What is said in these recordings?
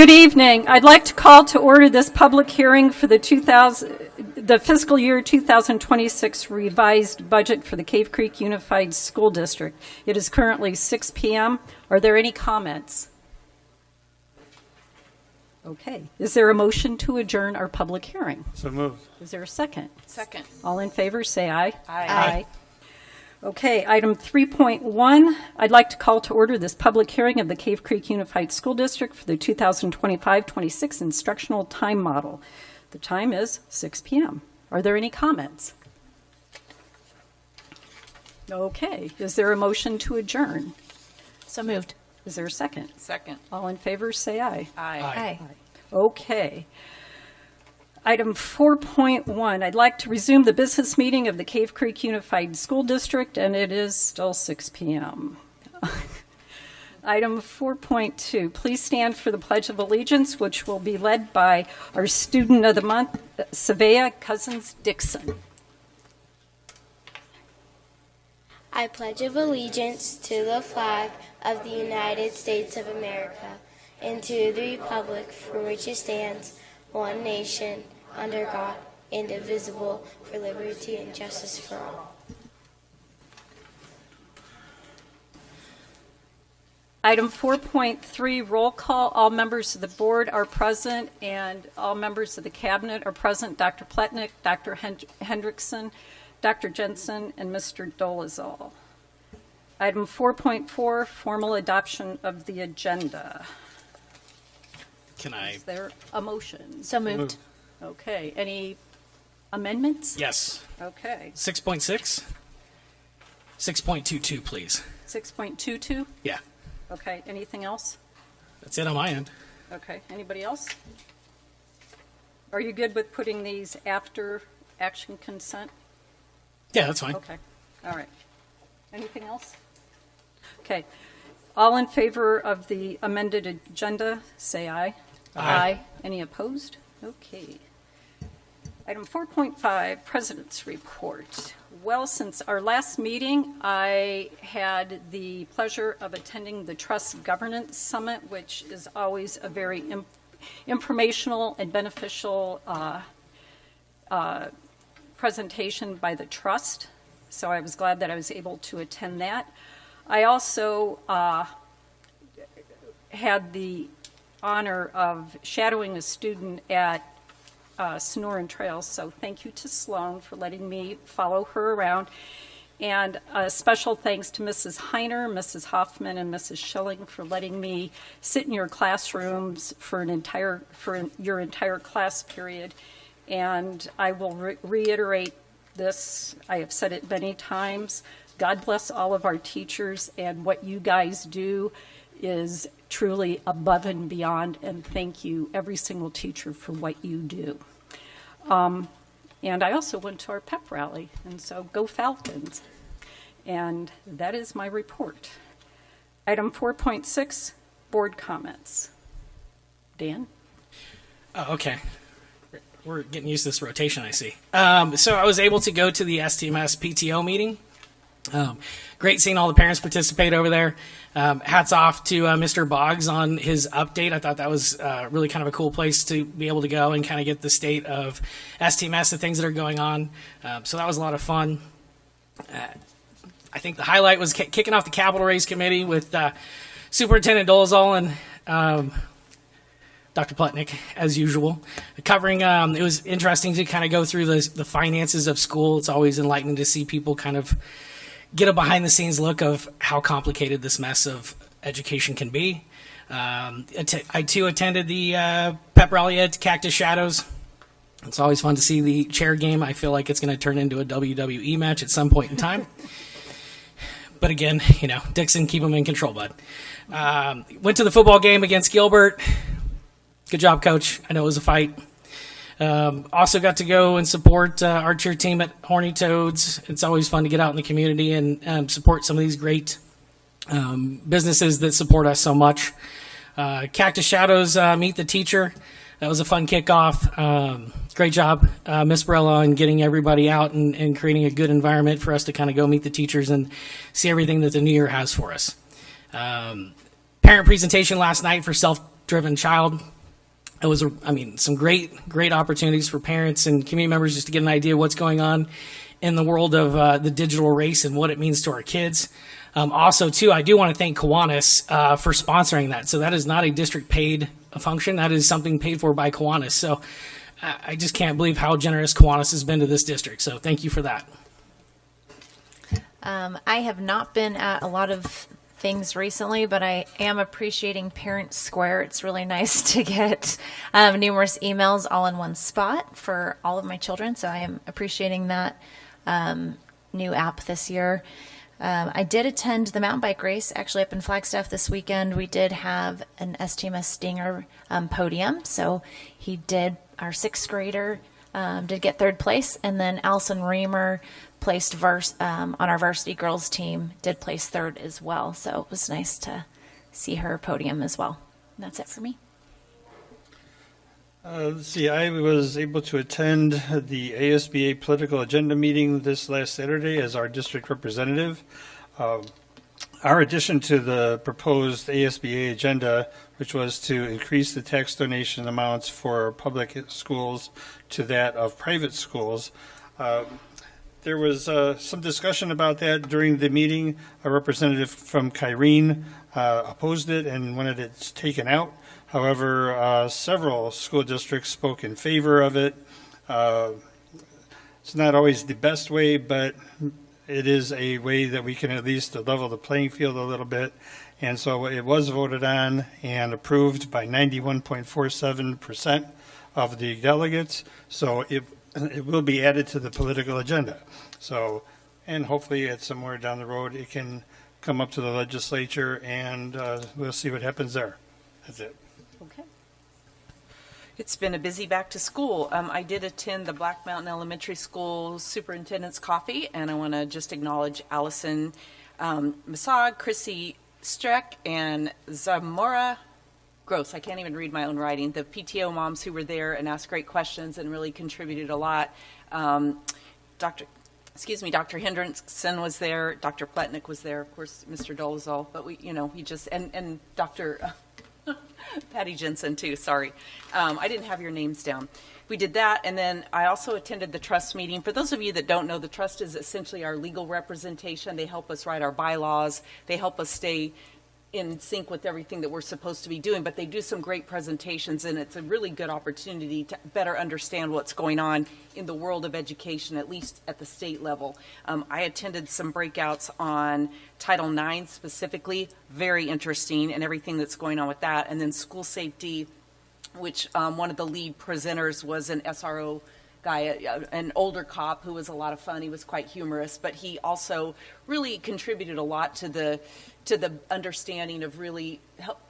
Good evening. I'd like to call to order this public hearing for the fiscal year 2026 revised budget for the Cave Creek Unified School District. It is currently 6 p.m. Are there any comments? Okay. Is there a motion to adjourn our public hearing? So moved. Is there a second? Second. All in favor, say aye. Aye. Okay, item 3.1, I'd like to call to order this public hearing of the Cave Creek Unified School District for the 2025-26 instructional time model. The time is 6 p.m. Are there any comments? Okay, is there a motion to adjourn? So moved. Is there a second? Second. All in favor, say aye. Aye. Okay. Item 4.1, I'd like to resume the business meeting of the Cave Creek Unified School District, and it is still 6 p.m. Item 4.2, please stand for the Pledge of Allegiance, which will be led by our student of the month, Savea Cousins-Dixon. I pledge allegiance to the flag of the United States of America and to the republic for which it stands, one nation, under God, indivisible, for liberty and justice for all. Item 4.3, roll call. All members of the board are present, and all members of the cabinet are present. Dr. Pletnick, Dr. Hendrickson, Dr. Jensen, and Mr. Dolezal. Item 4.4, formal adoption of the agenda. Can I? Is there a motion? So moved. Okay. Any amendments? Yes. Okay. 6.6? 6.22, please. 6.22? Yeah. Okay. Anything else? That's it on my end. Okay. Anybody else? Are you good with putting these after action consent? Yeah, that's fine. Okay. All right. Anything else? Okay. All in favor of the amended agenda, say aye. Aye. Any opposed? Okay. Item 4.5, President's Report. Well, since our last meeting, I had the pleasure of attending the Trust Governance Summit, which is always a very informational and beneficial presentation by the Trust. So I was glad that I was able to attend that. I also had the honor of shadowing a student at Sonoran Trails, so thank you to Sloan for letting me follow her around. And a special thanks to Mrs. Heiner, Mrs. Hoffman, and Mrs. Schilling for letting me sit in your classrooms for your entire class period. And I will reiterate this. I have said it many times. God bless all of our teachers, and what you guys do is truly above and beyond, and thank you, every single teacher, for what you do. And I also went to our pep rally, and so go Falcons. And that is my report. Item 4.6, board comments. Dan? Oh, okay. We're getting used to this rotation, I see. So I was able to go to the STMS PTO meeting. Great seeing all the parents participate over there. Hats off to Mr. Boggs on his update. I thought that was really kind of a cool place to be able to go and kind of get the state of STMS, the things that are going on. So that was a lot of fun. I think the highlight was kicking off the capital raise committee with Superintendent Dolezal and Dr. Pletnick, as usual, covering. It was interesting to kind of go through the finances of school. It's always enlightening to see people kind of get a behind-the-scenes look of how complicated this mess of education can be. I, too, attended the pep rally at Cactus Shadows. It's always fun to see the chair game. I feel like it's going to turn into a WWE match at some point in time. But again, Dixon, keep them in control, bud. Went to the football game against Gilbert. Good job, Coach. I know it was a fight. Also got to go and support our cheer team at Horny Toads. It's always fun to get out in the community and support some of these great businesses that support us so much. Cactus Shadows, Meet the Teacher. That was a fun kickoff. Great job, Miss Barella, on getting everybody out and creating a good environment for us to kind of go meet the teachers and see everything that the new year has for us. Parent presentation last night for Self-Driven Child. it was, some great opportunities for parents and community members just to get an idea of what's going on in the world of the digital race and what it means to our kids. Also, too, I do want to thank Kiwanis for sponsoring that. So that is not a district-paid function. That is something paid for by Kiwanis. So I just can't believe how generous Kiwanis has been to this district. So thank you for that. I have not been at a lot of things recently, but I am appreciating Parent Square. It's really nice to get numerous emails all in one spot for all of my children. So I am appreciating that new app this year. I did attend the mountain bike race actually up in Flagstaff this weekend. We did have an STMS Stinger podium. So our sixth grader did get third place, and then Allison Reamer placed on our varsity girls team, did place third as well. So it was nice to see her podium as well. And that's it for me. Let's see, I was able to attend the ASBA political agenda meeting this last Saturday as our district representative. Our addition to the proposed ASBA agenda, which was to increase the tax donation amounts for public schools to that of private schools, there was some discussion about that during the meeting. A representative from Kyrene opposed it and wanted it taken out. However, several school districts spoke in favor of it. It's not always the best way, but it is a way that we can at least level the playing field a little bit. And so it was voted on and approved by 91.47% of the delegates. So it will be added to the political agenda. So, and hopefully at somewhere down the road, it can come up to the legislature, and we'll see what happens there. That's it. Okay. It's been a busy back to school. I did attend the Black Mountain Elementary School Superintendent's Coffee, and I want to just acknowledge Allison Masag, Chrissy Streck, and Zamora Gross. I can't even read my own writing. The PTO moms who were there and asked great questions and really contributed a lot. Dr. Hendrickson was there. Dr. Pletnick was there. Of course, Mr. Dolezal. But and Dr. Patty Jensen too. Sorry, I didn't have your names down. We did that, and then I also attended the trust meeting. For those of you that don't know, the trust is essentially our legal representation. They help us write our bylaws. They help us stay in sync with everything that we're supposed to be doing, but they do some great presentations, and it's a really good opportunity to better understand what's going on in the world of education, at least at the state level. I attended some breakouts on Title IX specifically, very interesting, and everything that's going on with that, and then school safety, which one of the lead presenters was an SRO guy, an older cop who was a lot of fun. He was quite humorous, but he also really contributed a lot to the understanding of really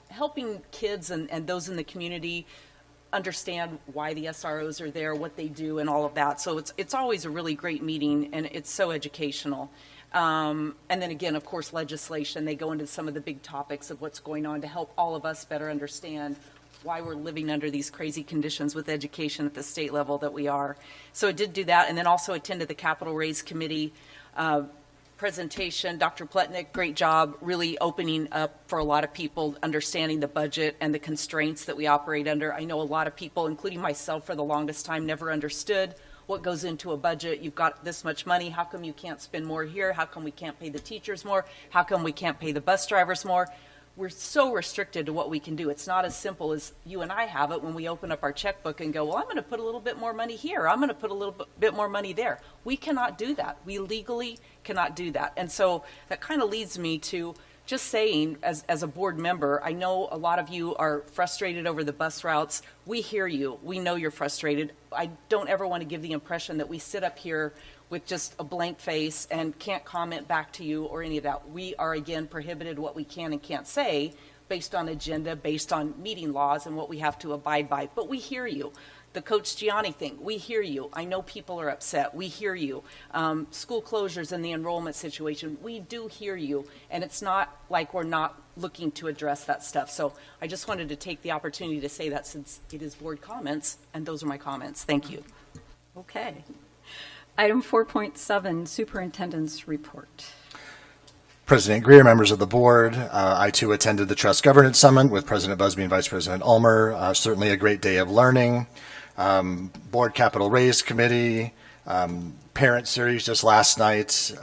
helping kids and those in the community understand why the SROs are there, what they do, and all of that. So it's always a really great meeting, and it's so educational. And then again, of course, legislation. They go into some of the big topics of what's going on to help all of us better understand why we're living under these crazy conditions with education at the state level that we are. So I did do that, and then also attended the Capital Raise Committee presentation. Dr. Pletnick, great job really opening up for a lot of people, understanding the budget and the constraints that we operate under. I know a lot of people, including myself for the longest time, never understood what goes into a budget. You've got this much money. How come you can't spend more here? How come we can't pay the teachers more? How come we can't pay the bus drivers more? We're so restricted to what we can do. It's not as simple as you and I have it when we open up our checkbook and go, well, I'm going to put a little bit more money here. I'm going to put a little bit more money there. We cannot do that. We legally cannot do that. And so that kind of leads me to just saying, as a board member, I know a lot of you are frustrated over the bus routes. We hear you. We know you're frustrated. I don't ever want to give the impression that we sit up here with just a blank face and can't comment back to you or any of that. We are, again, prohibited what we can and can't say based on agenda, based on meeting laws and what we have to abide by. But we hear you. The Coach Gianni thing, we hear you. I know people are upset. We hear you. School closures and the enrollment situation, we do hear you. And it's not like we're not looking to address that stuff. So I just wanted to take the opportunity to say that since it is board comments, and those are my comments. Thank you. Okay. Item 4.7, Superintendent's Report. President Greer, members of the board, I too attended the Trust Governance Summit with President Busby and Vice President Ulmer. Certainly a great day of learning. Board Capital Raise Committee, parent series just last night,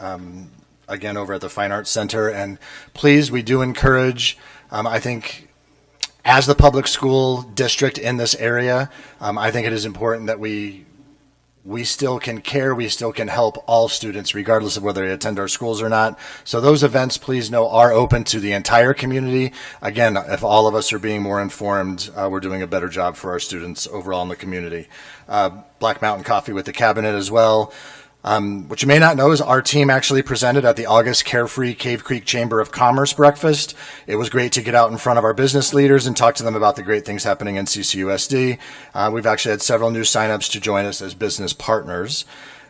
again over at the Fine Arts Center. And please, we do encourage, I think, as the public school district in this area, I think it is important that we still can care, we still can help all students, regardless of whether they attend our schools or not. So those events, please know, are open to the entire community. Again, if all of us are being more informed, we're doing a better job for our students overall in the community. Black Mountain Coffee with the Cabinet as well. What you may not know is our team actually presented at the August Carefree Cave Creek Chamber of Commerce breakfast. It was great to get out in front of our business leaders and talk to them about the great things happening in CCUSD. We've actually had several new signups to join us as business partners.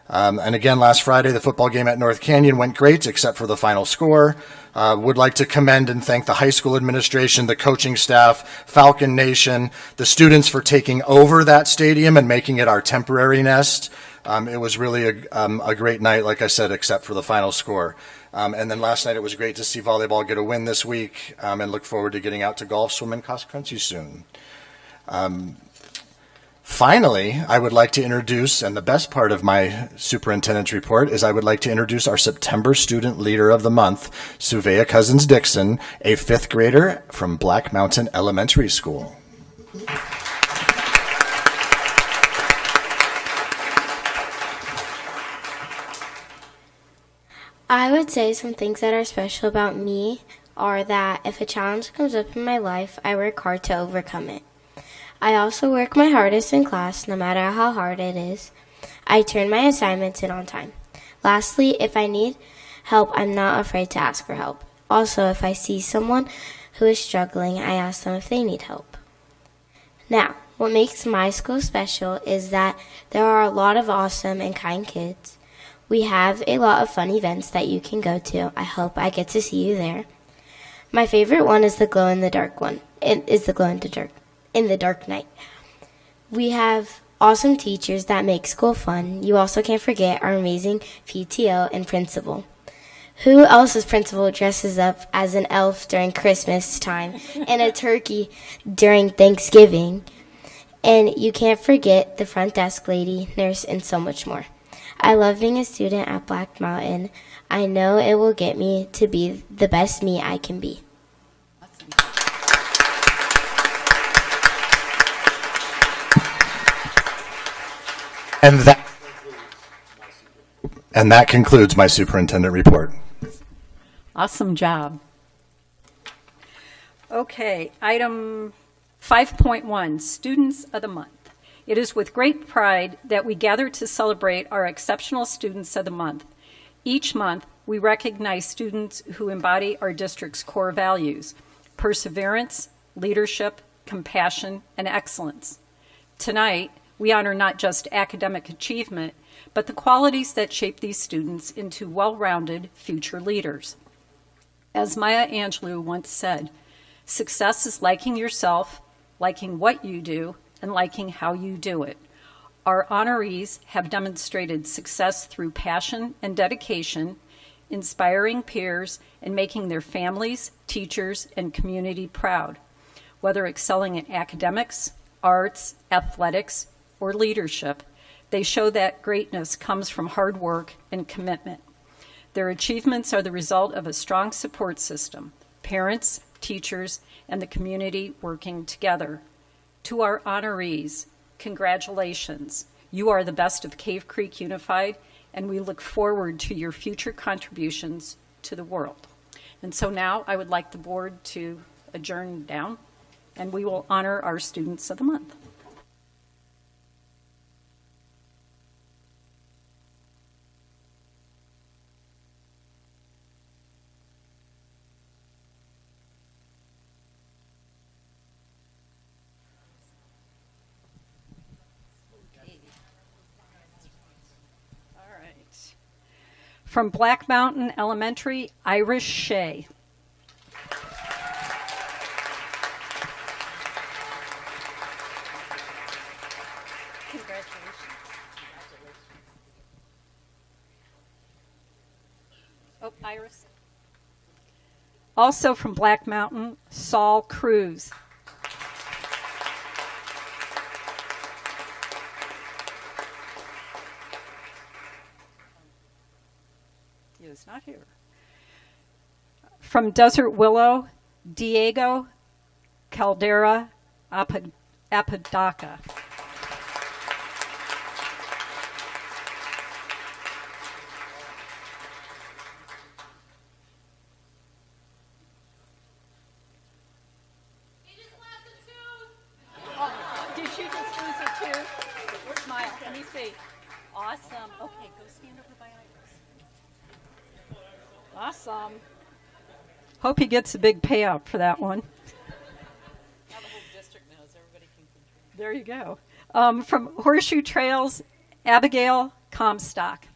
And again, last Friday, the football game at North Canyon went great, except for the final score. Would like to commend and thank the high school administration, the coaching staff, Falcon Nation, the students for taking over that stadium and making it our temporary nest. It was really a great night, like I said, except for the final score. And then last night it was great to see volleyball get a win this week, and look forward to getting out to golf, swim, and cross country soon. Finally, I would like to introduce, and the best part of my superintendent's report is I would like to introduce our September Student Leader of the Month, Suvea Cousins-Dixon, a 5th grader from Black Mountain Elementary School. I would say some things that are special about me are that if a challenge comes up in my life, I work hard to overcome it. I also work my hardest in class, no matter how hard it is. I turn my assignments in on time. Lastly, if I need help, I'm not afraid to ask for help. Also, if I see someone who is struggling, I ask them if they need help. Now, what makes my school special is that there are a lot of awesome and kind kids. We have a lot of fun events that you can go to. I hope I get to see you there. My favorite one is the glow-in-the-dark one. It is the glow-in-the-dark night. We have awesome teachers that make school fun. You also can't forget our amazing PTO and principal. Who else's principal dresses up as an elf during Christmas time and a turkey during Thanksgiving? And you can't forget the front desk lady, nurse, and so much more. I love being a student at Black Mountain. I know it will get me to be the best me I can be. And that concludes my superintendent report. Awesome job. Okay, item 5.1, Students of the Month. It is with great pride that we gather to celebrate our exceptional Students of the Month. Each month, we recognize students who embody our district's core values: perseverance, leadership, compassion, and excellence. Tonight, we honor not just academic achievement, but the qualities that shape these students into well-rounded future leaders. As Maya Angelou once said, success is liking yourself, liking what you do, and liking how you do it. Our honorees have demonstrated success through passion and dedication, inspiring peers, and making their families, teachers, and community proud. Whether excelling in academics, arts, athletics, or leadership, they show that greatness comes from hard work and commitment. Their achievements are the result of a strong support system, parents, teachers, and the community working together. To our honorees, congratulations. You are the best of Cave Creek Unified, and we look forward to your future contributions to the world. And so now I would like the board to adjourn down, and we will honor our Students of the Month. From Black Mountain Elementary, Irish Shea. Congratulations. Oh, Iris. Also from Black Mountain, Saul Cruz. He is not here. From Desert Willow, Diego Caldera Apodaca. Did you just lose it too? Smile. Let me see. Awesome. Okay, go stand over by Iris. Awesome. Hope he gets a big payout for that one. Now the whole district knows. Everybody can contribute. There you go. From Horseshoe Trails, Abigail Comstock.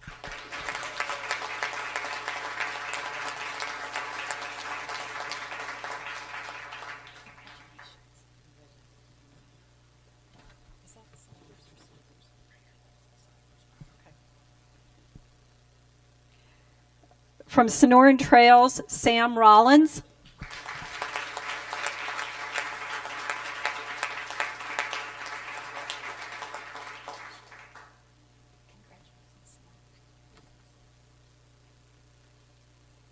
From Sonoran Trails, Sam Rollins.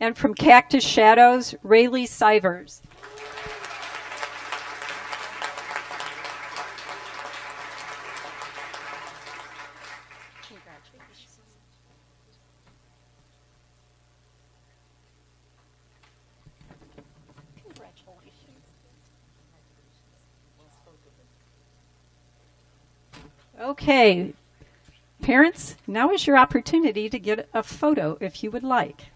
And from Cactus Shadows, Rayleigh Sivers. Okay, parents, now is your opportunity to get a photo if you would like.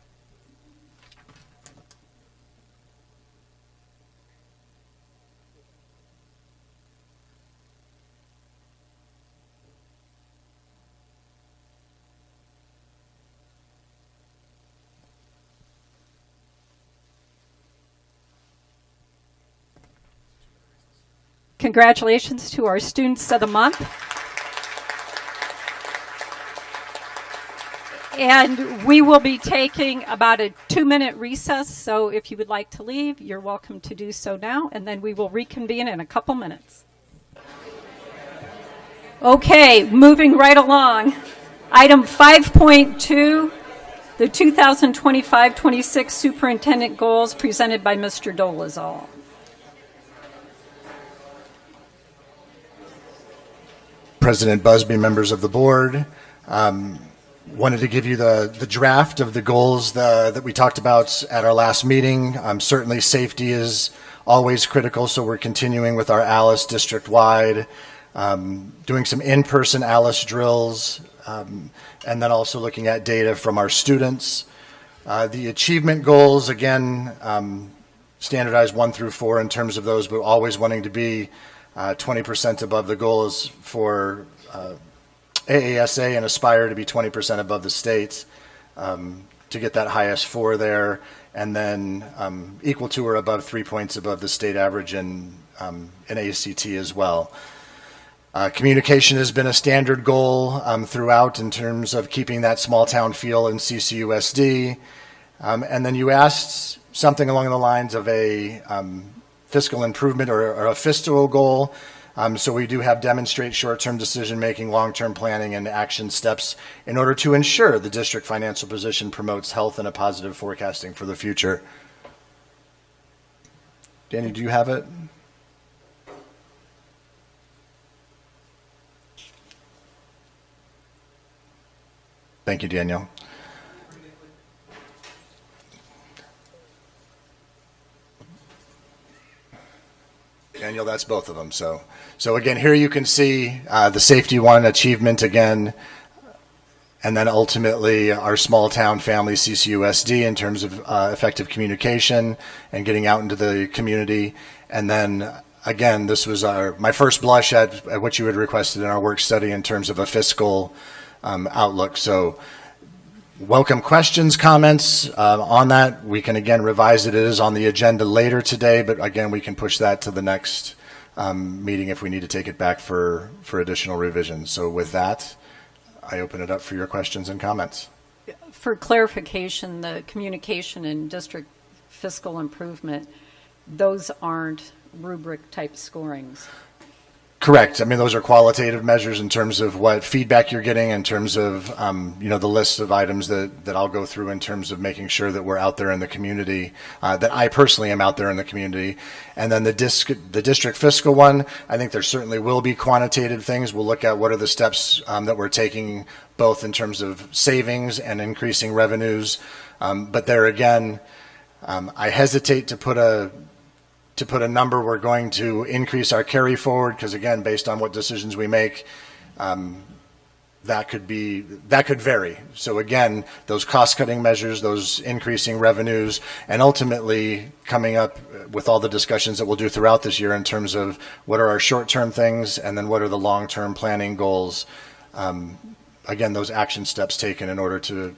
Congratulations to our Students of the Month. And we will be taking about a 2-minute recess, so if you would like to leave, you're welcome to do so now, and then we will reconvene in a couple minutes. Okay, moving right along. Item 5.2, the 2025-26 Superintendent Goals presented by Mr. Dolezal. President Busby, members of the board, wanted to give you the draft of the goals that we talked about at our last meeting. Certainly safety is always critical, so we're continuing with our ALICE district-wide, doing some in-person ALICE drills, and then also looking at data from our students. The achievement goals, again, standardized 1 through 4 in terms of those, but always wanting to be 20% above the goals for AASA and aspire to be 20% above the state to get that highest 4 there, and then equal to or above 3 points above the state average in ACT as well. Communication has been a standard goal throughout in terms of keeping that small town feel in CCUSD. And then you asked something along the lines of a fiscal improvement or a fiscal goal. So we do have demonstrate short-term decision-making, long-term planning, and action steps in order to ensure the district financial position promotes health and a positive forecasting for the future. Danny, do you have it? Thank you, Daniel. Daniel, that's both of them. So again, here you can see the safety one, achievement again, and then ultimately our small town family CCUSD in terms of effective communication and getting out into the community. And then again, this was my first blush at what you had requested in our work study in terms of a fiscal outlook. So welcome questions, comments on that. We can again revise it. It is on the agenda later today, but again, we can push that to the next meeting if we need to take it back for additional revisions. So with that, I open it up for your questions and comments. For clarification, the communication and district fiscal improvement, those aren't rubric-type scorings. Correct. I mean, those are qualitative measures in terms of what feedback you're getting, in terms of, the list of items that I'll go through in terms of making sure that we're out there in the community, that I personally am out there in the community. And then the district fiscal one, I think there certainly will be quantitative things. We'll look at what are the steps that we're taking, both in terms of savings and increasing revenues. But there again, I hesitate to put a number. We're going to increase our carry forward because, again, based on what decisions we make, that could vary. So again, those cost-cutting measures, those increasing revenues, and ultimately coming up with all the discussions that we'll do throughout this year in terms of what are our short-term things and then what are the long-term planning goals. Again, those action steps taken in order to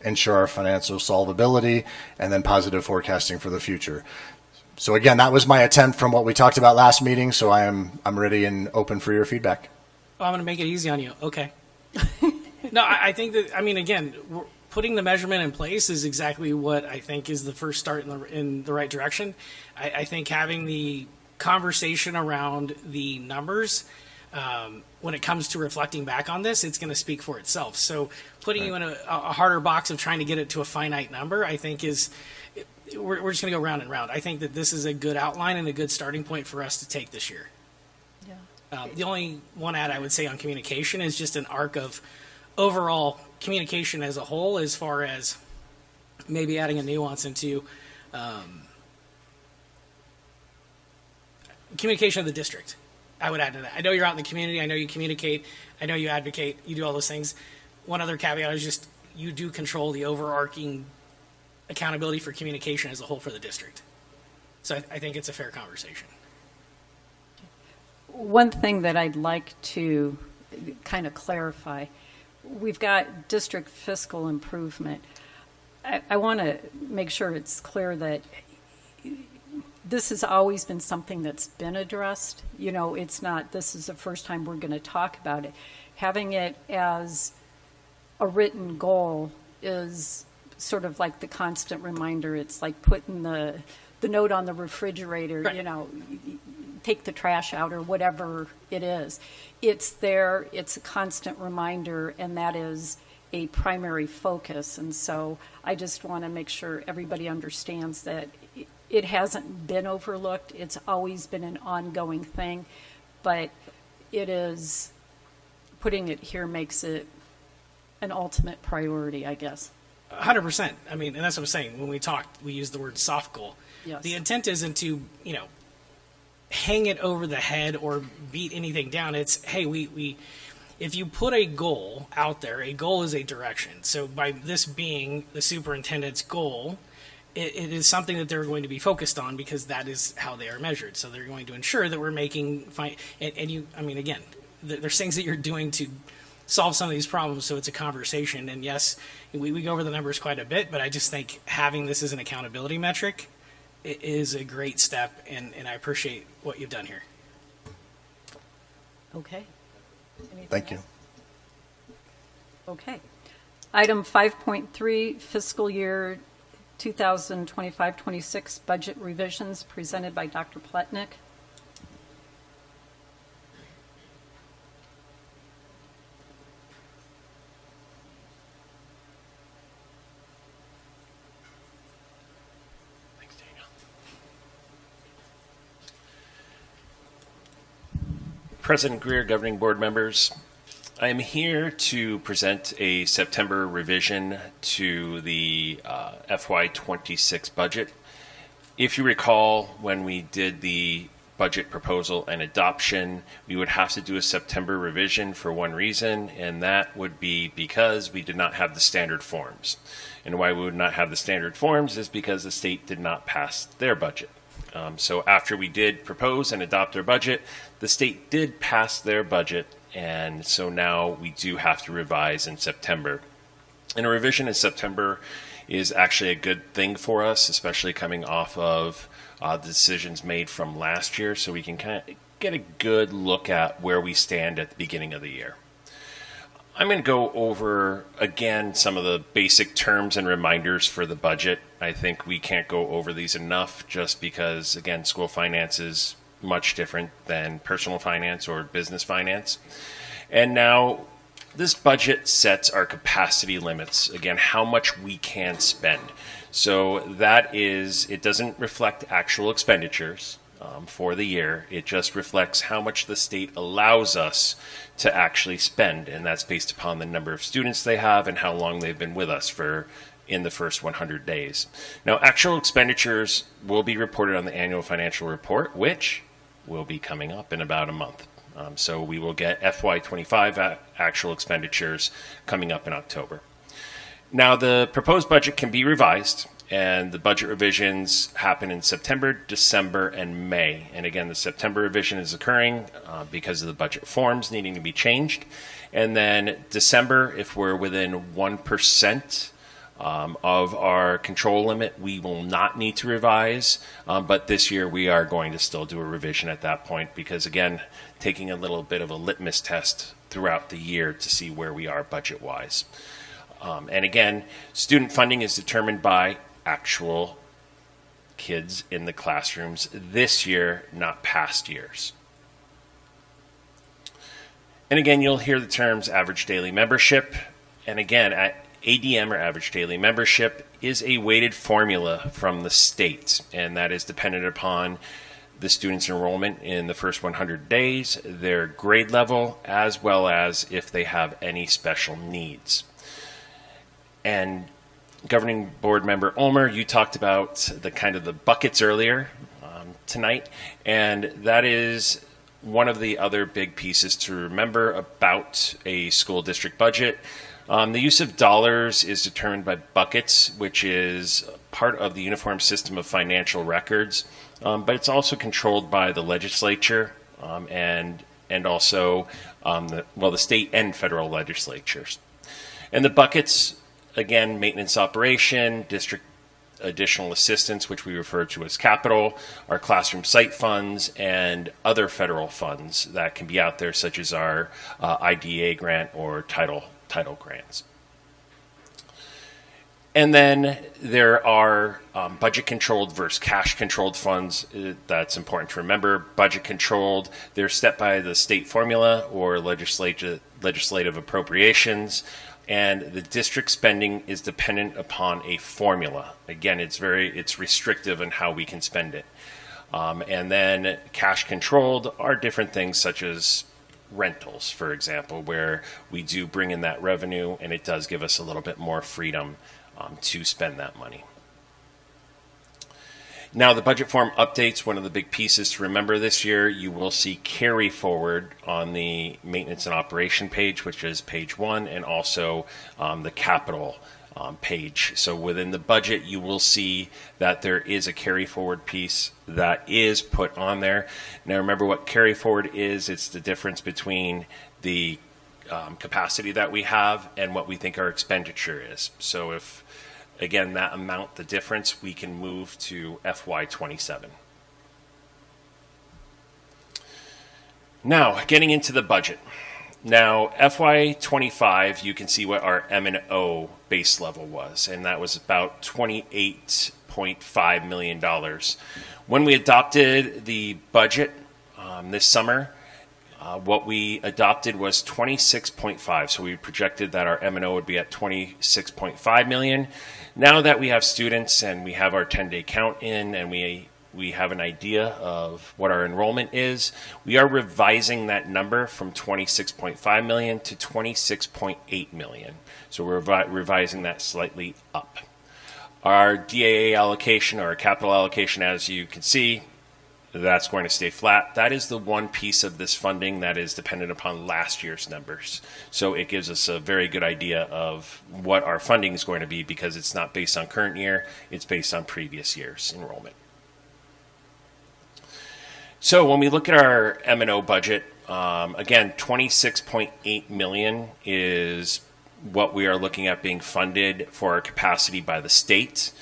ensure our financial solvability and then positive forecasting for the future. So again, that was my attempt from what we talked about last meeting. So I'm ready and open for your feedback. Oh, I'm going to make it easy on you. Okay. No, I think that, again, putting the measurement in place is exactly what I think is the first start in the right direction. I think having the conversation around the numbers, when it comes to reflecting back on this, it's going to speak for itself. So putting you in a harder box of trying to get it to a finite number, I think we're just going to go round and round. I think that this is a good outline and a good starting point for us to take this year. Yeah. The only one add I would say on communication is just an arc of overall communication as a whole, as far as maybe adding a nuance into communication of the district. I would add to that. I know you're out in the community. I know you communicate. I know you advocate. You do all those things. One other caveat is just you do control the overarching accountability for communication as a whole for the district. So I think it's a fair conversation. One thing that I'd like to kind of clarify, we've got district fiscal improvement. I want to make sure it's clear that this has always been something that's been addressed. It's not, this is the first time we're going to talk about it. Having it as a written goal is sort of like the constant reminder. It's like putting the note on the refrigerator, right. Take the trash out or whatever it is. It's there, it's a constant reminder, and that is a primary focus. And so I just want to make sure everybody understands that it hasn't been overlooked. It's always been an ongoing thing, but it is, putting it here makes it an ultimate priority, I guess. 100%. And that's what I'm saying. When we talked, we used the word soft goal. Yes. The intent isn't to, hang it over the head or beat anything down. It's, hey, we if you put a goal out there, a goal is a direction. So by this being the superintendent's goal, it is something that they're going to be focused on because that is how they are measured. So they're going to ensure that we're making fine. And you, again, there's things that you're doing to solve some of these problems, so it's a conversation. And yes, we go over the numbers quite a bit, but I just think having this as an accountability metric is a great step, and I appreciate what you've done here. Okay. Anything Thank you. else? Okay. Item 5.3, fiscal year 2025-26 budget revisions, presented by Dr. Pletnick. President Greer, Governing Board members, I am here to present a September revision to the FY26 budget. If you recall, when we did the budget proposal and adoption, we would have to do a September revision for one reason, and that would be because we did not have the standard forms. And why we would not have the standard forms is because the state did not pass their budget. So after we did propose and adopt their budget, the state did pass their budget, and so now we do have to revise in September. And a revision in September is actually a good thing for us, especially coming off of the decisions made from last year, so we can kind of get a good look at where we stand at the beginning of the year. I'm going to go over, again, some of the basic terms and reminders for the budget. I think we can't go over these enough just because, again, school finance is much different than personal finance or business finance. And now this budget sets our capacity limits, again, how much we can spend. So that is, it doesn't reflect actual expenditures for the year. It just reflects how much the state allows us to actually spend. And that's based upon the number of students they have and how long they've been with us in the first 100 days. Now, actual expenditures will be reported on the annual financial report, which will be coming up in about a month. So we will get FY25 actual expenditures coming up in October. Now, the proposed budget can be revised, and the budget revisions happen in September, December, and May. And again, the September revision is occurring because of the budget forms needing to be changed. And then December, if we're within 1% of our control limit, we will not need to revise. But this year, we are going to still do a revision at that point because, again, taking a little bit of a litmus test throughout the year to see where we are budget-wise. And again, student funding is determined by actual kids in the classrooms this year, not past years. And again, you'll hear the terms average daily membership. And again, ADM, or average daily membership, is a weighted formula from the state, and that is dependent upon the student's enrollment in the first 100 days, their grade level, as well as if they have any special needs. And Governing Board Member Ulmer, you talked about the buckets earlier tonight, and that is one of the other big pieces to remember about a school district budget. The use of dollars is determined by buckets, which is part of the Uniform System of Financial Records, but it's also controlled by the legislature and also the state and federal legislatures. And the buckets, again, maintenance operation, district additional assistance, which we refer to as capital, our classroom site funds, and other federal funds that can be out there, such as our IDA grant or title grants. And then there are budget-controlled versus cash-controlled funds. That's important to remember. Budget-controlled, they're set by the state formula or legislative appropriations, and the district spending is dependent upon a formula. Again, it's restrictive on how we can spend it. And then cash-controlled are different things such as rentals, for example, where we do bring in that revenue, and it does give us a little bit more freedom to spend that money. Now, the budget form updates, one of the big pieces to remember this year, you will see carry forward on the maintenance and operation page, which is page 1, and also the capital page. So within the budget, you will see that there is a carry forward piece that is put on there. Now, remember what carry forward is. It's the difference between the capacity that we have and what we think our expenditure is. So if, again, that amount, the difference, we can move to FY27. Now, getting into the budget. Now, FY25, you can see what our M&O base level was, and that was about $28.5 million. When we adopted the budget this summer, what we adopted was 26.5. So we projected that our M&O would be at 26.5 million. Now that we have students and we have our 10-day count in and we have an idea of what our enrollment is, we are revising that number from 26.5 million to 26.8 million. So we're revising that slightly up. Our DAA allocation, or our capital allocation, as you can see, that's going to stay flat. That is the one piece of this funding that is dependent upon last year's numbers. So it gives us a very good idea of what our funding is going to be, because it's not based on current year, it's based on previous year's enrollment. So when we look at our M&O budget, again, 26.8 million is what we are looking at being funded for our capacity by the state.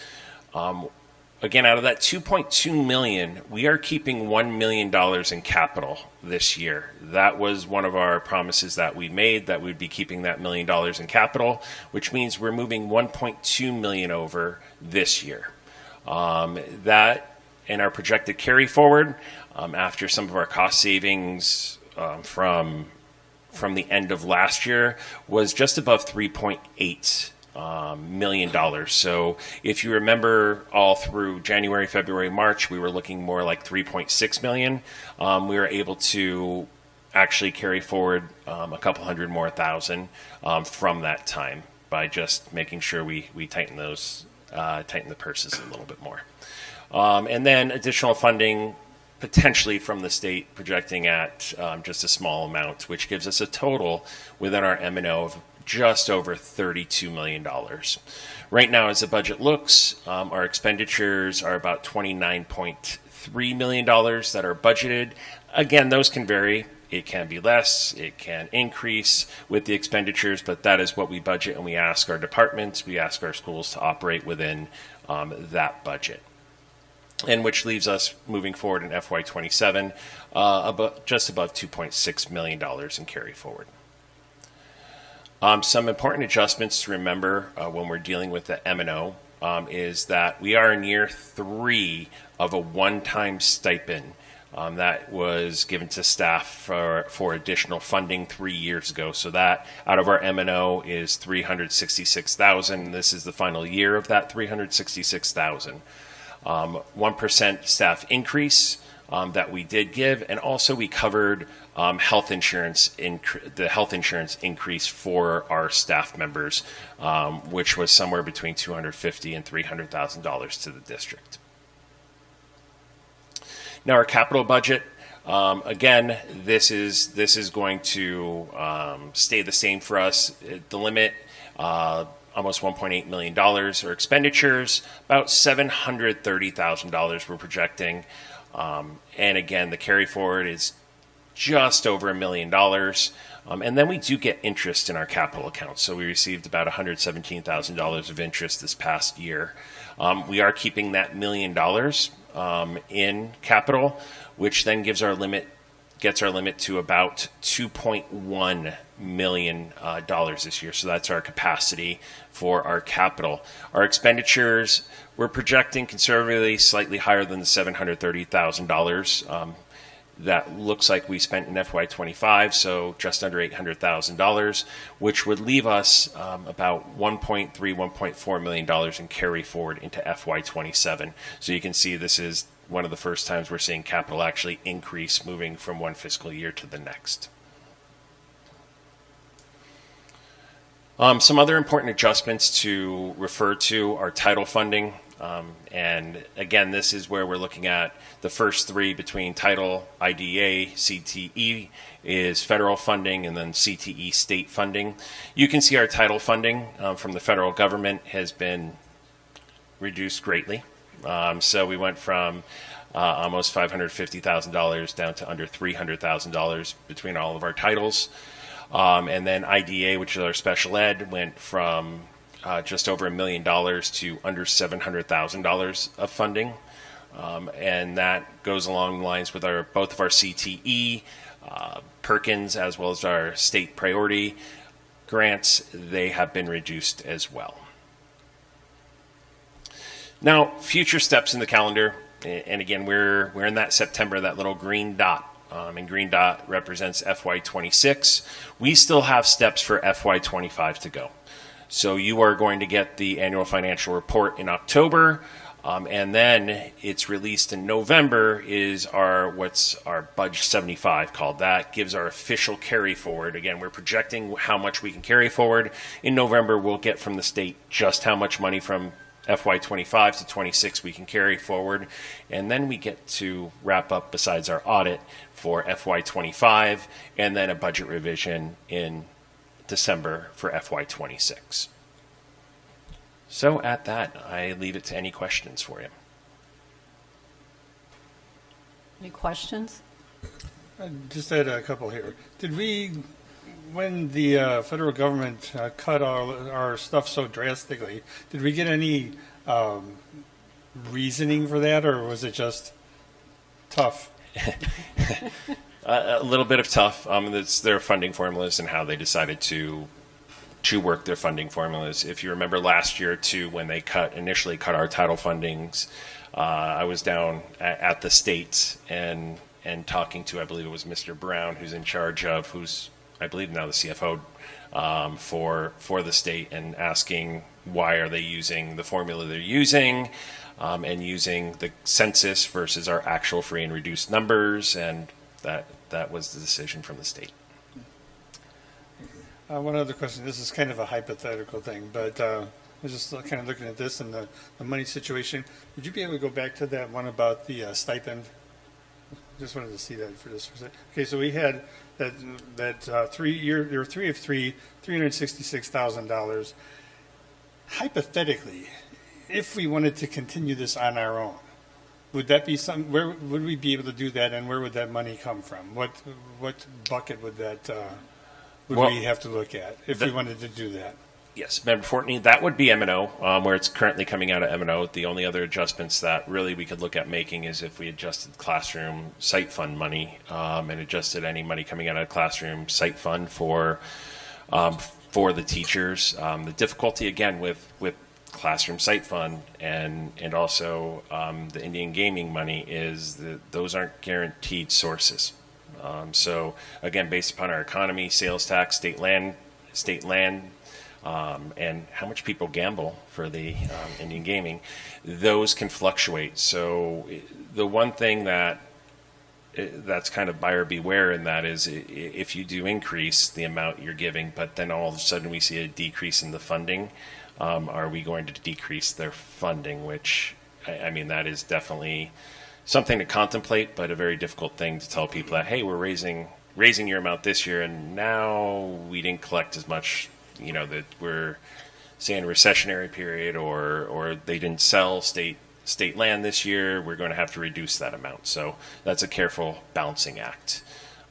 again, out of that 2.2 million, we are keeping $1 million in capital this year. That was one of our promises that we made, that we'd be keeping that $1 million in capital, which means we're moving 1.2 million over this year. That and our projected carry forward, after some of our cost savings from the end of last year, was just above $3.8 million. So if you remember, all through January, February, March, we were looking more like 3.6 million. We were able to actually carry forward a couple hundred more thousand from that time by just making sure we tighten the purses a little bit more. And then additional funding potentially from the state, projecting at just a small amount, which gives us a total within our M&O of just over $32 million. Right now, as the budget looks, our expenditures are about $29.3 million that are budgeted. Again, those can vary. It can be less, it can increase with the expenditures, but that is what we budget, and we ask our departments, we ask our schools to operate within that budget. And which leaves us moving forward in FY27 just above $2.6 million in carry forward. Some important adjustments to remember when we're dealing with the M&O is that we are in year 3 of a one-time stipend that was given to staff for additional funding 3 years ago. So that out of our M&O is $366,000. This is the final year of that $366,000. 1% staff increase that we did give, and also we covered health insurance the health insurance increase for our staff members, which was somewhere between $250,000 and $300,000 to the district. Now our capital budget, again, this is going to stay the same for us. The limit, almost $1.8 million are expenditures, about $730,000 we're projecting. And again, the carry forward is just over $1 million. And then we do get interest in our capital accounts. So we received about $117,000 of interest this past year. We are keeping that $1 million in capital, which then gets our limit to about $2.1 million this year. So that's our capacity for our capital. Our expenditures, we're projecting conservatively slightly higher than the $730,000 that looks like we spent in FY25, so just under $800,000, which would leave us about $1.4 million in carry forward into FY27. So you can see this is one of the first times we're seeing capital actually increase moving from one fiscal year to the next. Some other important adjustments to refer to are title funding. And again, this is where we're looking at the first 3 between title, IDA, CTE is federal funding, and then CTE state funding. You can see our title funding from the federal government has been reduced greatly. So we went from almost $550,000 down to under $300,000 between all of our titles. And then IDA, which is our special ed, went from just over $1 million to under $700,000 of funding. And that goes along the lines with both of our CTE, Perkins, as well as our state priority grants. They have been reduced as well. Now, future steps in the calendar, and again, we're in that September, that little green dot, and green dot represents FY26. We still have steps for FY25 to go. So you are going to get the annual financial report in October, and then it's released in November is what's our Budget 75 called. That gives our official carry forward. Again, we're projecting how much we can carry forward. In November, we'll get from the state just how much money from FY25 to 26 we can carry forward, and then we get to wrap up, besides our audit, for FY25, and then a budget revision in December for FY26. So at that, I leave it to any questions for you. Any questions? I just had a couple here. Did we, when the federal government cut our stuff so drastically, did we get any reasoning for that, or was it just tough? A little bit of tough. It's their funding formulas and how they decided to work their funding formulas. If you remember last year too, when they initially cut our title fundings, I was down at the state and talking to, I believe it was Mr. Brown, who's in charge of, who's I believe now the CFO for the state, and asking why are they using the formula they're using, and using the census versus our actual free and reduced numbers, and that was the decision from the state. One other question. This is kind of a hypothetical thing, but I was just kind of looking at this and the money situation. Would you be able to go back to that one about the stipend? Just wanted to see that for this. Okay, so we had that 3 year, there were 3 of 3, $366,000. Hypothetically, if we wanted to continue this on our own, would that be some? Where would we be able to do that, and where would that money come from? What bucket would that would we have to look at if we wanted to do that? Yes, Member Fortney, that would be M&O, where it's currently coming out of M&O. The only other adjustments that really we could look at making is if we adjusted classroom site fund money, and adjusted any money coming out of classroom site fund for the teachers. The difficulty again with classroom site fund and also the Indian gaming money is that those aren't guaranteed sources. So again, based upon our economy, sales tax, state land, and how much people gamble for the Indian gaming, those can fluctuate. So the one thing that's kind of buyer beware in that is if you do increase the amount you're giving, but then all of a sudden we see a decrease in the funding, are we going to decrease their funding? Which, I mean, that is definitely something to contemplate, but a very difficult thing to tell people that, hey, we're raising your amount this year, and now we didn't collect as much, that we're, say, in a recessionary period, or they didn't sell state land this year, we're going to have to reduce that amount. So that's a careful balancing act.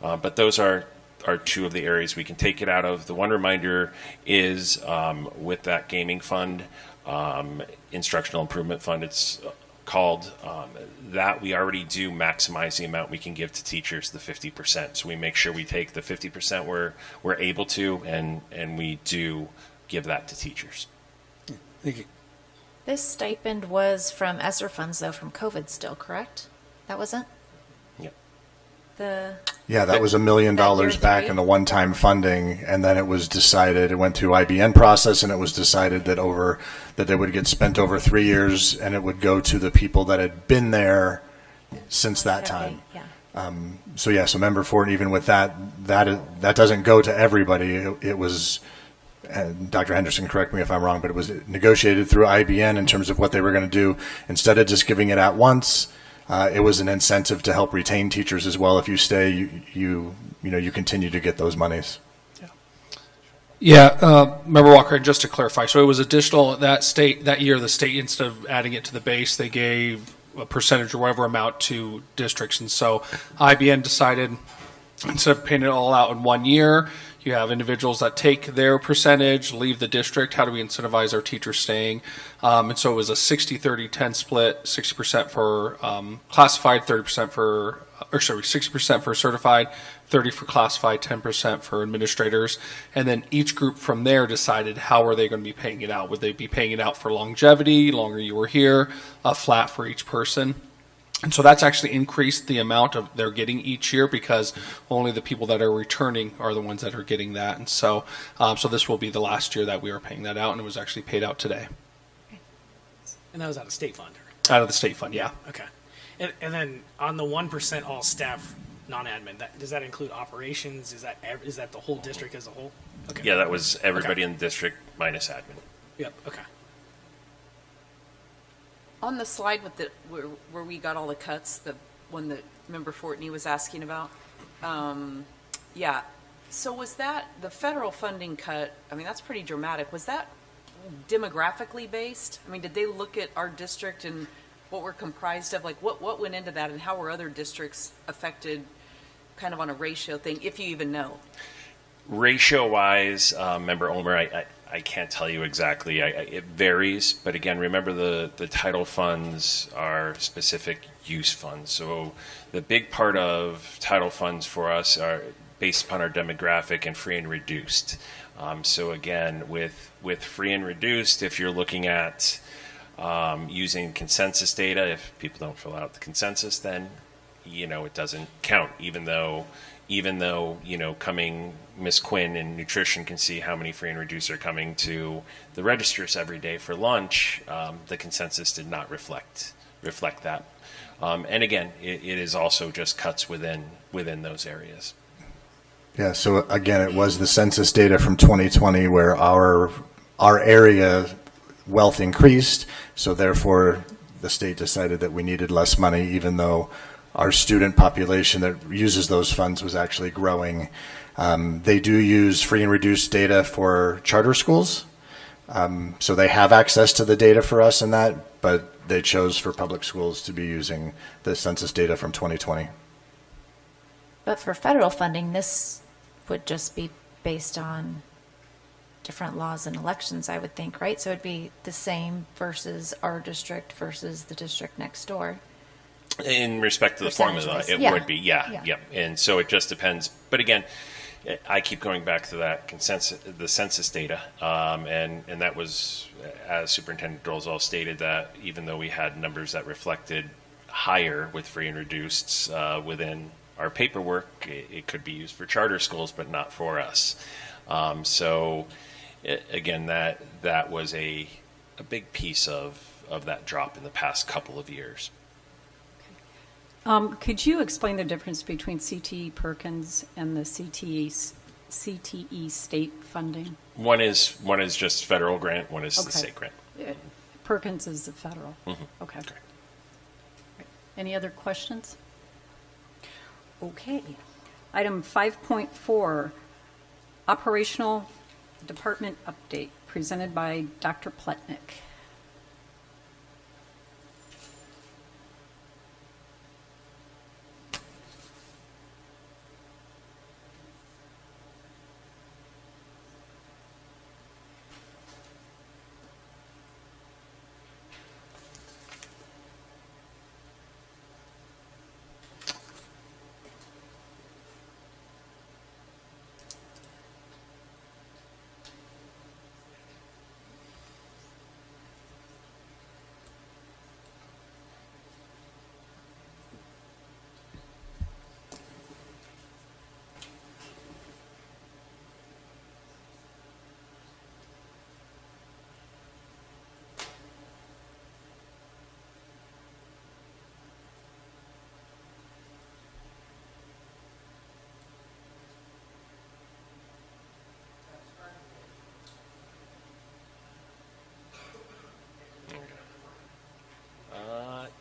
But those are two of the areas we can take it out of. The one reminder is with that gaming fund, instructional improvement fund, it's called, that we already do maximize the amount we can give to teachers, the 50%. So we make sure we take the 50% we're able to, and we do give that to teachers. Thank you. This stipend was from ESSER funds, though, from COVID still, correct? That wasn't? Yep. Yeah, that was $1 million That year back three? in the one-time funding, and then it was decided, it went through IBN process, and it was decided that it would get spent over 3 years, and it would go to the people that had been there since that time. Yeah. So Member Ford, even with that doesn't go to everybody. It was, Dr. Henderson, correct me if I'm wrong, but it was negotiated through IBN in terms of what they were going to do. Instead of just giving it at once, it was an incentive to help retain teachers as well. If you stay, you continue to get those monies. Yeah, Member Walker, just to clarify, so it was additional that year. The state, instead of adding it to the base, they gave a percentage or whatever amount to districts, and so IBN decided instead of paying it all out in 1 year, you have individuals that take their percentage, leave the district. How do we incentivize our teachers staying? And so it was a 60-30-10 split, 60% for classified, 30% for, 60% for certified, 30% for classified, 10% for administrators. And then each group from there decided how are they going to be paying it out. Would they be paying it out for longevity, longer you were here, a flat for each person? And so that's actually increased the amount of they're getting each year because only the people that are returning are the ones that are getting that. And so this will be the last year that we are paying that out, and it was actually paid out today. And that was out of state fund. Out of the state fund, yeah. Okay. And then on the 1% all staff non-admin, does that include operations? Is that the whole district as a whole? Okay. Yeah, that was everybody in the district minus admin. Yep. Okay. On the slide with where we got all the cuts, the one that Member Fortney was asking about, yeah. So was that the federal funding cut? I mean, that's pretty dramatic. Was that demographically based? I mean, did they look at our district and what we're comprised of? Like, what went into that, and how were other districts affected, kind of on a ratio thing, if you even know? Ratio-wise, Member Ulmer, I I can't tell you exactly. It varies, but again, remember the title funds are specific use funds. So the big part of title funds for us are based upon our demographic and free and reduced. So again, with free and reduced, if you're looking at using consensus data, if people don't fill out the consensus, then it doesn't count. Even though coming Miss Quinn in nutrition can see how many free and reduced are coming to the registers every day for lunch, the consensus did not reflect that. And again, it is also just cuts within those areas. Yeah, so again, it was the census data from 2020 where our area wealth increased, so therefore the state decided that we needed less money, even though our student population that uses those funds was actually growing. They do use free and reduced data for charter schools, so they have access to the data for us in that, but they chose for public schools to be using the census data from 2020. But for federal funding, this would just be based on different laws and elections, I would think, right? So it'd be the same versus our district versus the district next door. In respect to the formula, it would be, yeah. And so it just depends. But again, I keep going back to that the census data, and that was, as Superintendent Dolezal stated, that even though we had numbers that reflected higher with free and reduced within our paperwork, it could be used for charter schools, but not for us. Again, that was a big piece of that drop in the past couple of years. Could you explain the difference between CTE Perkins and the CTE state funding? One is just federal grant. One is the Okay. state grant. Perkins is the federal. Mm-hmm. Okay. Right. Any other questions? Okay. Item 5.4, operational department update, presented by Dr. Pletnick.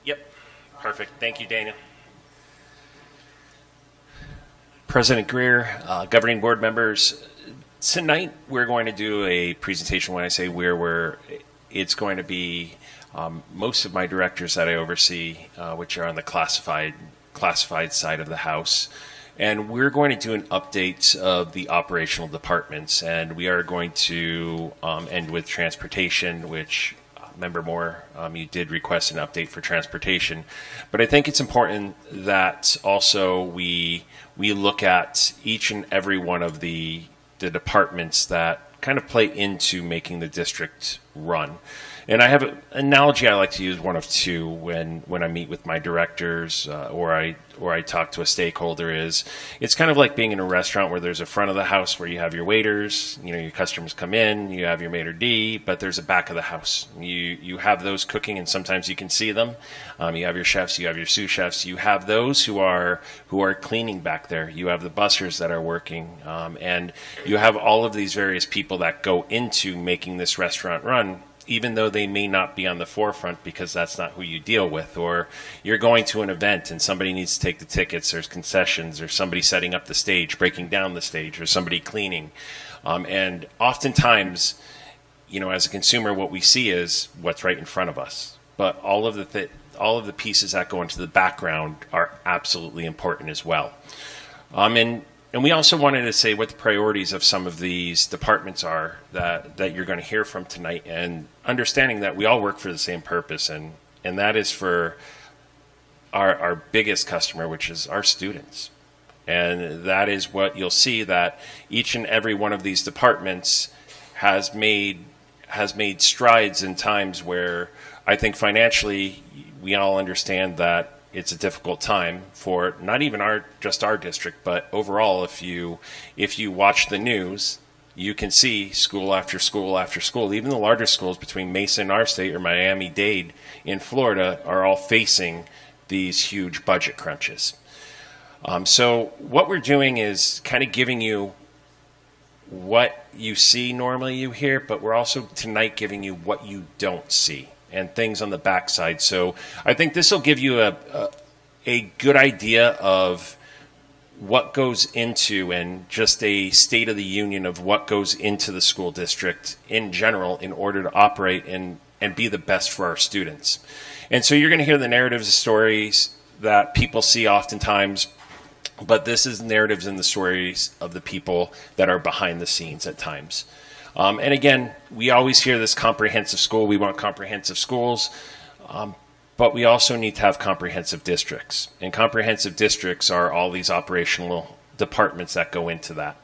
Yep. Perfect. Thank you, Daniel. President Greer, governing board members, tonight we're going to do a presentation. When I say it's going to be most of my directors that I oversee, which are on the classified side of the house. And we're going to do an update of the operational departments. And we are going to end with transportation, which Member Moore, you did request an update for transportation, but I think it's important that also we look at each and every one of the departments that kind of play into making the district run. And I have an analogy I like to use, one of two, when I meet with my directors or I talk to a stakeholder. It's kind of like being in a restaurant where there's a front of the house where you have your waiters, your customers come in, you have your maitre d', but there's a back of the house. You have those cooking, and sometimes you can see them. You have your chefs, you have your sous chefs, you have those who are cleaning back there. You have the bussers that are working, and you have all of these various people that go into making this restaurant run, even though they may not be on the forefront because that's not who you deal with. Or you're going to an event and somebody needs to take the tickets, there's concessions, or somebody setting up the stage, breaking down the stage, or somebody cleaning. And oftentimes, as a consumer, what we see is what's right in front of us. But all of the pieces that go into the background are absolutely important as well. And And we also wanted to say what the priorities of some of these departments are that you're going to hear from tonight, and understanding that we all work for the same purpose, and that is for our biggest customer, which is our students. And that is what you'll see, that each and every one of these departments has made strides in times where I think financially we all understand that it's a difficult time for not even just our district, but overall. If you watch the news, you can see school after school after school. Even the larger schools between Mesa in our state or Miami-Dade in Florida are all facing these huge budget crunches. So what we're doing is kind of giving you what you see normally you hear, but we're also tonight giving you what you don't see and things on the backside. So I think this will give you a good idea of what goes into, and just a state of the union of what goes into the school district in general in order to operate and be the best for our students. And so you're going to hear the narratives and stories that people see oftentimes, but this is narratives and the stories of the people that are behind the scenes at times. And again, we always hear this comprehensive school. We want comprehensive schools, but we also need to have comprehensive districts. And comprehensive districts are all these operational departments that go into that.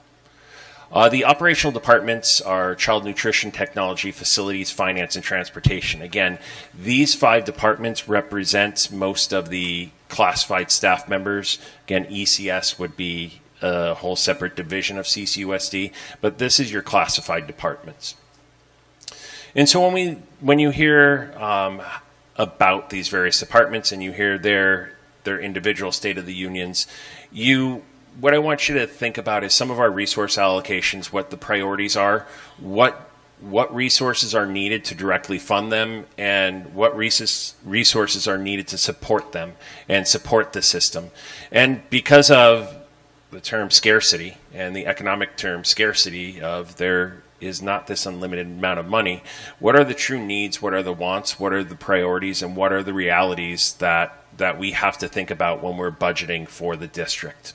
The operational departments are child nutrition, technology, facilities, finance, and transportation. Again, these 5 departments represent most of the classified staff members. Again, ECS would be a whole separate division of CCUSD, but this is your classified departments. And so when you hear about these various departments and you hear their individual State of the Unions, what I want you to think about is some of our resource allocations, what the priorities are, what resources are needed to directly fund them, and what resources are needed to support them and support the system. And because of the term scarcity and the economic term scarcity of there is not this unlimited amount of money, what are the true needs, what are the wants, what are the priorities, and what are the realities that we have to think about when we're budgeting for the district?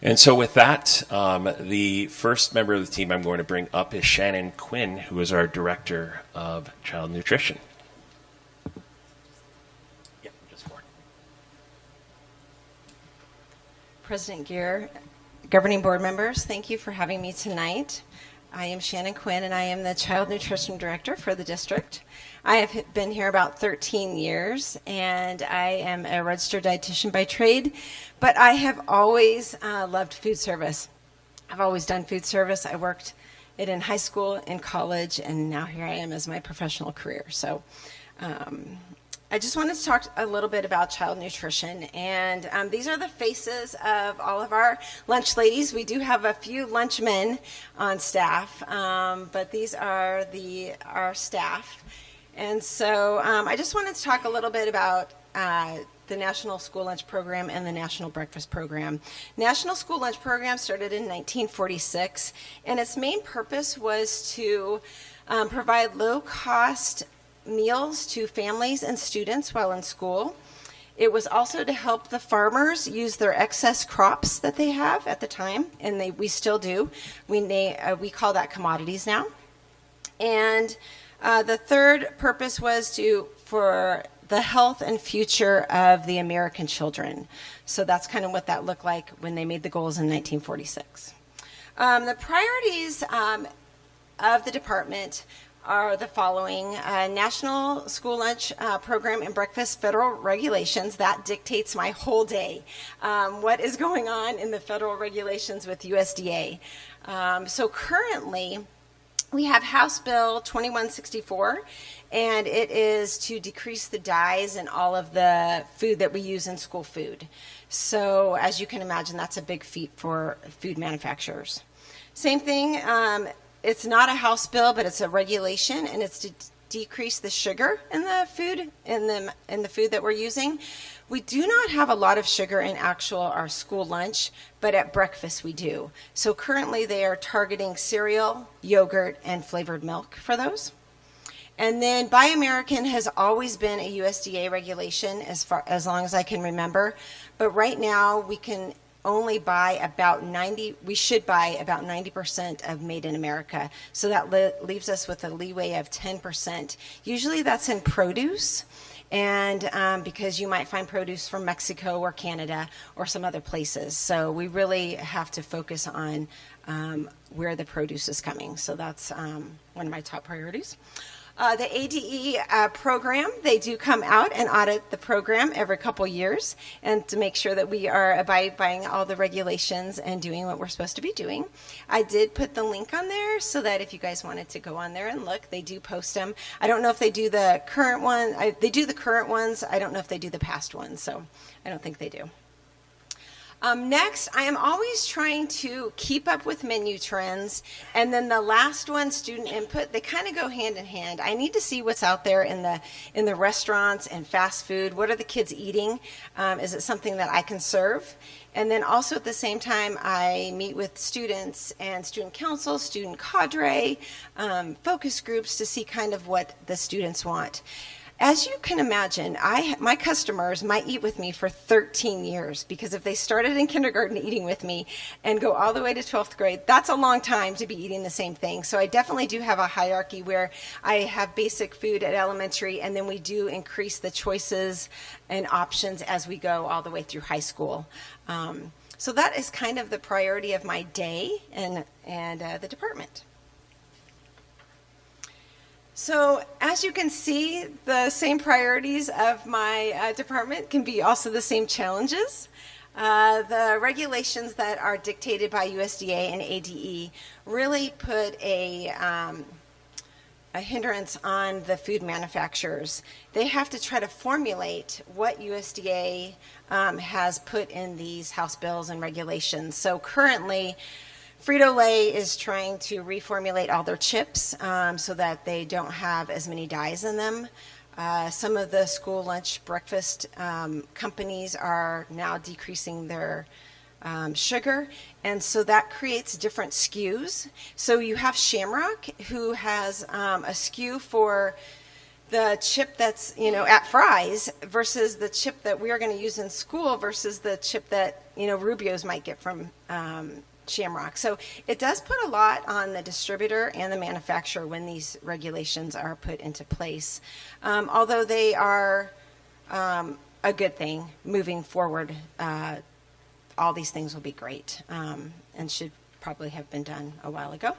And so with that, the first member of the team I'm going to bring up is Shannon Quinn, who is our Director of Child Nutrition. Yep, just forward. President Gear, governing board members, thank you for having me tonight. I am Shannon Quinn, and I am the Child Nutrition Director for the district. I have been here about 13 years, and I am a registered dietitian by trade, but I have always loved food service. I've always done food service. I worked it in high school, in college, and now here I am as my professional career. So I just wanted to talk a little bit about child nutrition, and these are the faces of all of our lunch ladies. We do have a few lunch men on staff, but these are our staff. And so I just wanted to talk a little bit about the National School Lunch Program and the National Breakfast Program. National School Lunch Program started in 1946, and its main purpose was to provide low-cost meals to families and students while in school. It was also to help the farmers use their excess crops that they have at the time, and we still do. We call that commodities now. And the third purpose was for the health and future of the American children. So that's kind of what that looked like when they made the goals in 1946. The priorities of the department are the following: National School Lunch Program and Breakfast Federal Regulations. That dictates my whole day. What is going on in the federal regulations with USDA? So currently, we have House Bill 2164, and it is to decrease the dyes in all of the food that we use in school food. So as you can imagine, that's a big feat for food manufacturers. Same thing, it's not a House bill, but it's a regulation, and it's to decrease the sugar in the food, in the food that we're using. We do not have a lot of sugar in our school lunch, but at breakfast we do. So currently they are targeting cereal, yogurt, and flavored milk for those. And then Buy American has always been a USDA regulation as long as I can remember. But right now we can only buy about 90% of made in America. So that leaves us with a leeway of 10%. Usually that's in produce. And because you might find produce from Mexico or Canada or some other places. So we really have to focus on where the produce is coming. So that's one of my top priorities. The ADE program, they do come out and audit the program every couple years and to make sure that we are abiding by all the regulations and doing what we're supposed to be doing. I did put the link on there so that if you guys wanted to go on there and look, they do post them. I don't know if they do the current one. They do the current ones. I don't know if they do the past ones, so I don't think they do. Next, I am always trying to keep up with menu trends. And then the last one, student input, they kind of go hand in hand. I need to see what's out there in the restaurants and fast food. What are the kids eating? Is it something that I can serve? And then also at the same time, I meet with students and student council, student cadre, focus groups to see kind of what the students want. As you can imagine, my customers might eat with me for 13 years because if they started in kindergarten eating with me and go all the way to 12th grade, that's a long time to be eating the same thing. So I definitely do have a hierarchy where I have basic food at elementary and then we do increase the choices and options as we go all the way through high school. So that is kind of the priority of my day and the department. So as you can see, the same priorities of my department can be also the same challenges. The regulations that are dictated by USDA and ADE really put a hindrance on the food manufacturers. They have to try to formulate what USDA has put in these House bills and regulations. So currently, Frito-Lay is trying to reformulate all their chips so that they don't have as many dyes in them. Some of the school lunch breakfast companies are now decreasing their sugar, and so that creates different SKUs. So you have Shamrock, who has a SKU for the chip that's at Fry's versus the chip that we are going to use in school versus the chip that Rubio's might get from Shamrock. So it does put a lot on the distributor and the manufacturer when these regulations are put into place. Although they are a good thing moving forward, all these things will be great and should probably have been done a while ago.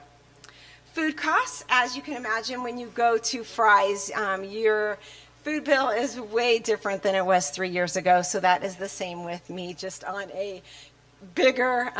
Food costs, as you can imagine, when you go to Fry's, your food bill is way different than it was 3 years ago. So that is the same with me, just on a bigger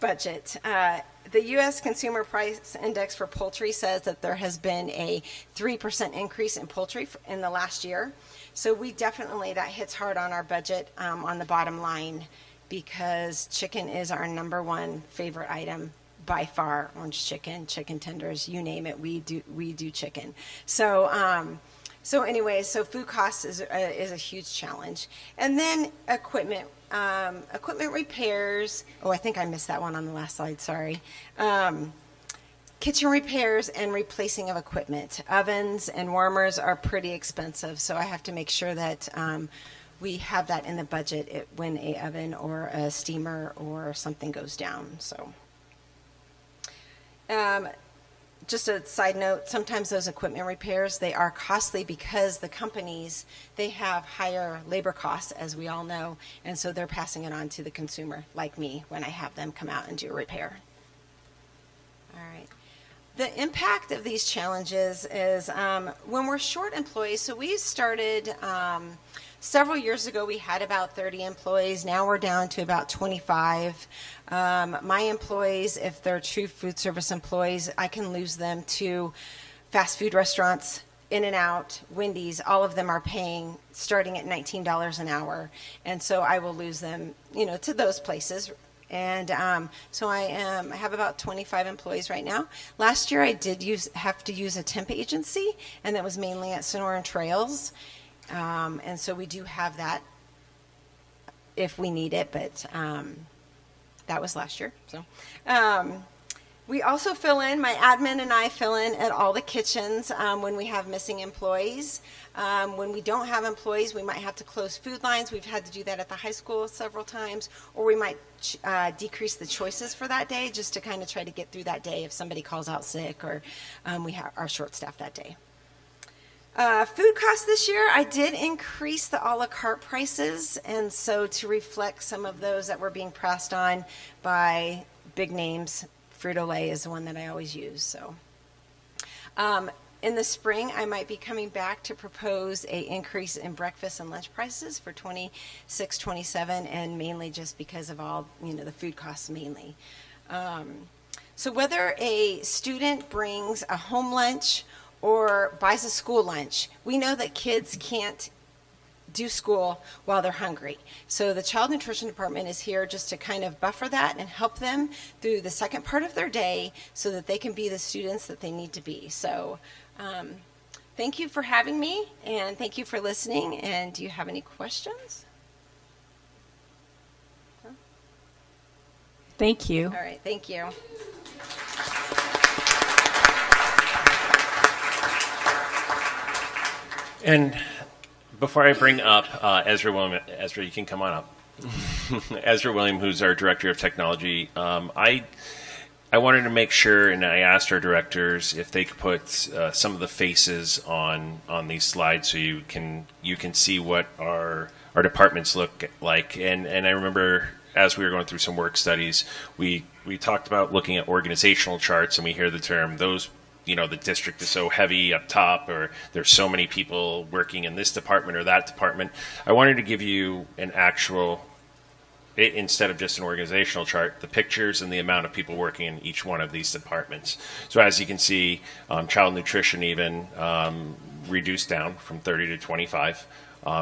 budget. The U.S. Consumer Price Index for poultry says that there has been a 3% increase in poultry in the last year. So we definitely, that hits hard on our budget on the bottom line because chicken is our number one favorite item by far. Orange chicken, chicken tenders, you name it, we do chicken. So anyways, so food costs is a huge challenge. And then equipment. Equipment repairs. Oh, I think I missed that one on the last slide. Sorry. Kitchen repairs and replacing of equipment. Ovens and warmers are pretty expensive, so I have to make sure that we have that in the budget when a oven or a steamer or something goes down. So. Just a side note, sometimes those equipment repairs, they are costly because the companies, they have higher labor costs, as we all know, and so they're passing it on to the consumer, like me, when I have them come out and do a repair. All right. The impact of these challenges is when we're short employees, so we started several years ago, we had about 30 employees. Now we're down to about 25. My employees, if they're true food service employees, I can lose them to fast food restaurants, In-N-Out, Wendy's. All of them are paying starting at $19 an hour. And so I will lose them, to those places. And so I have about 25 employees right now. Last year I did have to use a temp agency, and that was mainly at Sonoran Trails. And so we do have that if we need it, but that was last year. So, We also fill in, my admin and I fill in at all the kitchens when we have missing employees. When we don't have employees, we might have to close food lines. We've had to do that at the high school several times, or we might decrease the choices for that day just to kind of try to get through that day if somebody calls out sick or we are short-staffed that day. Food costs this year, I did increase the a la carte prices, and so to reflect some of those that were being passed on by big names, Frito-Lay is the one that I always use. So, in the spring, I might be coming back to propose a increase in breakfast and lunch prices for 26, 27, and mainly just because of all, the food costs mainly. So whether a student brings a home lunch or buys a school lunch, we know that kids can't do school while they're hungry. So the Child Nutrition Department is here just to kind of buffer that and help them through the second part of their day so that they can be the students that they need to be. So thank you for having me, and thank you for listening. And do you have any questions? Thank you. All right, thank you. And before I bring up Ezra William, Ezra, you can come on up. Ezra William, who's our Director of Technology, I wanted to make sure, and I asked our directors if they could put some of the faces on these slides so you can see what our departments look like. And I remember as we were going through some work studies, we talked about looking at organizational charts, and we hear the term those. The district is so heavy up top, or there's so many people working in this department or that department. I wanted to give you an actual, instead of just an organizational chart, the pictures and the amount of people working in each one of these departments. So as you can see, child nutrition even reduced down from 30 to 25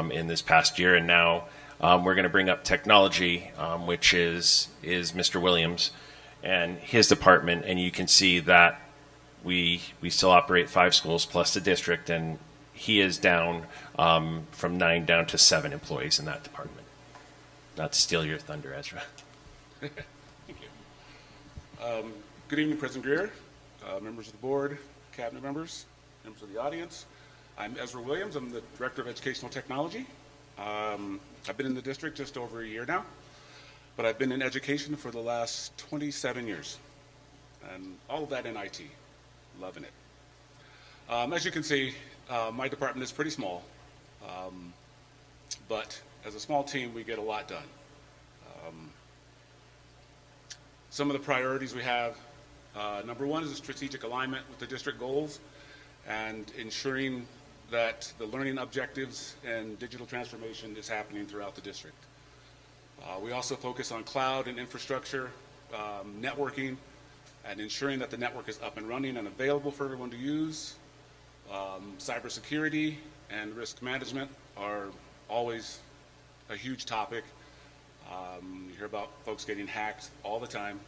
in this past year. And now we're going to bring up technology, which is Mr. Williams and his department. And you can see that we still operate 5 schools plus the district, and he is down from 9 down to 7 employees in that department. Not to steal your thunder, Ezra. Thank you. Good evening, President Greer, members of the board, cabinet members, members of the audience. I'm Ezra Williams. I'm the Director of Educational Technology. I've been in the district just over a year now, but I've been in education for the last 27 years, and all of that in IT. Loving it. As you can see, my department is pretty small, but as a small team, we get a lot done. Some of the priorities we have, number one is a strategic alignment with the district goals and ensuring that the learning objectives and digital transformation is happening throughout the district. We also focus on cloud and infrastructure, networking, and ensuring that the network is up and running and available for everyone to use. Cybersecurity and risk management are always a huge topic. You hear about folks getting hacked all the time.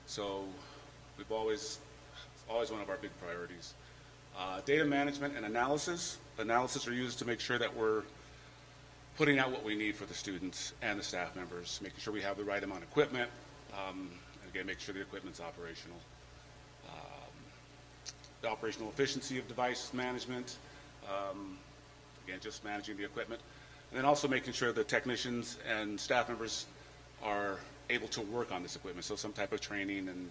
So it's always one of our big priorities. Data management and analysis. Analysis are used to make sure that we're putting out what we need for the students and the staff members, making sure we have the right amount of equipment, again, make sure the equipment's operational. The operational efficiency of device management, again, just managing the equipment. And then also making sure the technicians and staff members are able to work on this equipment. So some type of training and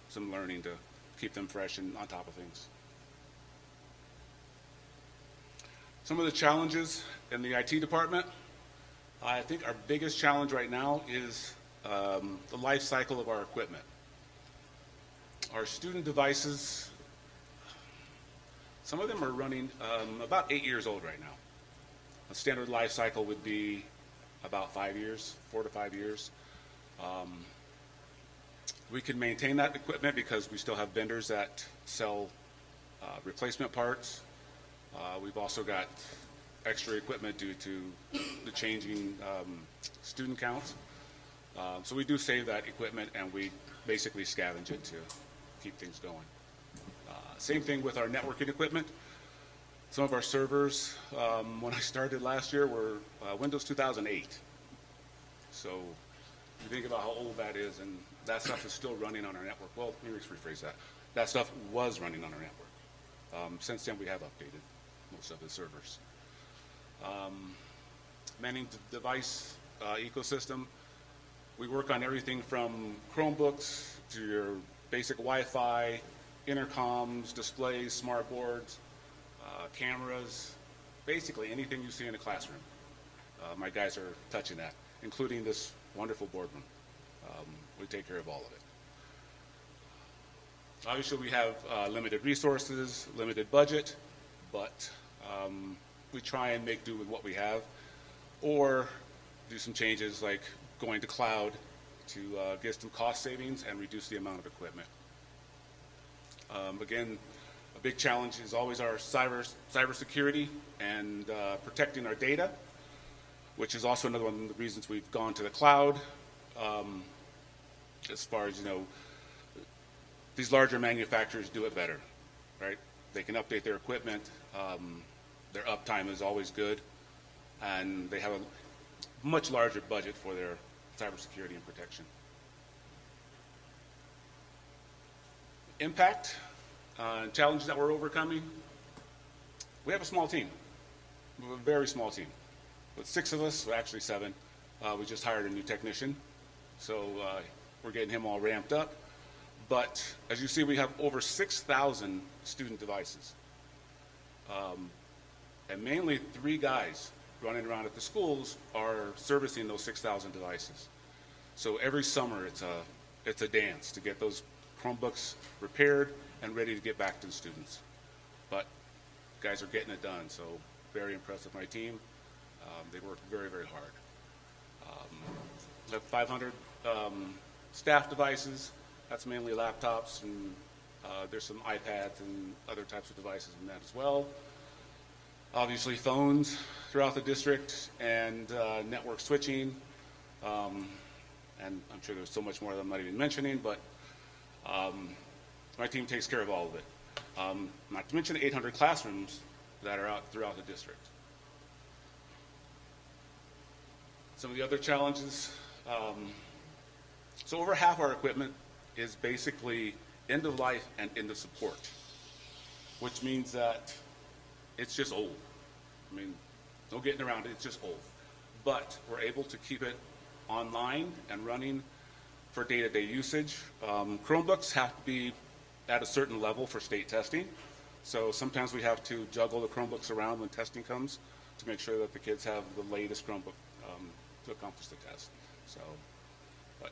some learning to keep them fresh and on top of things. Some of the challenges in the IT department, I think our biggest challenge right now is the life cycle of our equipment. Our student devices, some of them are running about 8 years old right now. A standard life cycle would be about 5 years, 4 to 5 years. We can maintain that equipment because we still have vendors that sell replacement parts. We've also got extra equipment due to the changing student counts. So we do save that equipment, and we basically scavenge it to keep things going. Same thing with our networking equipment. Some of our servers, when I started last year, were Windows 2008. So You think about how old that is, and that stuff is still running on our network. Well, let me rephrase that. That stuff was running on our network. Since then, we have updated most of the servers. Managing the device ecosystem. We work on everything from Chromebooks to your basic Wi-Fi, intercoms, displays, smart boards, cameras, basically anything you see in a classroom. My guys are touching that, including this wonderful boardroom. We take care of all of it. Obviously, we have limited resources, limited budget, but we try and make do with what we have, or do some changes like going to cloud to get some cost savings and reduce the amount of equipment. Again, a big challenge is always our cybersecurity and protecting our data, which is also another one of the reasons we've gone to the cloud. As far as, these larger manufacturers do it better, right? They can update their equipment. Their uptime is always good, and they have a much larger budget for their cybersecurity and protection. Impact, challenges that we're overcoming. We have a small team. We have a very small team. With 6 of us, well, actually 7, we just hired a new technician. So we're getting him all ramped up. But as you see, we have over 6,000 student devices. And mainly 3 guys running around at the schools are servicing those 6,000 devices. So every summer it's a dance to get those Chromebooks repaired and ready to get back to the students. But guys are getting it done, so very impressed with my team. They work very, very hard. We have 500 staff devices. That's mainly laptops, and there's some iPads and other types of devices in that as well. Obviously, phones throughout the district and network switching. And I'm sure there's so much more that I'm not even mentioning, but my team takes care of all of it. Not to mention the 800 classrooms that are out throughout the district. Some of the other challenges. So over half our equipment is basically end of life and end of support, which means that it's just old. I mean, no getting around it, it's just old. But we're able to keep it online and running for day-to-day usage. Chromebooks have to be at a certain level for state testing. So sometimes we have to juggle the Chromebooks around when testing comes to make sure that the kids have the latest Chromebook to accomplish the test. So, but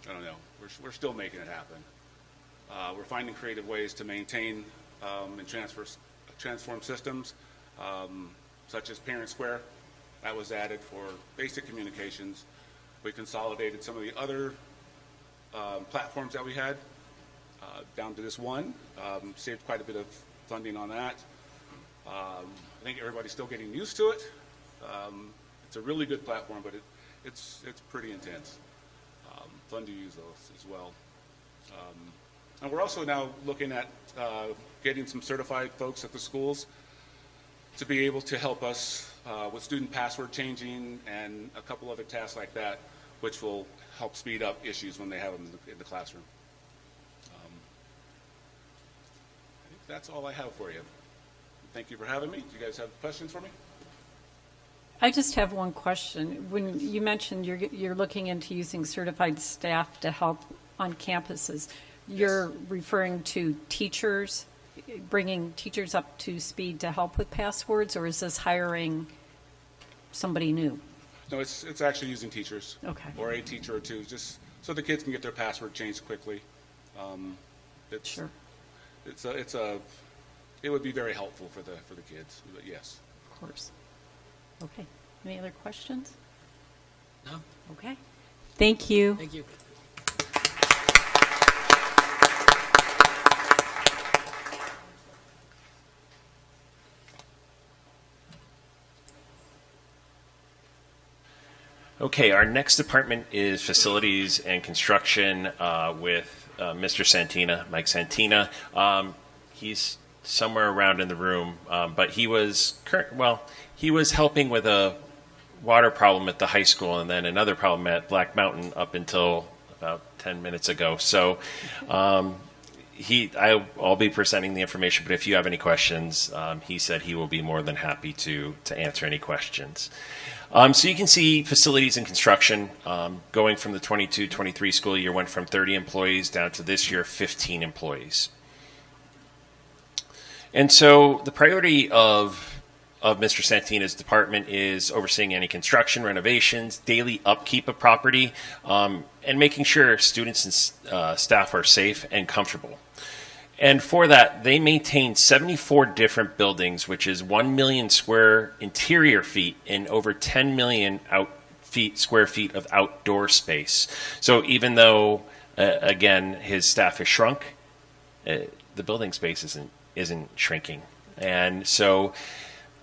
I don't know. We're still making it happen. We're finding creative ways to maintain and transform systems, such as Parent Square. That was added for basic communications. We consolidated some of the other platforms that we had down to this one. Saved quite a bit of funding on that. I think everybody's still getting used to it. It's a really good platform, but it's pretty intense. Fun to use those as well. And we're also now looking at getting some certified folks at the schools to be able to help us with student password changing and a couple other tasks like that, which will help speed up issues when they have them in the classroom. I think that's all I have for you. Thank you for having me. Do you guys have questions for me? I just have one question. When you mentioned you're looking into using certified staff to help on campuses, you're referring to teachers, bringing teachers up to speed to help with passwords, or is this hiring somebody new? No, it's actually using teachers. Okay. Or a teacher or two, just so the kids can get their password changed quickly. Sure. It would be very helpful for the kids, but yes. Of course. Okay. Any other questions? No? Okay. Thank you. Thank you. Okay, our next department is facilities and construction with Mr. Santina, Mike Santina. He's somewhere around in the room, but he was helping with water problem at the high school and then another problem at Black Mountain up until about 10 minutes ago. So I'll be presenting the information, but if you have any questions, he said he will be more than happy to answer any questions. So you can see facilities and construction going from the 22-23 school year went from 30 employees down to this year 15 employees. And so the priority of Mr. Santina's department is overseeing any construction, renovations, daily upkeep of property, and making sure students and staff are safe and comfortable. And for that, they maintain 74 different buildings, which is 1 million square interior feet and over 10 million square feet of outdoor space. So even though, again, his staff has shrunk, the building space isn't shrinking. And so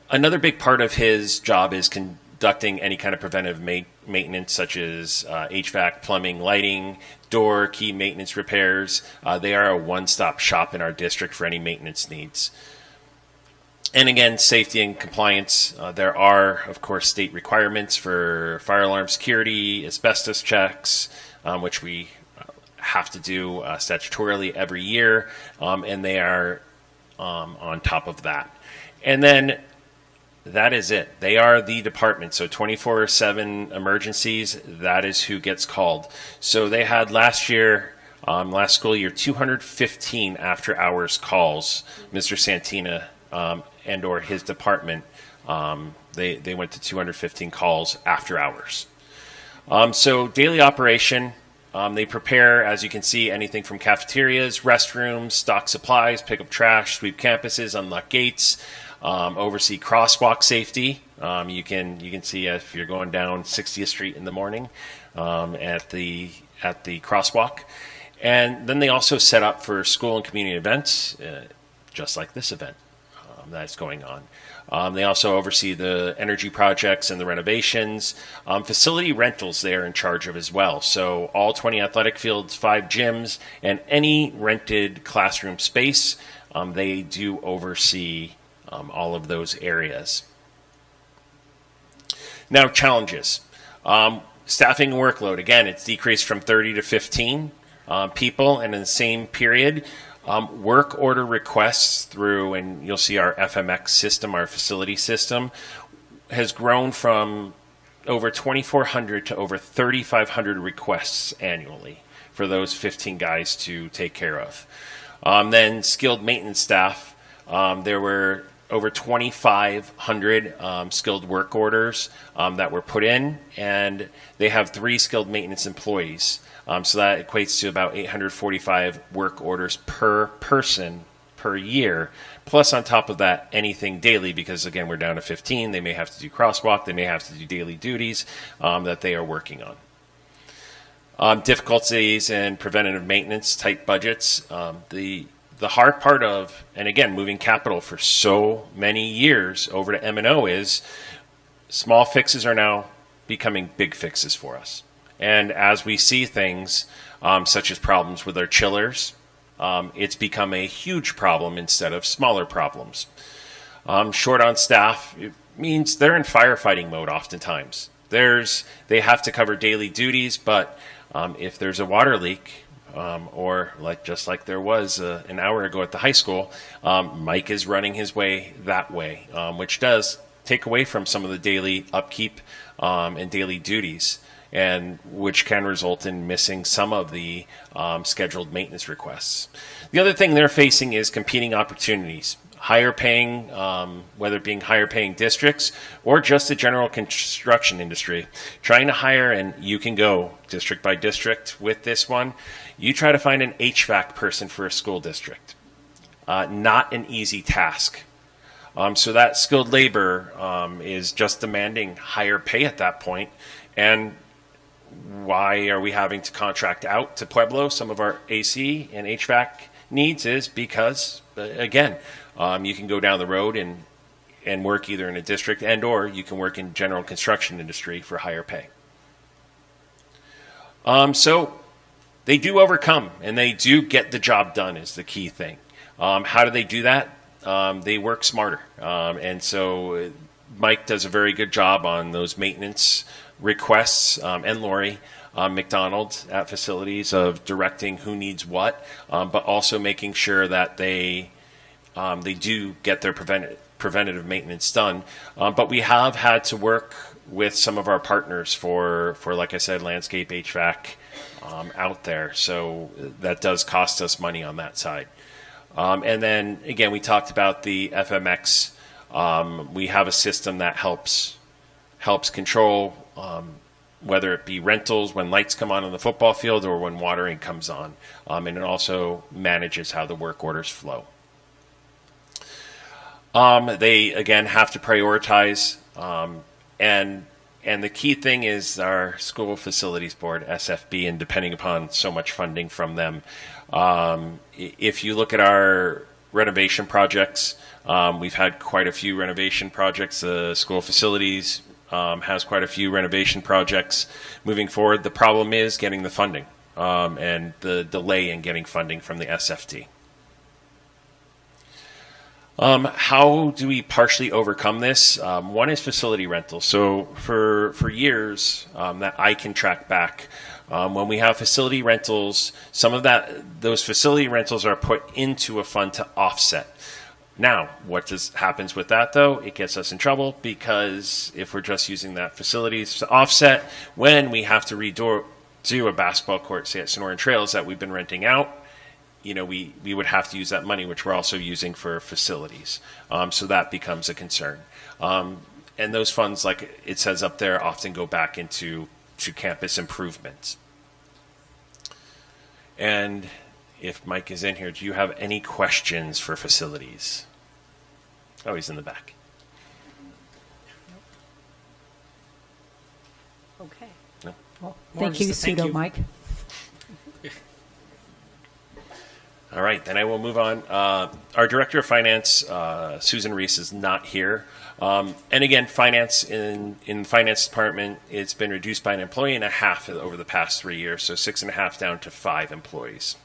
another big part of his job is conducting any kind of preventive maintenance, such as HVAC, plumbing, lighting, door, key maintenance repairs. They are a one-stop shop in our district for any maintenance needs. And again, safety and compliance. There are, of course, state requirements for fire alarm security, asbestos checks, which we have to do statutorily every year, and they are on top of that. And then that is it. They are the department. So 24/7 emergencies, that is who gets called. So they had last school year, 215 after hours calls. Mr. Santina and or his department, they went to 215 calls after hours. So daily operation, they prepare, as you can see, anything from cafeterias, restrooms, stock supplies, pick up trash, sweep campuses, unlock gates, oversee crosswalk safety. You can see if you're going down 60th Street in the morning at the crosswalk. And then they also set up for school and community events, just like this event that's going on. They also oversee the energy projects and the renovations. Facility rentals they are in charge of as well. So all 20 athletic fields, 5 gyms, and any rented classroom space, they do oversee all of those areas. Now, challenges. Staffing and workload. Again, it's decreased from 30 to 15 people, and in the same period, work order requests through, and you'll see our FMX system, our facility system, has grown from over 2,400 to over 3,500 requests annually for those 15 guys to take care of. Then skilled maintenance staff, there were over 2,500 skilled work orders that were put in, and they have 3 skilled maintenance employees. So that equates to about 845 work orders per person per year. Plus, on top of that, anything daily, because again, we're down to 15. They may have to do crosswalk. They may have to do daily duties that they are working on. Difficulties in preventative maintenance, tight budgets. The hard part of, and again, moving capital for so many years over to M&O is small fixes are now becoming big fixes for us. And as we see things such as problems with our chillers, it's become a huge problem instead of smaller problems. Short on staff, it means they're in firefighting mode oftentimes. They have to cover daily duties, but if there's a water leak, or just like there was an hour ago at the high school, Mike is running his way that way, which does take away from some of the daily upkeep and daily duties, and which can result in missing some of the scheduled maintenance requests. The other thing they're facing is competing opportunities. Higher paying, whether it being higher paying districts or just the general construction industry, trying to hire, and you can go district by district with this one, you try to find an HVAC person for a school district. Not an easy task. So that skilled labor is just demanding higher pay at that point. And why are we having to contract out to Pueblo some of our AC and HVAC needs is because, again, you can go down the road and work either in a district and or you can work in general construction industry for higher pay. So they do overcome and they do get the job done is the key thing. How do they do that? They work smarter. And so Mike does a very good job on those maintenance requests, and Lori McDonald at facilities of directing who needs what, but also making sure that they do get their preventative maintenance done. But we have had to work with some of our partners for like I said, landscape HVAC out there. So that does cost us money on that side. And then again, we talked about the FMX. We have a system that helps control whether it be rentals when lights come on the football field or when watering comes on. And it also manages how the work orders flow. They, again, have to prioritize. And the key thing is our School Facilities Board, SFB, and depending upon so much funding from them. If you look at our renovation projects, we've had quite a few renovation projects. The School Facilities has quite a few renovation projects moving forward. The problem is getting the funding and the delay in getting funding from the SFT. How do we partially overcome this? One is facility rentals. So for years that I can track back, when we have facility rentals, some of those facility rentals are put into a fund to offset. Now, what happens with that, though? It gets us in trouble because if we're just using that facilities to offset, when we have to do a basketball court, say at Sonoran Trails, that we've been renting out, we would have to use that money, which we're also using for facilities. So that becomes a concern. And those funds, like it says up there, often go back into campus improvements. And if Mike is in here, do you have any questions for facilities? Oh, he's in the back. Okay. No. Well, More thank you, just a thank pseudo you. Mike. All right, then I will move on. Our Director of Finance, Susan Reese, is not here. And again, finance in the Finance Department, it's been reduced by an employee and a half over the past 3 years, so 6.5 down to 5 employees.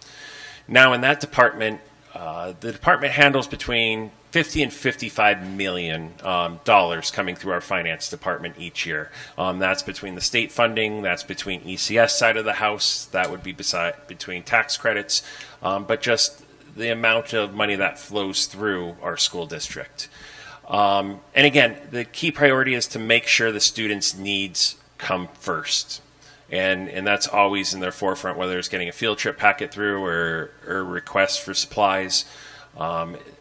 Now, in that department, the department handles between $50 and $55 million coming through our finance department each year. That's between the state funding, that's between ECS side of the house, that would be between tax credits, but just the amount of money that flows through our school district. And again, the key priority is to make sure the students' needs come first. And that's always in their forefront, whether it's getting a field trip packet through or requests for supplies.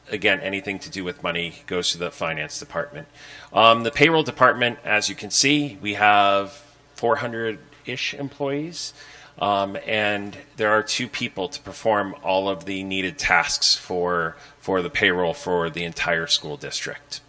Again, anything to do with money goes to the finance department. The payroll department, as you can see, we have 400-ish employees. And there are 2 people to perform all of the needed tasks for the payroll for the entire school district.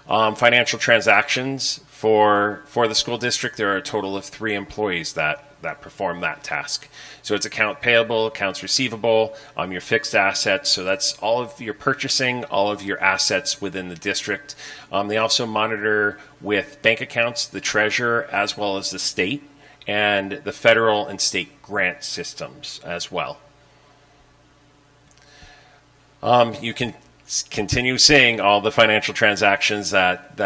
Financial transactions for the school district, there are a total of 3 employees that perform that task. So it's account payable, accounts receivable, your fixed assets. So that's all of your purchasing, all of your assets within the district. They also monitor with bank accounts, the treasurer, as well as the state, and the federal and state grant systems as well. You can continue seeing all the financial transactions that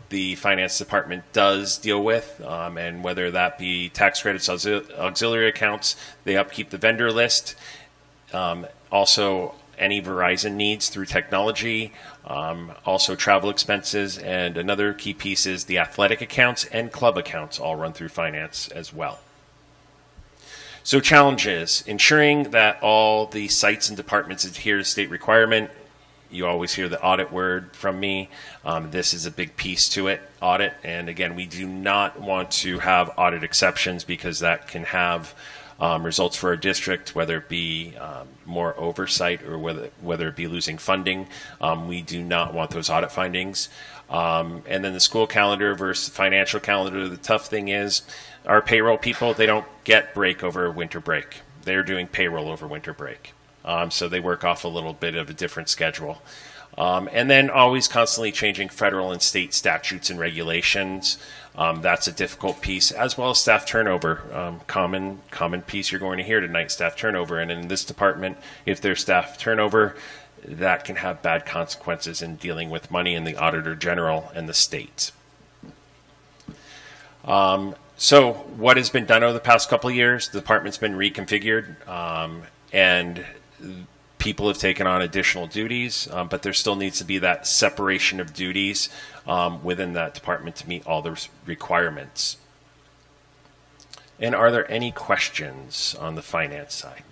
the finance department does deal with, and whether that be tax credits, auxiliary accounts, they upkeep the vendor list. Also, any Verizon needs through technology, also travel expenses, and another key piece is the athletic accounts and club accounts all run through finance as well. So challenges, ensuring that all the sites and departments adhere to state requirement. You always hear the audit word from me. This is a big piece to it, audit. And again, we do not want to have audit exceptions because that can have results for our district, whether it be more oversight or whether it be losing funding. We do not want those audit findings. And then the school calendar versus financial calendar. The tough thing is our payroll people, they don't get break over winter break. They're doing payroll over winter break. So they work off a little bit of a different schedule. And then always constantly changing federal and state statutes and regulations. That's a difficult piece, as well as staff turnover. Common piece you're going to hear tonight, staff turnover. And in this department, if there's staff turnover, that can have bad consequences in dealing with money in the Auditor General and the state. So what has been done over the past couple of years? The department's been reconfigured, and people have taken on additional duties, but there still needs to be that separation of duties within that department to meet all the requirements. And are there any questions on the finance side?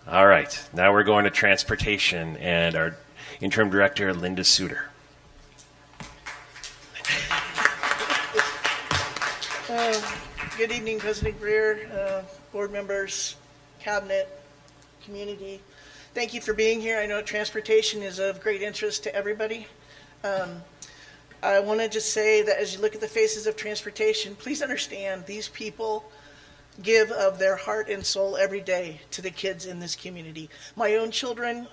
All right, now we're going to transportation and our interim director, Linda Suter. Good evening, President Greer, board members, cabinet, community. Thank you for being here. I know transportation is of great interest to everybody. I want to just say that as you look at the faces of transportation, please understand these people give of their heart and soul every day to the kids in this community. My own children,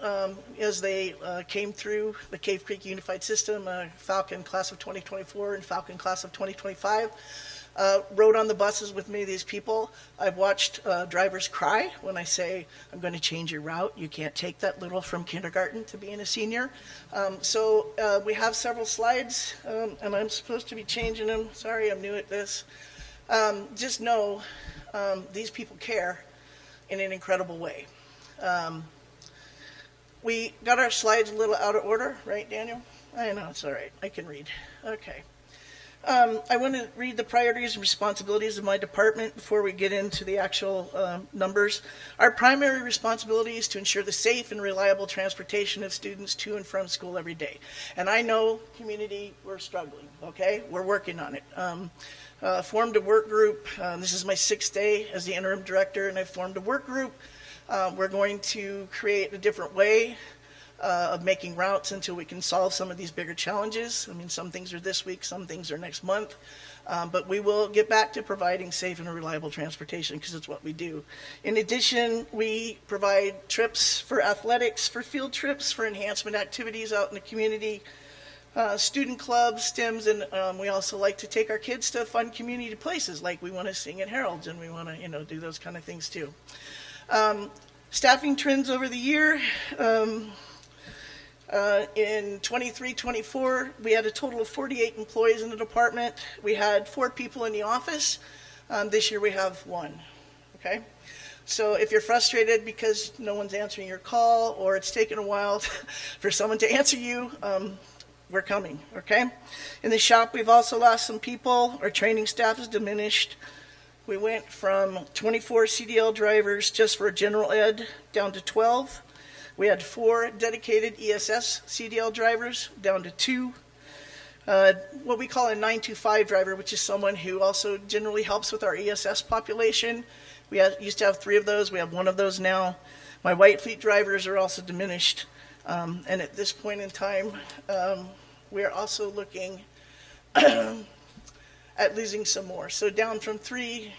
as they came through the Cave Creek Unified System, Falcon class of 2024 and Falcon class of 2025, rode on the buses with many of these people. I've watched drivers cry when I say, I'm going to change your route. You can't take that little from kindergarten to being a senior. So we have several slides, and I'm supposed to be changing them. Sorry, I'm new at this. Just know these people care in an incredible way. We got our slides a little out of order, right, Daniel? I know, it's all right. I can read. Okay. I want to read the priorities and responsibilities of my department before we get into the actual numbers. Our primary responsibility is to ensure the safe and reliable transportation of students to and from school every day. And I know, community, we're struggling, okay? We're working on it. Formed a work group. This is my 6th day as the interim director, and I formed a work group. We're going to create a different way of making routes until we can solve some of these bigger challenges. I mean, some things are this week, some things are next month, but we will get back to providing safe and reliable transportation because it's what we do. In addition, we provide trips for athletics, for field trips, for enhancement activities out in the community, student clubs, STEMs, and we also like to take our kids to fun community places, like we want to sing at Herald's and we want to, do those kind of things too. Staffing trends over the year. In 23-24, we had a total of 48 employees in the department. We had 4 people in the office. This year we have 1, okay? So if you're frustrated because no one's answering your call or it's taken a while for someone to answer you, we're coming, okay? In the shop, we've also lost some people. Our training staff has diminished. We went from 24 CDL drivers just for general ed down to 12. We had 4 dedicated ESS CDL drivers down to 2. What we call a 925 driver, which is someone who also generally helps with our ESS population. We used to have 3 of those. We have 1 of those now. My white fleet drivers are also diminished. And at this point in time, we are also looking at losing some more. So down from 3,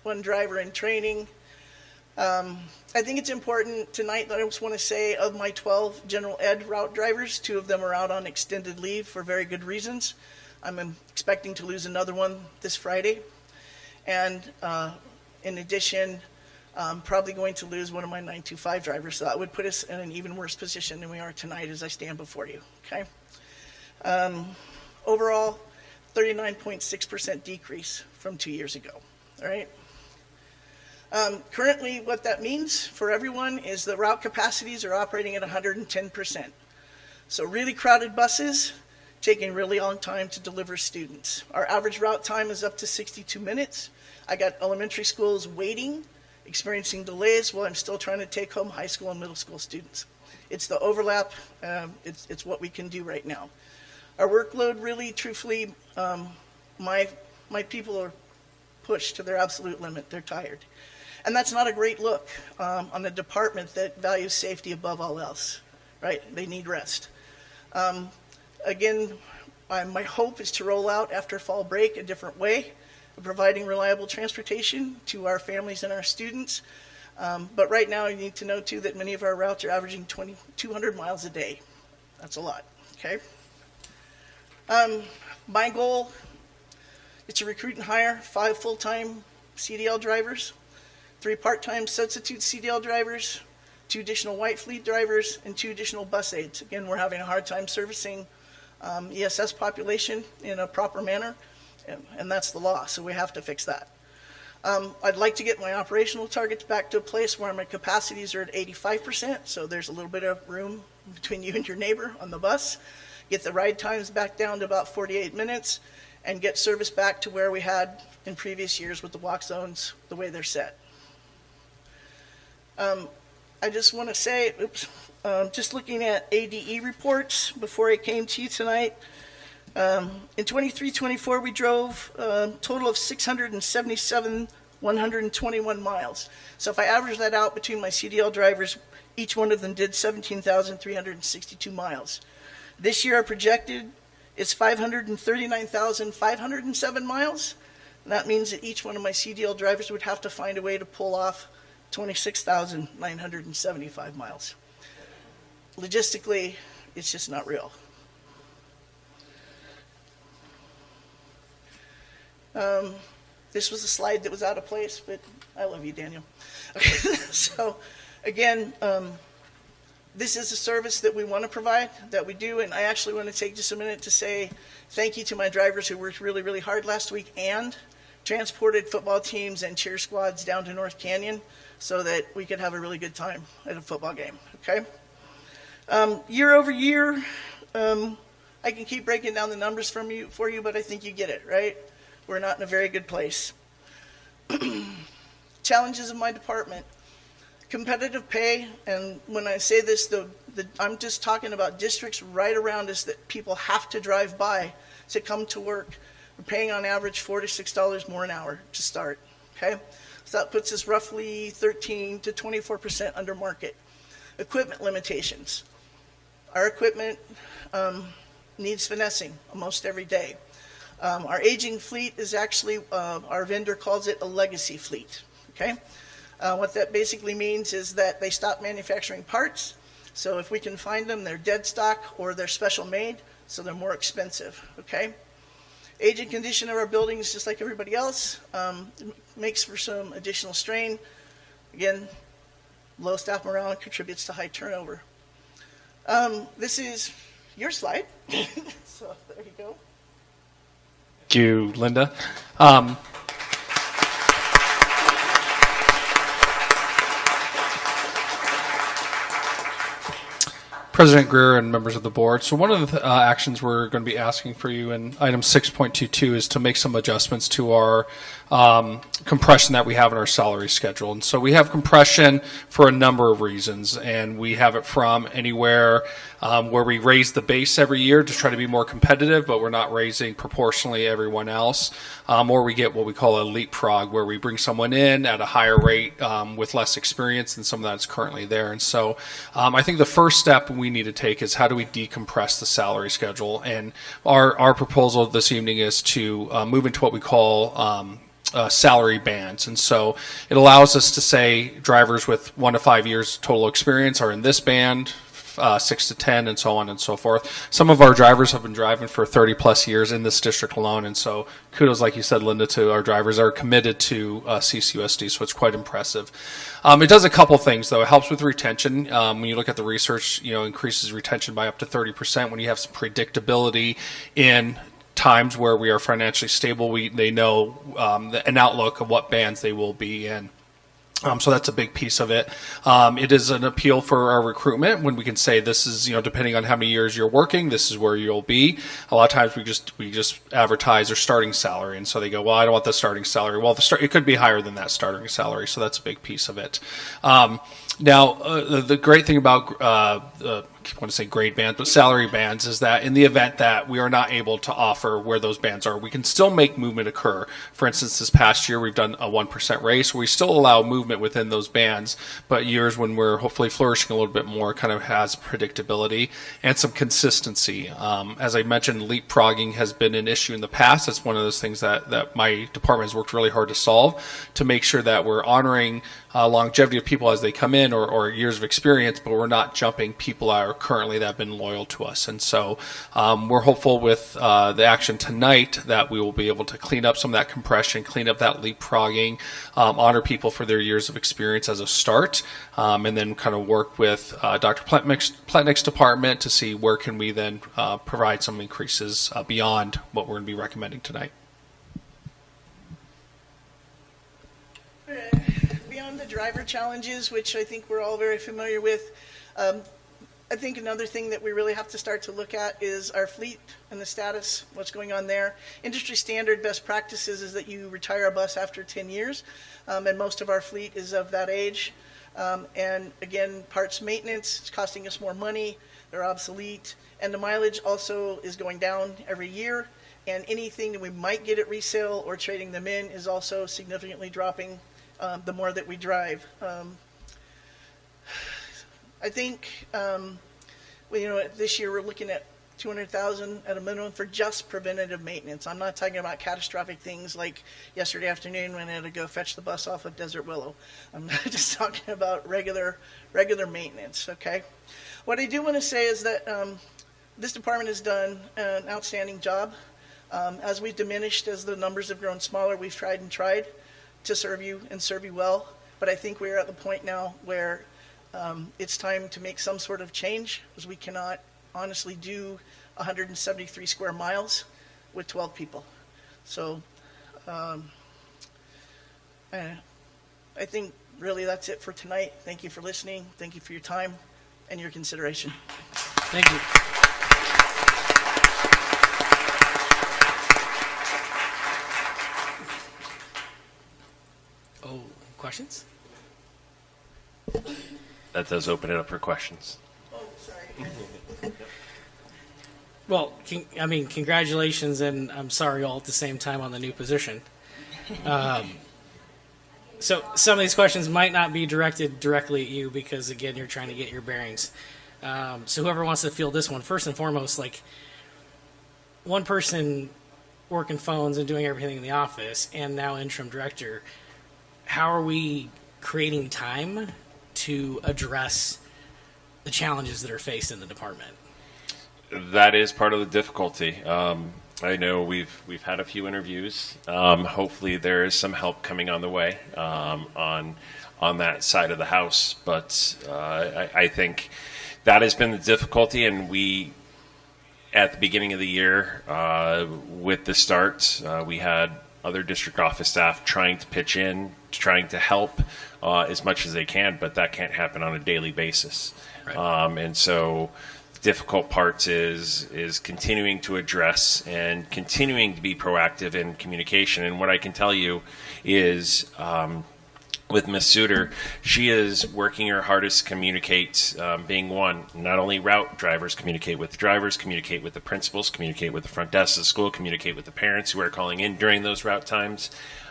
1 driver in training. I think it's important tonight that I just want to say of my 12 general ed route drivers, 2 of them are out on extended leave for very good reasons. I'm expecting to lose another one this Friday. And in addition, I'm probably going to lose one of my 925 drivers. So that would put us in an even worse position than we are tonight as I stand before you, okay? Overall, 39.6% decrease from 2 years ago, all right? Currently, what that means for everyone is the route capacities are operating at 110%. So really crowded buses, taking a really long time to deliver students. Our average route time is up to 62 minutes. I got elementary schools waiting, experiencing delays while I'm still trying to take home high school and middle school students. It's the overlap, it's what we can do right now. Our workload really, truthfully, my people are pushed to their absolute limit. They're tired. And that's not a great look on a department that values safety above all else, right? They need rest. Again, my hope is to roll out after fall break a different way of providing reliable transportation to our families and our students. But right now, you need to know, too, that many of our routes are averaging 200 miles a day. That's a lot, okay? My goal is to recruit and hire 5 full-time CDL drivers, 3 part-time substitute CDL drivers, 2 additional white fleet drivers, and 2 additional bus aides. Again, we're having a hard time servicing ESS population in a proper manner, and that's the law, so we have to fix that. I'd like to get my operational targets back to a place where my capacities are at 85%, so there's a little bit of room between you and your neighbor on the bus. Get the ride times back down to about 48 minutes, and get service back to where we had in previous years with the walk zones, the way they're set. I just want to say, just looking at ADE reports before I came to you tonight, in 23-24 we drove a total of 677,121 miles. So if I average that out between my CDL drivers, each one of them did 17,362 miles. This year our projected is 539,507 miles. And that means that each one of my CDL drivers would have to find a way to pull off 26,975 miles. Logistically, it's just not real. This was a slide that was out of place, but I love you, Daniel. Okay, so again, this is a service that we want to provide, that we do, and I actually want to take just a minute to say thank you to my drivers who worked really, really hard last week and transported football teams and cheer squads down to North Canyon so that we could have a really good time at a football game, okay? Year over year, I can keep breaking down the numbers for you, but I think you get it, right? We're not in a very good place. Challenges of my department. Competitive pay, and when I say this, I'm just talking about districts right around us that people have to drive by to come to work. We're paying on average $4 to $6 more an hour to start, okay? So that puts us roughly 13 to 24% under market. Equipment limitations. Our equipment needs finessing almost every day. Our aging fleet is actually, our vendor calls it a legacy fleet, okay? What that basically means is that they stop manufacturing parts, so if we can find them, they're dead stock or they're special made, so they're more expensive, okay? Age and condition of our buildings, just like everybody else, makes for some additional strain. Again, low staff morale contributes to high turnover. This is your slide, so there you go. Thank you, Linda. President Greer and members of the board. So one of the actions we're going to be asking for you in item 6.22 is to make some adjustments to our compression that we have in our salary schedule. And so we have compression for a number of reasons, and we have it from anywhere where we raise the base every year to try to be more competitive, but we're not raising proportionally everyone else, or we get what we call a leapfrog, where we bring someone in at a higher rate with less experience than some that's currently there. And so I think the first step we need to take is how do we decompress the salary schedule? And our proposal this evening is to move into what we call salary bands. And so it allows us to say drivers with 1 to 5 years total experience are in this band, 6 to 10, and so on and so forth. Some of our drivers have been driving for 30 plus years in this district alone, and so kudos, like you said, Linda, to our drivers are committed to CCUSD, so it's quite impressive. It does a couple things, though. It helps with retention. When you look at the research, increases retention by up to 30% when you have some predictability in times where we are financially stable. They know an outlook of what bands they will be in. So that's a big piece of it. It is an appeal for our recruitment when we can say this is, depending on how many years you're working, this is where you'll be. A lot of times we just advertise their starting salary, and so they go, well, I don't want the starting salary. Well, it could be higher than that starting salary, so that's a big piece of it. Now, the great thing about I keep wanting to say grade bands, but salary bands, is that in the event that we are not able to offer where those bands are, we can still make movement occur. For instance, this past year we've done a 1% raise, where we still allow movement within those bands, but years when we're hopefully flourishing a little bit more kind of has predictability and some consistency. As I mentioned, leapfrogging has been an issue in the past. It's one of those things that my department has worked really hard to solve, to make sure that we're honoring longevity of people as they come in, or years of experience, but we're not jumping people are currently that have been loyal to us. And so we're hopeful with the action tonight that we will be able to clean up some of that compression, clean up that leapfrogging, honor people for their years of experience as a start, and then kind of work with Dr. Pletnick's department to see where can we then provide some increases beyond what we're going to be recommending tonight. Beyond the driver challenges, which I think we're all very familiar with, I think another thing that we really have to start to look at is our fleet and the status, what's going on there. Industry standard best practices is that you retire a bus after 10 years, and most of our fleet is of that age. And again, parts maintenance, it's costing us more money, they're obsolete, and the mileage also is going down every year, and anything that we might get at resale or trading them in is also significantly dropping the more that we drive. I think, this year we're looking at $200,000 at a minimum for just preventative maintenance. I'm not talking about catastrophic things like yesterday afternoon when I had to go fetch the bus off of Desert Willow. I'm just talking about regular maintenance, okay? What I do want to say is that this department has done an outstanding job. As we've diminished, as the numbers have grown smaller, we've tried to serve you and serve you well. But I think we're at the point now where it's time to make some sort of change, because we cannot honestly do 173 square miles with 12 people. So I think really that's it for tonight. Thank you for listening. Thank you for your time and your consideration. Thank you. Oh, questions? That does open it up for questions. Oh, sorry. Well, congratulations, and I'm sorry all at the same time on the new position. So some of these questions might not be directed directly at you because, again, you're trying to get your bearings. So whoever wants to field this one, first and foremost, like one person working phones and doing everything in the office and now interim director, how are we creating time to address the challenges that are faced in the department? That is part of the difficulty. I know we've had a few interviews. Hopefully, there is some help coming on the way on that side of the house. But I think that has been the difficulty, and we, at the beginning of the year, with the start, we had other district office staff trying to pitch in, trying to help as much as they can, but that can't happen on a daily basis. Right. And so difficult parts is continuing to address and continuing to be proactive in communication. And what I can tell you is with Ms. Suter, she is working her hardest to communicate, being one, not only route drivers, communicate with the drivers, communicate with the principals, communicate with the front desk of the school, communicate with the parents who are calling in during those route times.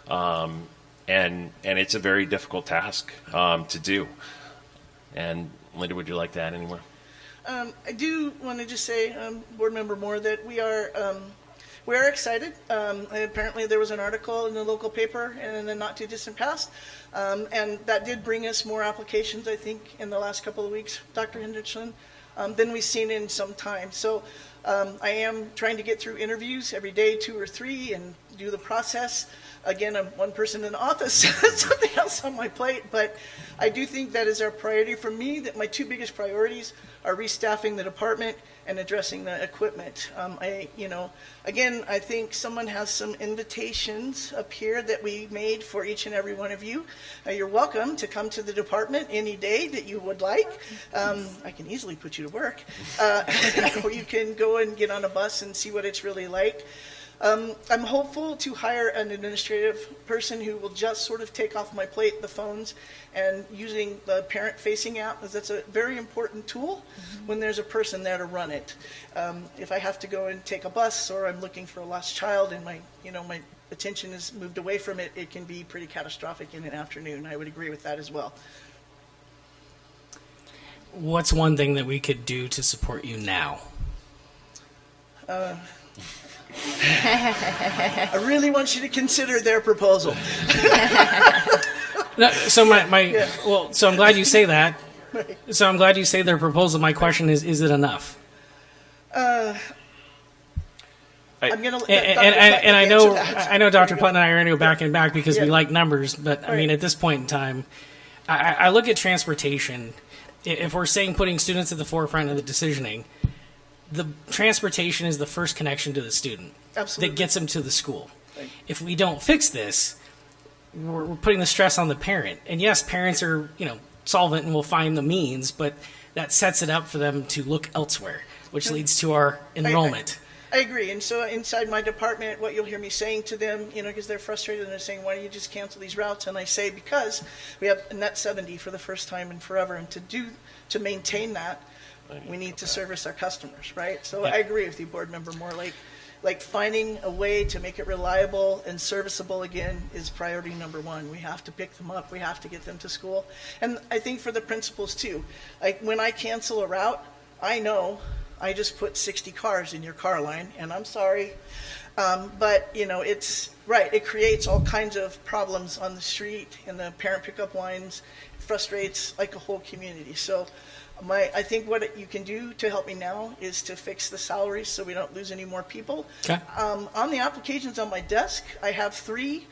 And it's a very difficult task to do. And Linda, would you like to add any more? I do want to just say, Board Member Moore, that we are excited. Apparently there was an article in the local paper in the not too distant past, and that did bring us more applications, I think, in the last couple of weeks, Dr. Henderson, than we've seen in some time. So I am trying to get through interviews every day, 2 or 3, and do the process. Again, I'm one person in the office, something else on my plate, but I do think that is our priority. For me, that my 2 biggest priorities are restaffing the department and addressing the equipment. Again, I think someone has some invitations up here that we made for each and every one of you. You're welcome to come to the department any day that you would like. I can easily put you to work. Or you can go and get on a bus and see what it's really like. I'm hopeful to hire an administrative person who will just sort of take off my plate the phones and using the parent-facing app, because that's a very important tool when there's a person there to run it. If I have to go and take a bus, or I'm looking for a lost child and my attention is moved away from it, it can be pretty catastrophic in an afternoon. I would agree with that as well. What's one thing that we could do to support you now? I really want you to consider their proposal. No, so so I'm glad you say that. So I'm glad you say their proposal. My question is it enough? I'm going to And I know Dr. Putnam and I are going to go back and back because we Yeah. like numbers, but I mean, Right. at this point in time, I look at transportation. If we're saying putting students at the forefront of the decisioning, the transportation is the first connection to the student Absolutely. that gets them to the school. If we don't fix this, we're putting the stress on the parent. And yes, parents are, solvent and will find the means, but that sets it up for them to look elsewhere, which leads to our enrollment. I agree. And so inside my department, what you'll hear me saying to them, because they're frustrated and they're saying, why don't you just cancel these routes? And I say, because we have a net 70 for the first time in forever. And to maintain that, we need to service our customers, right? So I agree with you, board member Moore. Like finding a way to make it reliable and serviceable again is priority number one. We have to pick them up. We have to get them to school. And I think for the principals too, like when I cancel a route, I know I just put 60 cars in your car line, and I'm sorry. But, it's right. It creates all kinds of problems on the street and the parent pickup lines. It frustrates like a whole community. So I think what you can do to help me now is to fix the salaries so we don't lose any more people. Okay. On the applications on my desk, I have 3